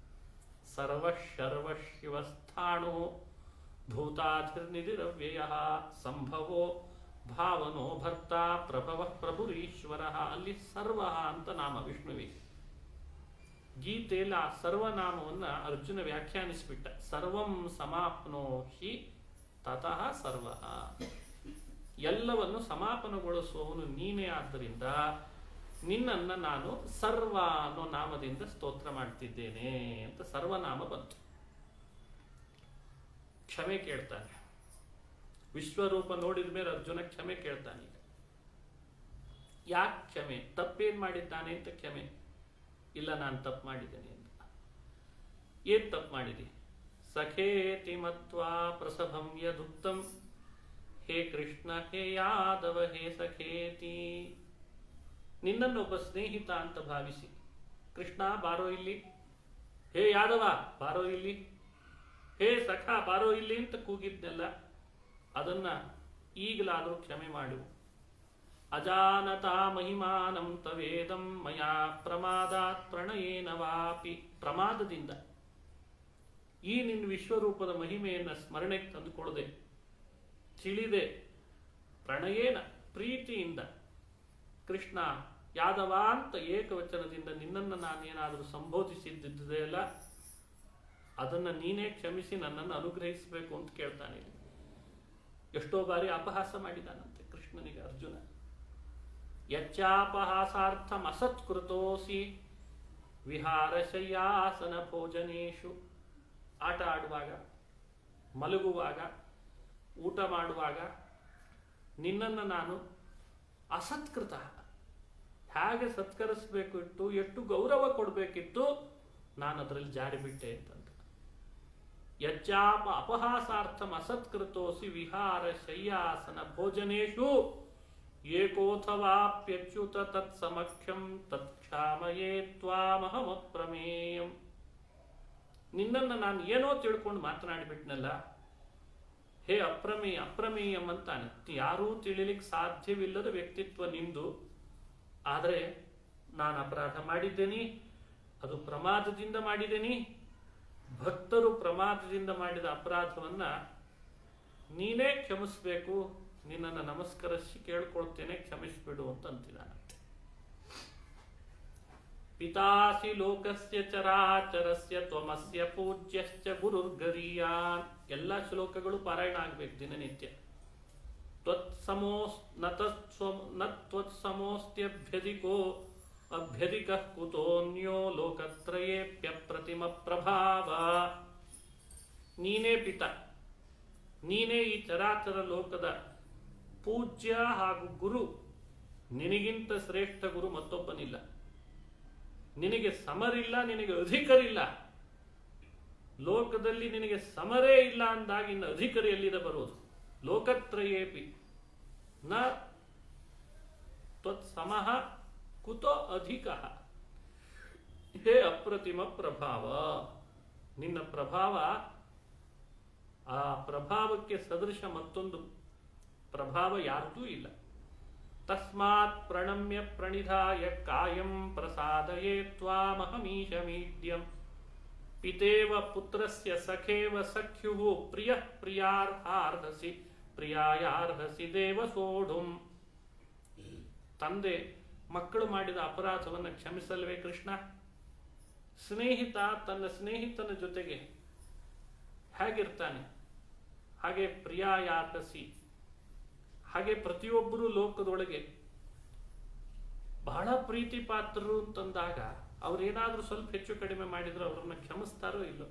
ಸರ್ವ ಶರ್ವ ಶಿವ ಸ್ಥಾಣು ಭೂತಾಧಿರ್ನಿಧಿರವ್ಯಯ ಸಂಭವೋ ಭಾವನೋ ಭರ್ತ ಪ್ರಭವ ಪ್ರಭುರೀಶ್ವರ. ಅಲ್ಲಿ ಸರ್ವ ಅಂತ ನಾಮ ವಿಷ್ಣುವಿಗೆ. ಗೀತೆಯಲ್ಲಿ ಆ ಸರ್ವನಾಮವನ್ನು ಅರ್ಜುನ ವ್ಯಾಖ್ಯಾನಿಸಿಬಿಟ್ಟ. ಸರ್ವಂ ಸಮಾಪ್ನೋಷಿ ತತಃ ಸರ್ವ, ಎಲ್ಲವನ್ನು ಸಮಾಪನಗೊಳಿಸುವವನು ನೀನೇ. ಆದ್ದರಿಂದ ನಿನ್ನನ್ನು ನಾನು ಸರ್ವ ಅನ್ನೋ ನಾಮದಿಂದ ಸ್ತೋತ್ರ ಮಾಡ್ತಿದ್ದೇನೆ ಅಂತ ಸರ್ವನಾಮ ಬಂತು. ಕ್ಷಮೆ ಕೇಳ್ತಾನೆ. ವಿಶ್ವರೂಪ ನೋಡಿದ ಮೇಲೆ ಅರ್ಜುನ ಕ್ಷಮೆ ಕೇಳ್ತಾನೆ. ಈಗ ಯಾಕೆ ಕ್ಷಮೆ? ತಪ್ಪೇನ್ ಮಾಡಿದ್ದಾನೆ ಅಂತ ಕ್ಷಮೆ. ಇಲ್ಲ, ನಾನು ತಪ್ಪು ಮಾಡಿದ್ದೇನೆ ಅಂತ. ಏನ್ ತಪ್ಪು ಮಾಡಿದೆ? ಸಖೇತಿ ಮತ್ವಾ ಪ್ರಸಭಂ ಯದುಕ್ತಂ ಹೇ ಕೃಷ್ಣ ಹೇ ಯಾದವ ಹೇ ಸಖೇತಿ. ನಿನ್ನನ್ನೊಬ್ಬ ಸ್ನೇಹಿತ ಅಂತ ಭಾವಿಸಿ, ಕೃಷ್ಣ ಬಾರೋ ಇಲ್ಲಿ, ಹೇ ಯಾದವ ಬಾರೋ ಇಲ್ಲಿ, ಹೇ ಸಖ ಬಾರೋ ಇಲ್ಲಿ ಅಂತ ಕೂಗಿದ್ನೆಲ್ಲ ಅದನ್ನ ಈಗಲಾದರೂ ಕ್ಷಮೆ ಮಾಡು. ಅಜಾನತಾ ಮಹಿಮಾನಂ ತವೇದಂ ಮಯಾ ಪ್ರಮಾದಾತ್ ಪ್ರಣಯೇನ ವಾಪಿ. ಪ್ರಮಾದದಿಂದ ಈ ನಿನ್ನ ವಿಶ್ವರೂಪದ ಮಹಿಮೆಯನ್ನು ಸ್ಮರಣೆಗೆ ತಂದುಕೊಳ್ಳದೆ, ತಿಳಿದೆ, ಪ್ರಣಯೇನ ಪ್ರೀತಿಯಿಂದ ಕೃಷ್ಣ ಯಾದವ ಅಂತ ಏಕವಚನದಿಂದ ನಿನ್ನನ್ನು ನಾನೇನಾದರೂ ಸಂಬೋಧಿಸಿದ್ದಿದೆಯಲ್ಲ, ಅದನ್ನು ನೀನೇ ಕ್ಷಮಿಸಿ ನನ್ನನ್ನು ಅನುಗ್ರಹಿಸಬೇಕು ಅಂತ ಕೇಳ್ತಾನೆ. ಎಷ್ಟೋ ಬಾರಿ ಅಪಹಾಸ ಮಾಡಿದಾನಂತೆ ಕೃಷ್ಣನಿಗೆ ಅರ್ಜುನ. ಯಚ್ಚಾಪಹಾಸಾರ್ಥಂ ಅಸತ್ಕೃತೋಸಿ ವಿಹಾರಶಯ್ಯಾಸನ ಭೋಜನೇಶು. ಆಟ ಆಡುವಾಗ, ಮಲಗುವಾಗ, ಊಟ ಮಾಡುವಾಗ ನಿನ್ನನ್ನು ನಾನು ಅಸತ್ಕೃತ, ಹೇಗೆ ಸತ್ಕರಿಸಬೇಕು ಇತ್ತು, ಎಷ್ಟು ಗೌರವ ಕೊಡಬೇಕಿತ್ತು, ನಾನು ಅದರಲ್ಲಿ ಜಾರಿಬಿಟ್ಟೆ ಅಂತಂದ. ಯಚ್ಚಾಪ ಅಪಹಾಸಾರ್ಥಂ ಅಸತ್ಕೃತೋಸಿ ವಿಹಾರ ಶಯ್ಯಾಸನ ಭೋಜನೇಶು ಏಕೋಥವಾಪ್ಯಚ್ಯುತ ತತ್ಸಮಕ್ಷಂ ತತ್ಕ್ಷಾಮಯೇ ತ್ವಾಮಹಮಪ್ರಮೇಯಂ. ನಿನ್ನನ್ನು ನಾನು ಏನೋ ತಿಳ್ಕೊಂಡು ಮಾತನಾಡಿಬಿಟ್ನಲ್ಲ, ಹೇ ಅಪ್ರಮೇಯ, ಅಪ್ರಮೇಯಂ ಅಂತಾನೆ, ಯಾರೂ ತಿಳಿಲಿಕ್ಕೆ ಸಾಧ್ಯವಿಲ್ಲದ ವ್ಯಕ್ತಿತ್ವ ನಿಂದು. ಆದರೆ ನಾನು ಅಪರಾಧ ಮಾಡಿದ್ದೇನೆ, ಅದು ಪ್ರಮಾದದಿಂದ ಮಾಡಿದ್ದೇನೆ. ಭಕ್ತರು ಪ್ರಮಾದದಿಂದ ಮಾಡಿದ ಅಪರಾಧವನ್ನ ನೀನೇ ಕ್ಷಮಿಸ್ಬೇಕು, ನಿನ್ನನ್ನು ನಮಸ್ಕರಿಸಿ ಕೇಳ್ಕೊಳ್ತೇನೆ, ಕ್ಷಮಿಸ್ಬಿಡು ಅಂತ ಅಂತಿದ್ದಾನಂತೆ. ಪಿತಾಸಿ ಲೋಕಸ್ಯ ಚರಾಚರಸ್ಯ ತ್ವಮಸ್ಯ ಪೂಜ್ಯಶ್ಚ ಗುರುರ್ಗರೀಯಾನ್. ಎಲ್ಲ ಶ್ಲೋಕಗಳು ಪಾರಾಯಣ ಆಗ್ಬೇಕು ದಿನನಿತ್ಯ. ತ್ವತ್ಸಮೋಸ್ತ್ಯಭ್ಯಧಿಕೋ ಅಭ್ಯಧಿಕ ಕುತೋನ್ಯೋ ಲೋಕತ್ರಯೇಪ್ಯ ಪ್ರತಿಮ ಪ್ರಭಾವ. ನೀನೇ ಪಿತ, ನೀನೇ ಈ ಚರಾಚರ ಲೋಕದ ಪೂಜ್ಯ ಹಾಗೂ ಗುರು. ನಿನಗಿಂತ ಶ್ರೇಷ್ಠ ಗುರು ಮತ್ತೊಬ್ಬನಿಲ್ಲ. ನಿನಗೆ ಸಮರಿಲ್ಲ, ನಿನಗೆ ಅಧಿಕರಿಲ್ಲ. ಲೋಕದಲ್ಲಿ ನಿನಗೆ ಸಮರೇ ಇಲ್ಲ ಅಂದಾಗ ಇನ್ನು ಅಧಿಕರಿ ಎಲ್ಲಿದೆ ಬರೋದು? ಲೋಕತ್ರಯೇಪಿ ನ ತ್ವತ್ಸಮಃ ಕುತೋ ಅಧಿಕ. ಹೇ ಅಪ್ರತಿಮ ಪ್ರಭಾವ, ನಿನ್ನ ಪ್ರಭಾವ, ಆ ಪ್ರಭಾವಕ್ಕೆ ಸದೃಶ ಮತ್ತೊಂದು ಪ್ರಭಾವ ಯಾರ್ದೂ ಇಲ್ಲ. ತಸ್ಮಾತ್ ಪ್ರಣಮ್ಯ ಪ್ರಣಿಧಾಯ ಕಾಯಂ ಪ್ರಸಾದಯೇ ತ್ವಾಮಹಮೀಶಮೀಡ್ಯಂ. ಪಿತೇವ ಪುತ್ರಸ್ಯ ಸಖೇವ ಸಖ್ಯುಃ ಪ್ರಿಯ ಪ್ರಿಯಾರ್ಹಾರ್ಹಸಿ ಪ್ರಿಯಾಯಾರ್ಹಸಿ ದೇವ ಸೋಢುಂ. ತಂದೆ ಮಕ್ಕಳು ಮಾಡಿದ ಅಪರಾಧವನ್ನು ಕ್ಷಮಿಸಲ್ವೇ ಕೃಷ್ಣ? ಸ್ನೇಹಿತ ತನ್ನ ಸ್ನೇಹಿತನ ಜೊತೆಗೆ ಹೇಗಿರ್ತಾನೆ ಹಾಗೆ ಪ್ರಿಯಾಯಾರ್ಹಸಿ, ಹಾಗೆ ಪ್ರತಿಯೊಬ್ಬರೂ ಲೋಕದೊಳಗೆ ಬಹಳ ಪ್ರೀತಿ ಪಾತ್ರರು ಅಂತಂದಾಗ ಅವ್ರೇನಾದ್ರೂ ಸ್ವಲ್ಪ ಹೆಚ್ಚು ಕಡಿಮೆ ಮಾಡಿದ್ರು ಅವರನ್ನ ಕ್ಷಮಿಸ್ತಾರೋ ಇಲ್ಲೋ.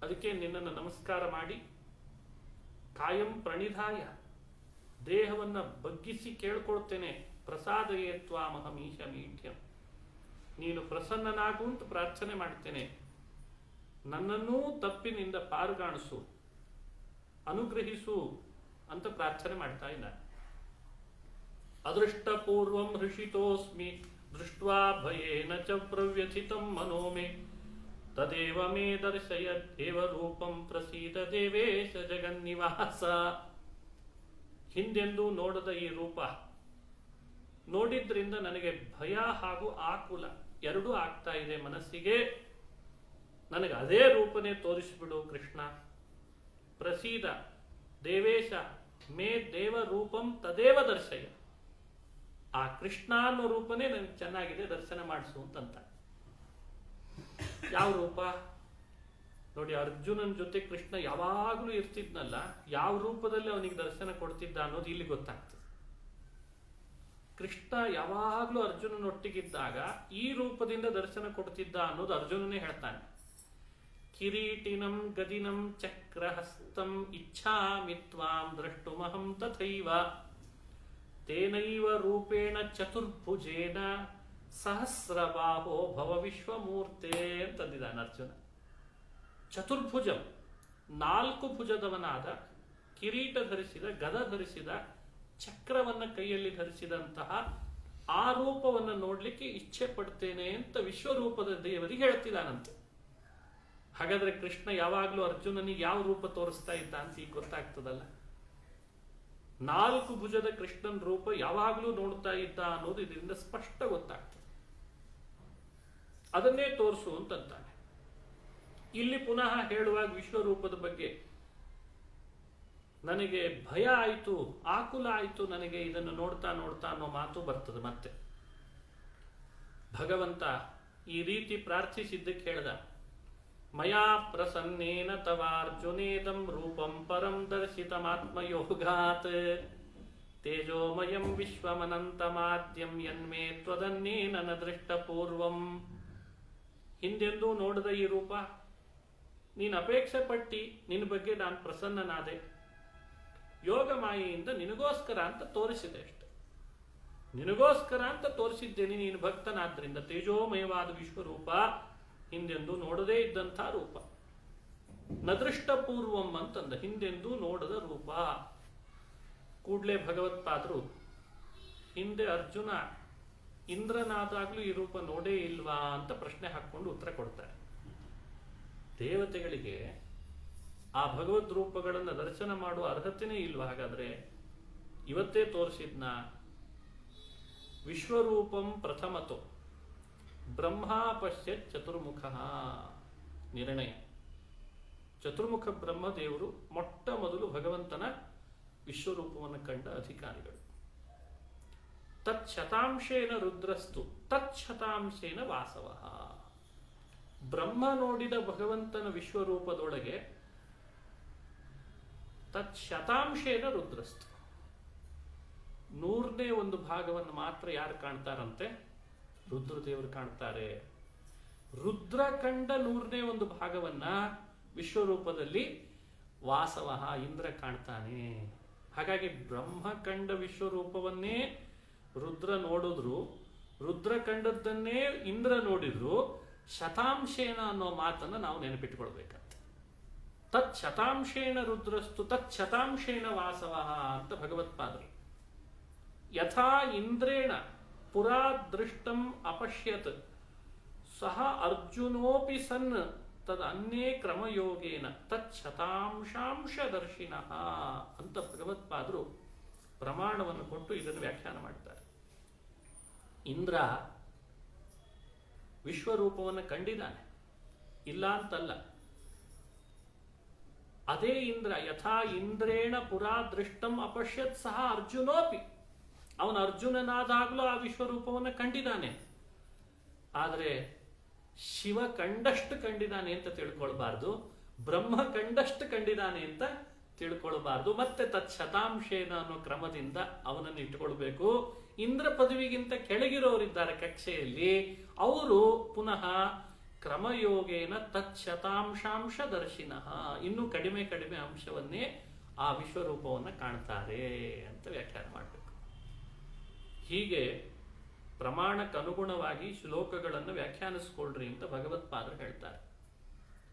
ಅದಕ್ಕೆ ನಿನ್ನನ್ನು ನಮಸ್ಕಾರ ಮಾಡಿ ಕಾಯಂ ಪ್ರಣಿಧಾಯ, ದೇಹವನ್ನ ಬಗ್ಗಿಸಿ ಕೇಳ್ಕೊಳ್ತೇನೆ. ಪ್ರಸಾದಯೇ ತ್ವಾಮಹಮೀಶ ಮೀಢ್ಯಂ, ನೀನು ಪ್ರಸನ್ನನಾಗು ಅಂತ ಪ್ರಾರ್ಥನೆ ಮಾಡ್ತೇನೆ. ನನ್ನನ್ನೂ ತಪ್ಪಿನಿಂದ ಪಾರುಗಾಣಿಸು, ಅನುಗ್ರಹಿಸು ಅಂತ ಪ್ರಾರ್ಥನೆ ಮಾಡ್ತಾ ಇದ್ದಾನೆ. ಅದೃಷ್ಟಪೂರ್ವಂ ಹೃಷಿತೋಸ್ಮಿ ದೃಷ್ಟ್ವಾ ಭಯೇನ ಚ ಪ್ರವ್ಯಥಿತಂ ಮನೋ ಮೇ ತದೇವ ಮೇ ದರ್ಶಯ ದೇವರೂಪಂ ಪ್ರಸೀದ ದೇವೇಶ ಜಗನ್ನಿವಾಸ. ಹಿಂದೆಂದೂ ನೋಡದ ಈ ರೂಪ ನೋಡಿದ್ರಿಂದ ನನಗೆ ಭಯ ಹಾಗೂ ಆಕುಲ ಎರಡೂ ಆಗ್ತಾ ಇದೆ ಮನಸ್ಸಿಗೆ. ನನಗೆ ಅದೇ ರೂಪನೇ ತೋರಿಸಿಬಿಡು ಕೃಷ್ಣ. ಪ್ರಸೀದ ದೇವೇಶ ಮೇ ದೇವ ರೂಪಂ ತದೇವ ದರ್ಶಯ. ಆ ಕೃಷ್ಣ ಅನ್ನೋ ರೂಪನೇ ನನಗೆ ಚೆನ್ನಾಗಿದೆ, ದರ್ಶನ ಮಾಡಿಸು ಅಂತಂತ. ಯಾವ ರೂಪ ನೋಡಿ, ಅರ್ಜುನನ ಜೊತೆ ಕೃಷ್ಣ ಯಾವಾಗಲೂ ಇರ್ತಿದ್ನಲ್ಲ, ಯಾವ ರೂಪದಲ್ಲಿ ಅವನಿಗೆ ದರ್ಶನ ಕೊಡ್ತಿದ್ದ ಅನ್ನೋದು ಇಲ್ಲಿ ಗೊತ್ತಾಗ್ತದೆ. ಕೃಷ್ಣ ಯಾವಾಗಲೂ ಅರ್ಜುನನೊಟ್ಟಿಗಿದ್ದಾಗ ಈ ರೂಪದಿಂದ ದರ್ಶನ ಕೊಡ್ತಿದ್ದ ಅನ್ನೋದು ಅರ್ಜುನನೇ ಹೇಳ್ತಾನೆ. ಕಿರೀಟಿನಂ ಗದಿನಂ ಚಕ್ರಹಸ್ತಂ ಇಚ್ಛಾಮಿ ತ್ವಾಂ ದ್ರಷ್ಟುಮಹಂ ತಥೈವ ತೇನೈವ ರೂಪೇಣ ಚತುರ್ಭುಜೇನ ಸಹಸ್ರಬಾಹೋ ಭವ ವಿಶ್ವಮೂರ್ತೆ ಅಂತಂದಿದ್ದಾನೆ ಅರ್ಜುನ. ಚತುರ್ಭುಜಂ, 4 ಭುಜದವನಾದ, ಕಿರೀಟ ಧರಿಸಿದ, ಗದ ಧರಿಸಿದ, ಚಕ್ರವನ್ನ ಕೈಯಲ್ಲಿ ಧರಿಸಿದಂತಹ ಆ ರೂಪವನ್ನು ನೋಡ್ಲಿಕ್ಕೆ ಇಚ್ಛೆ ಪಡ್ತೇನೆ ಅಂತ ವಿಶ್ವರೂಪದ ದೇವರಿಗೆ ಹೇಳ್ತಿದ್ದಾನಂತೆ. ಹಾಗಾದ್ರೆ ಕೃಷ್ಣ ಯಾವಾಗಲೂ ಅರ್ಜುನನಿಗೆ ಯಾವ ರೂಪ ತೋರಿಸ್ತಾ ಇದ್ದ ಅಂತ ಈಗ ಗೊತ್ತಾಗ್ತದಲ್ಲ. 4 ಭುಜದ ಕೃಷ್ಣನ್ ರೂಪ ಯಾವಾಗಲೂ ನೋಡ್ತಾ ಇದ್ದ ಅನ್ನೋದು ಇದರಿಂದ ಸ್ಪಷ್ಟ ಗೊತ್ತಾಗ್ತದೆ. ಅದನ್ನೇ ತೋರಿಸು ಅಂತಂತಾನೆ. ಇಲ್ಲಿ ಪುನಃ ಹೇಳುವಾಗ ವಿಶ್ವರೂಪದ ಬಗ್ಗೆ ನನಗೆ ಭಯ ಆಯಿತು, ಆಕುಲ ಆಯಿತು, ನನಗೆ ಇದನ್ನು ನೋಡ್ತಾ ನೋಡ್ತಾ ಅನ್ನೋ ಮಾತು ಬರ್ತದೆ. ಮತ್ತೆ ಭಗವಂತ ಈ ರೀತಿ ಪ್ರಾರ್ಥಿಸಿದ್ದಕ್ಕೆ ಹೇಳ್ದ, ಮಯಾ ಪ್ರಸನ್ನೇನ ತವಾರ್ಜುನೇದಂ ರೂಪಂ ಪರಂ ದರ್ಶಿತಮಾತ್ಮಯೋಗಾತ್ ತೇಜೋಮಯಂ ವಿಶ್ವಮನಂತಮಾದ್ಯಂ ಯನ್ಮೇ ತ್ವದನ್ನೇನ ನ ದೃಷ್ಟಪೂರ್ವಂ. ಹಿಂದೆಂದೂ ನೋಡದ ಈ ರೂಪ, ನೀನು ಅಪೇಕ್ಷೆ ಪಟ್ಟಿ, ನಿನ್ನ ಬಗ್ಗೆ ನಾನು ಪ್ರಸನ್ನನಾದೆ, ಯೋಗ ಮಾಯೆಯಿಂದ ನಿನಗೋಸ್ಕರ ಅಂತ ತೋರಿಸಿದೆ ಅಷ್ಟೆ. ನಿನಗೋಸ್ಕರ ಅಂತ ತೋರಿಸಿದ್ದೇನೆ, ನೀನು ಭಕ್ತನಾದ್ರಿಂದ. ತೇಜೋಮಯವಾದ ವಿಶ್ವರೂಪ, ಹಿಂದೆಂದೂ ನೋಡದೇ ಇದ್ದಂಥ ರೂಪ. ನದೃಷ್ಟಪೂರ್ವಂ ಅಂತಂದ, ಹಿಂದೆಂದೂ ನೋಡದ ರೂಪ. ಕೂಡಲೇ ಭಗವತ್ಪಾದರು ಹಿಂದೆ ಅರ್ಜುನ ಇಂದ್ರನಾದಾಗ್ಲೂ ಈ ರೂಪ ನೋಡೇ ಇಲ್ವಾ ಅಂತ ಪ್ರಶ್ನೆ ಹಾಕೊಂಡು ಉತ್ತರ ಕೊಡ್ತಾರೆ. ದೇವತೆಗಳಿಗೆ ಆ ಭಗವದ್ ರೂಪಗಳನ್ನು ದರ್ಶನ ಮಾಡುವ ಅರ್ಹತೆನೇ ಇಲ್ವಾ? ಹಾಗಾದ್ರೆ ಇವತ್ತೇ ತೋರಿಸಿದ್ನ ವಿಶ್ವರೂಪಂ ಪ್ರಥಮತೋ ಬ್ರಹ್ಮ ಪಶ್ಯತ್ ಚತುರ್ಮುಖ ನಿರ್ಣಯ. ಚತುರ್ಮುಖ ಬ್ರಹ್ಮದೇವರು ಮೊಟ್ಟ ಮೊದಲು ಭಗವಂತನ ವಿಶ್ವರೂಪವನ್ನು ಕಂಡ ಅಧಿಕಾರಿಗಳು. ತತ್ಶತಾಂಶೇನ ರುದ್ರಸ್ತು ತತ್ಶತಾಂಶೇನ ವಾಸವ. ಬ್ರಹ್ಮ ನೋಡಿದ ಭಗವಂತನ ವಿಶ್ವರೂಪದೊಳಗೆ ತತ್ಶತಾಂಶೇನ ರುದ್ರಸ್ತು 100ನೇ ಒಂದು ಭಾಗವನ್ನು ಮಾತ್ರ ಯಾರು ಕಾಣ್ತಾರಂತೆ? ರುದ್ರದೇವರು ಕಾಣ್ತಾರೆ. ರುದ್ರ ಕಂಡ 100ನೇ ಒಂದು ಭಾಗವನ್ನ ವಿಶ್ವರೂಪದಲ್ಲಿ ವಾಸವ ಇಂದ್ರ ಕಾಣ್ತಾನೆ. ಹಾಗಾಗಿ ಬ್ರಹ್ಮ ಕಂಡ ವಿಶ್ವರೂಪವನ್ನೇ ರುದ್ರ ನೋಡಿದ್ರು, ರುದ್ರ ಕಂಡದ್ದನ್ನೇ ಇಂದ್ರ ನೋಡಿದ್ರು. ಶತಾಂಶೇನ ಅನ್ನೋ ಮಾತನ್ನು ನಾವು ನೆನಪಿಟ್ಕೊಳ್ಬೇಕಂತ. ತತ್ ಶತಾಂಶೇನ ರುದ್ರಸ್ತು ತತ್ ಶತಾಂಶೇನ ವಾಸವ ಅಂತ ಭಗವತ್ಪಾದರು. ಯಥಾ ಇಂದ್ರೇಣ ಪುರಾ ದೃಷ್ಟಂ ಅಪಶ್ಯತ್ ಸಹ ಅರ್ಜುನೋಪಿ ಸನ್ ತದ್ ಅನ್ಯೇ ಕ್ರಮಯೋಗೇನ ತತ್ ಶತಾಂಶಾಂಶ ದರ್ಶಿನಃ ಅಂತ ಭಗವತ್ಪಾದರು ಪ್ರಮಾಣವನ್ನು ಕೊಟ್ಟು ಇದನ್ನು ವ್ಯಾಖ್ಯಾನ ಮಾಡ್ತಾರೆ. ಇಂದ್ರ ವಿಶ್ವರೂಪವನ್ನು ಕಂಡಿದ್ದಾನೆ, ಇಲ್ಲ ಅಂತಲ್ಲ. ಅದೇ ಇಂದ್ರ ಯಥಾ ಇಂದ್ರೇಣ ಪುರಾ ದೃಷ್ಟಂ ಅಪಶ್ಯತ್ ಸಹ ಅರ್ಜುನೋಪಿ, ಅವನ ಅರ್ಜುನನಾದಾಗಲೂ ಆ ವಿಶ್ವರೂಪವನ್ನು ಕಂಡಿದ್ದಾನೆ. ಆದರೆ ಶಿವ ಕಂಡಷ್ಟು ಕಂಡಿದ್ದಾನೆ ಅಂತ ತಿಳ್ಕೊಳ್ಬಾರ್ದು, ಬ್ರಹ್ಮ ಕಂಡಷ್ಟು ಕಂಡಿದ್ದಾನೆ ಅಂತ ತಿಳ್ಕೊಳ್ಬಾರ್ದು. ಮತ್ತೆ ತತ್ ಶತಾಂಶೇನ ಅನ್ನೋ ಕ್ರಮದಿಂದ ಅವನನ್ನು ಇಟ್ಟುಕೊಳ್ಬೇಕು. ಇಂದ್ರ ಪದವಿಗಿಂತ ಕೆಳಗಿರೋರಿದ್ದಾರೆ ಕಕ್ಷೆಯಲ್ಲಿ, ಅವರು ಪುನಃ ಕ್ರಮಯೋಗೇನ ತತ್ ಶತಾಂಶಾಂಶ ದರ್ಶಿನಃ, ಇನ್ನೂ ಕಡಿಮೆ ಕಡಿಮೆ ಅಂಶವನ್ನೇ ಆ ವಿಶ್ವರೂಪವನ್ನು ಕಾಣ್ತಾರೆ ಅಂತ ವ್ಯಾಖ್ಯಾನ ಮಾಡಬೇಕು. ಹೀಗೆ ಪ್ರಮಾಣಕ್ಕನುಗುಣವಾಗಿ ಶ್ಲೋಕಗಳನ್ನು ವ್ಯಾಖ್ಯಾನಿಸ್ಕೊಳ್ರಿ ಅಂತ ಭಗವತ್ಪಾದರು ಹೇಳ್ತಾರೆ.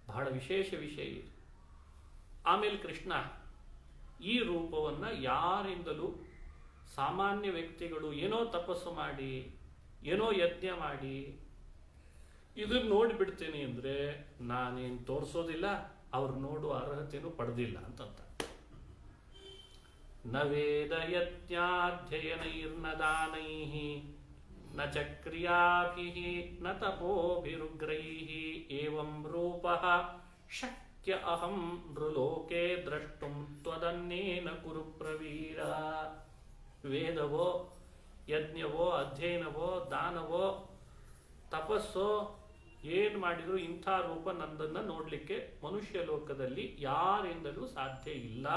ಬಹಳ ವಿಶೇಷ ವಿಷಯ ಇದು. ಆಮೇಲೆ ಕೃಷ್ಣ ಈ ರೂಪವನ್ನು ಯಾರಿಂದಲೂ ಸಾಮಾನ್ಯ ವ್ಯಕ್ತಿಗಳು ಏನೋ ತಪಸ್ಸು ಮಾಡಿ ಏನೋ ಯಜ್ಞ ಮಾಡಿ ಇದನ್ನ ನೋಡಿಬಿಡ್ತೀನಿ ಅಂದರೆ ನಾನೇನು ತೋರಿಸೋದಿಲ್ಲ, ಅವ್ರು ನೋಡುವ ಅರ್ಹತೆಯೂ ಪಡೆದಿಲ್ಲ ಅಂತಂತ. ನ ವೇದ ಯಜ್ಞಾಧ್ಯಯನೈರ್ನ ದಾನೈಃ ನ ಚಕ್ರಿಯಾಭಿಃ ನ ತಪೋಭಿರುಗ್ರೈಃ ಏವಂ ರೂಪಃ ಶಕ್ಯ ಅಹಂ ನೃಲೋಕೆ ದ್ರಷ್ಟುಂ ತ್ವದನ್ನೇನ ಕುರು ಪ್ರವೀರ. ವೇದವೋ ಯಜ್ಞವೋ ಅಧ್ಯಯನವೋ ದಾನವೋ ತಪಸ್ಸೋ ಏನು ಮಾಡಿದ್ರು ಇಂಥ ರೂಪ ನಂದನ್ನು ನೋಡಲಿಕ್ಕೆ ಮನುಷ್ಯ ಲೋಕದಲ್ಲಿ ಯಾರಿಂದಲೂ ಸಾಧ್ಯ ಇಲ್ಲ,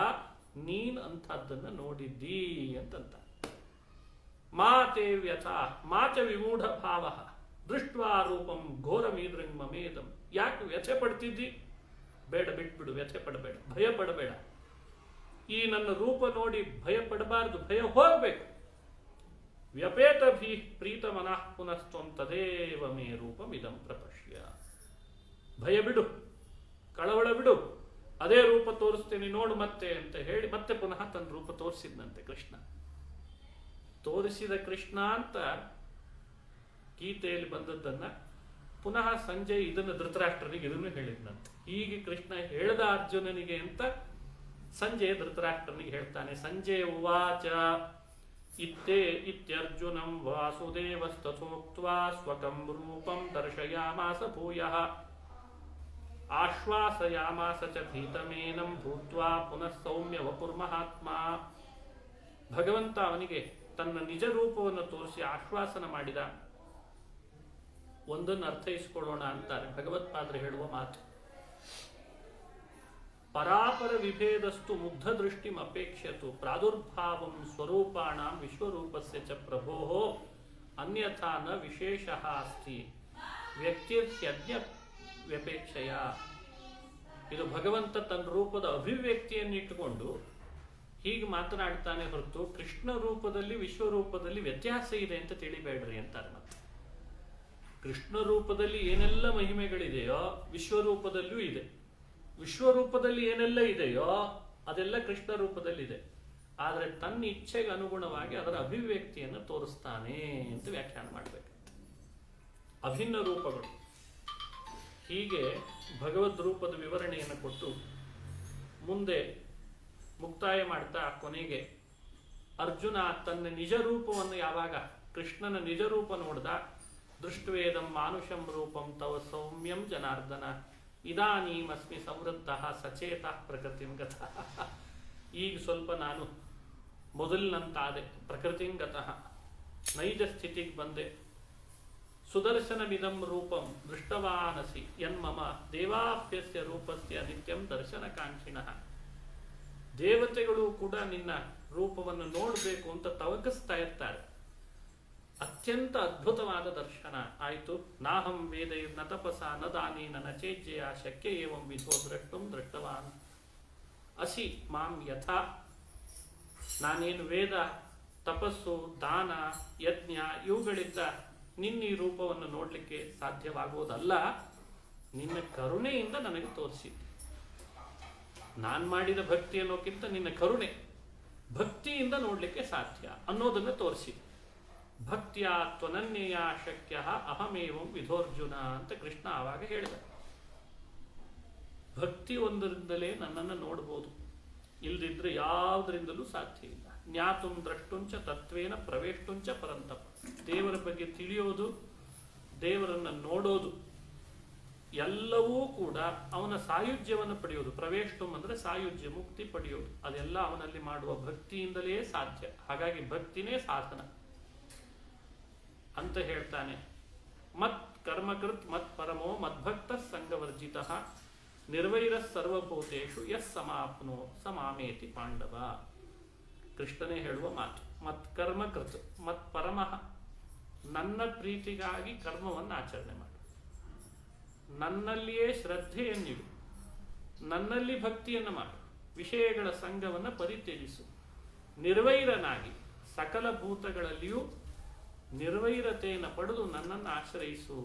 ನೀನ್ ಅಂಥದ್ದನ್ನು ನೋಡಿದ್ದೀ ಅಂತಂತ. ಮಾತೆ ವ್ಯಥಾ ಮಾಚ ವಿಮೂಢ ಭಾವ ದೃಷ್ಟ್ವಾ ರೂಪಂ ಘೋರಮೀದೃಂಗ್ ಮಮೇದಂ. ಯಾಕೆ ವ್ಯಥೆ ಪಡ್ತಿದ್ದಿ? ಬೇಡ, ಬಿಟ್ಬಿಡು, ವ್ಯಥೆ ಪಡಬೇಡ, ಭಯ ಪಡಬೇಡ. ಈ ನನ್ನ ರೂಪ ನೋಡಿ ಭಯ ಪಡಬಾರ್ದು, ಭಯ ಹೋಗ್ಬೇಕು. ವ್ಯಪೇತಭಿ ಪ್ರೀತ ಮನಃ ಪುನಸ್ತ್ವಂ ತದೇವ ಮೇ ರೂಪಂ ಇದಂ ಪ್ರಪಶ್ಯ. ಭಯ ಬಿಡು, ಕಳವಳ ಬಿಡು, ಅದೇ ರೂಪ ತೋರಿಸ್ತೇನೆ ನೋಡು ಮತ್ತೆ ಅಂತ ಹೇಳಿ ಮತ್ತೆ ಪುನಃ ತನ್ನ ರೂಪ ತೋರಿಸಿದ್ನಂತೆ ಕೃಷ್ಣ. ತೋರಿಸಿದ ಕೃಷ್ಣ ಅಂತ ಗೀತೆಯಲ್ಲಿ ಬಂದದ್ದನ್ನ ಪುನಃ ಸಂಜೆ ಇದನ್ನು ಧೃತರಾಷ್ಟ್ರನಿಗೆ ಇದನ್ನು ಹೇಳಿದ್ನಂತೆ. ಹೀಗೆ ಕೃಷ್ಣ ಹೇಳ್ದ ಅರ್ಜುನನಿಗೆ ಅಂತ ಸಂಜೆ ಧೃತರಾಷ್ಟ್ರನಿಗೆ ಹೇಳ್ತಾನೆ. ಸಂಜೆ ಉವಾಚ ಇತ್ಯರ್ಜುನಂ ವಾಸುದೇವಸ್ತಥೋಕ್ತ್ವಾ ಸ್ವಕಂ ರೂಪಂ ದರ್ಶಯಾಮಾಸ ಭೂಯಃ ಆಶ್ವಾಸಯಾಮಾಸ ಚ ಭೀತಮೇನಂ ಭೂತ್ವಾ ಪುನಃ ಸೌಮ್ಯ ವಪುರ್ಮಹಾತ್ಮ. ಭಗವಂತ ಅವನಿಗೆ ತನ್ನ ನಿಜ ರೂಪವನ್ನು ತೋರಿಸಿ ಆಶ್ವಾಸನ ಮಾಡಿದ. ಒಂದನ್ನು ಅರ್ಥೈಸಿಕೊಳ್ಳೋಣ ಅಂತಾರೆ ಭಗವತ್ಪಾದರು ಹೇಳುವ ಮಾತು. ಪರಾಪರ ವಿಭೇದಸ್ತು ಮುಗ್ಧ ದೃಷ್ಟಿಂ ಅಪೇಕ್ಷತು ಪ್ರಾದುರ್ಭಾವಂ ಸ್ವರೂಪಾಣಾಂ ವಿಶ್ವರೂಪಸ್ಯ ಚ ಪ್ರಭೋಃ ಅನ್ಯಥಾ ನ ವಿಶೇಷಃ ಅಸ್ತಿ ವ್ಯಕ್ತಿರ್ಹ್ಯಜ್ಞ ವ್ಯಪೇಕ್ಷೆಯ. ಇದು ಭಗವಂತ ತನ್ನ ರೂಪದ ಅಭಿವ್ಯಕ್ತಿಯನ್ನು ಇಟ್ಟುಕೊಂಡು ಹೀಗೆ ಮಾತನಾಡ್ತಾನೆ ಹೊರತು ಕೃಷ್ಣ ರೂಪದಲ್ಲಿ ವಿಶ್ವರೂಪದಲ್ಲಿ ವ್ಯತ್ಯಾಸ ಇದೆ ಅಂತ ತಿಳಿಬೇಡ್ರಿ ಅಂತಾರೆ. ಮತ್ತೆ ಕೃಷ್ಣ ರೂಪದಲ್ಲಿ ಏನೆಲ್ಲ ಮಹಿಮೆಗಳಿದೆಯೋ ವಿಶ್ವರೂಪದಲ್ಲೂ ಇದೆ, ವಿಶ್ವರೂಪದಲ್ಲಿ ಏನೆಲ್ಲ ಇದೆಯೋ ಅದೆಲ್ಲ ಕೃಷ್ಣ ರೂಪದಲ್ಲಿದೆ. ಆದರೆ ತನ್ನ ಇಚ್ಛೆಗೆ ಅನುಗುಣವಾಗಿ ಅದರ ಅಭಿವ್ಯಕ್ತಿಯನ್ನು ತೋರಿಸ್ತಾನೆ ಅಂತ ವ್ಯಾಖ್ಯಾನ ಮಾಡಬೇಕಂತ. ಅಭಿನ್ನ ರೂಪಗಳು. ಹೀಗೆ ಭಗವದ್ ರೂಪದ ವಿವರಣೆಯನ್ನು ಕೊಟ್ಟು ಮುಂದೆ ಮುಕ್ತಾಯ ಮಾಡ್ತಾ ಕೊನೆಗೆ ಅರ್ಜುನ ತನ್ನ ನಿಜ ರೂಪವನ್ನು ಯಾವಾಗ ಕೃಷ್ಣನ ನಿಜ ರೂಪ ನೋಡ್ದ, ದೃಷ್ಟ್ವೇದಂ ಮಾನುಷಂ ರೂಪಂ ತವ ಸೌಮ್ಯಂ ಜನಾರ್ದನ ಇದಾನೀಮಸ್ಮಿ ಸಮೃದ್ಧ ಸಚೇತ ಪ್ರಕೃತಿಂಗತಃ. ಈಗ ಸ್ವಲ್ಪ ನಾನು ಮೊದಲಿನಂತಾದೆ, ಪ್ರಕೃತಿಂಗತಃ ನೈಜ ಸ್ಥಿತಿಗೆ ಬಂದೆ. ಸುದರ್ಶನಮಿದಂ ರೂಪಂ ದೃಷ್ಟವಾನಸಿ ಯನ್ಮಮ ದೇವಾಪ್ಯಸ್ಯ ರೂಪಸ್ಯ ನಿತ್ಯಂ ದರ್ಶನಕಾಂಕ್ಷಿಣಃ. ದೇವತೆಗಳು ಕೂಡ ನಿನ್ನ ರೂಪವನ್ನು ನೋಡಬೇಕು ಅಂತ ತವಕಿಸ್ತಾ ಇರ್ತಾರೆ. ಅತ್ಯಂತ ಅದ್ಭುತವಾದ ದರ್ಶನ ಆಯಿತು. ನಾಹಂ ವೇದೈರ್ನ ತಪಸ ನ ದಾನೇನ ನ ಚೇಜ್ಯ ಶಕ್ಯ ಏವಂ ವಿಧೋ ದ್ರಷ್ಟುಂ ದೃಷ್ಟವಾನ್ ಅಸಿ ಮಾಂ ಯಥಾ. ನಾನೇನು ವೇದ, ತಪಸ್ಸು, ದಾನ, ಯಜ್ಞ ಇವುಗಳಿಂದ ನಿನ್ನ ಈ ರೂಪವನ್ನು ನೋಡಲಿಕ್ಕೆ ಸಾಧ್ಯವಾಗುವುದಲ್ಲ, ನಿನ್ನ ಕರುಣೆಯಿಂದ ನನಗೆ ತೋರಿಸಿ. ನಾನು ಮಾಡಿದ ಭಕ್ತಿ ಅನ್ನೋಕ್ಕಿಂತ ನಿನ್ನ ಕರುಣೆ, ಭಕ್ತಿಯಿಂದ ನೋಡಲಿಕ್ಕೆ ಸಾಧ್ಯ ಅನ್ನೋದನ್ನು ತೋರಿಸಿ. ಭಕ್ತಿಯ ತ್ವನನ್ಯಯ ಶಕ್ಯ ಅಹಮೇವಂ ವಿಧೋರ್ಜುನ ಅಂತ ಕೃಷ್ಣ ಆವಾಗ ಹೇಳಿದ. ಭಕ್ತಿ ಒಂದರಿಂದಲೇ ನನ್ನನ್ನು ನೋಡ್ಬೋದು, ಇಲ್ದಿದ್ರೆ ಯಾವುದರಿಂದಲೂ ಸಾಧ್ಯ ಇಲ್ಲ. ಜ್ಞಾತುಂ ದ್ರಷ್ಟುಂಚ ತತ್ವೇನ ಪ್ರವೇಷ್ಟುಂಚ ಪರಂತಪ. ದೇವರ ಬಗ್ಗೆ ತಿಳಿಯೋದು, ದೇವರನ್ನು ನೋಡೋದು ಎಲ್ಲವೂ ಕೂಡ ಅವನ ಸಾಯುಜ್ಯವನ್ನು ಪಡೆಯೋದು. ಪ್ರವೇಷ್ಟುಂ ಅಂದರೆ ಸಾಯುಜ್ಯ, ಮುಕ್ತಿ ಪಡೆಯೋದು. ಅದೆಲ್ಲ ಅವನಲ್ಲಿ ಮಾಡುವ ಭಕ್ತಿಯಿಂದಲೇ ಸಾಧ್ಯ. ಹಾಗಾಗಿ ಭಕ್ತಿನೇ ಸಾಧನ ಅಂತ ಹೇಳ್ತಾನೆ. ಮತ್ ಕರ್ಮಕೃತ್ ಮತ್ ಪರಮೋ ಮದ್ಭಕ್ತ ಸಂಗವರ್ಜಿತ ನಿರ್ವೈರ ಸರ್ವಭೂತೇಷು ಯಸ್ ಸಮಾಪ್ನೋ ಸಮಾಮೇತಿ ಪಾಂಡವ. ಕೃಷ್ಣನೇ ಹೇಳುವ ಮಾತು. ಮತ್ ಕರ್ಮಕೃತ್ ಮತ್ ಪರಮಃ, ನನ್ನ ಪ್ರೀತಿಗಾಗಿ ಕರ್ಮವನ್ನು ಆಚರಣೆ ಮಾಡು, ನನ್ನಲ್ಲಿಯೇ ಶ್ರದ್ಧೆಯನ್ನಿಡು, ನನ್ನಲ್ಲಿ ಭಕ್ತಿಯನ್ನು ಮಾಡು, ವಿಷಯಗಳ ಸಂಘವನ್ನು ಪರಿತ್ಯಜಿಸು, ನಿರ್ವೈರನಾಗಿ ಸಕಲ ಭೂತಗಳಲ್ಲಿಯೂ ನಿರ್ವೈರತೆಯನ್ನು ಪಡೆದು ನನ್ನನ್ನು ಆಶ್ರಯಿಸು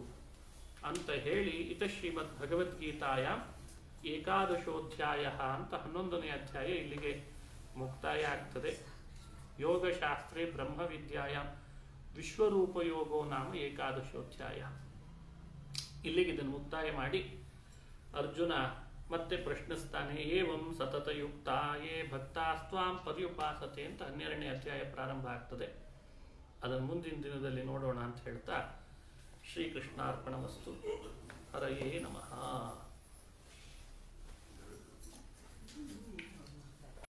ಅಂತ ಹೇಳಿ ಇತ ಶ್ರೀಮದ್ ಭಗವದ್ಗೀತಾಯ ಏಕಾದಶೋಧ್ಯಾಯ ಅಂತ 11ನೇ ಅಧ್ಯಾಯ ಇಲ್ಲಿಗೆ ಮುಕ್ತಾಯ ಆಗ್ತದೆ. ಯೋಗಶಾಸ್ತ್ರೇ ಬ್ರಹ್ಮವಿದ್ಯಾಯ ವಿಶ್ವರೂಪಯೋಗೋ ನಾಮ ಏಕಾದಶೋಧ್ಯಾಯ. ಇಲ್ಲಿಗೆ ಇದನ್ನು ಮುಕ್ತಾಯ ಮಾಡಿ ಅರ್ಜುನ ಮತ್ತೆ ಪ್ರಶ್ನಿಸ್ತಾನೆ. ಏವಂ ಸತತಯುಕ್ತ ಯೇ ಭಕ್ತಾಸ್ತ್ವಾಂ ಪರ್ಯುಪಾಸತೆ ಅಂತ 12ನೇ ಅಧ್ಯಾಯ ಪ್ರಾರಂಭ ಆಗ್ತದೆ. ಅದನ್ನು ಮುಂದಿನ ದಿನದಲ್ಲಿ ನೋಡೋಣ ಅಂತ ಹೇಳ್ತಾ ಶ್ರೀಕೃಷ್ಣಾರ್ಪಣಮಸ್ತು. ಹರಯೇ ನಮಃ.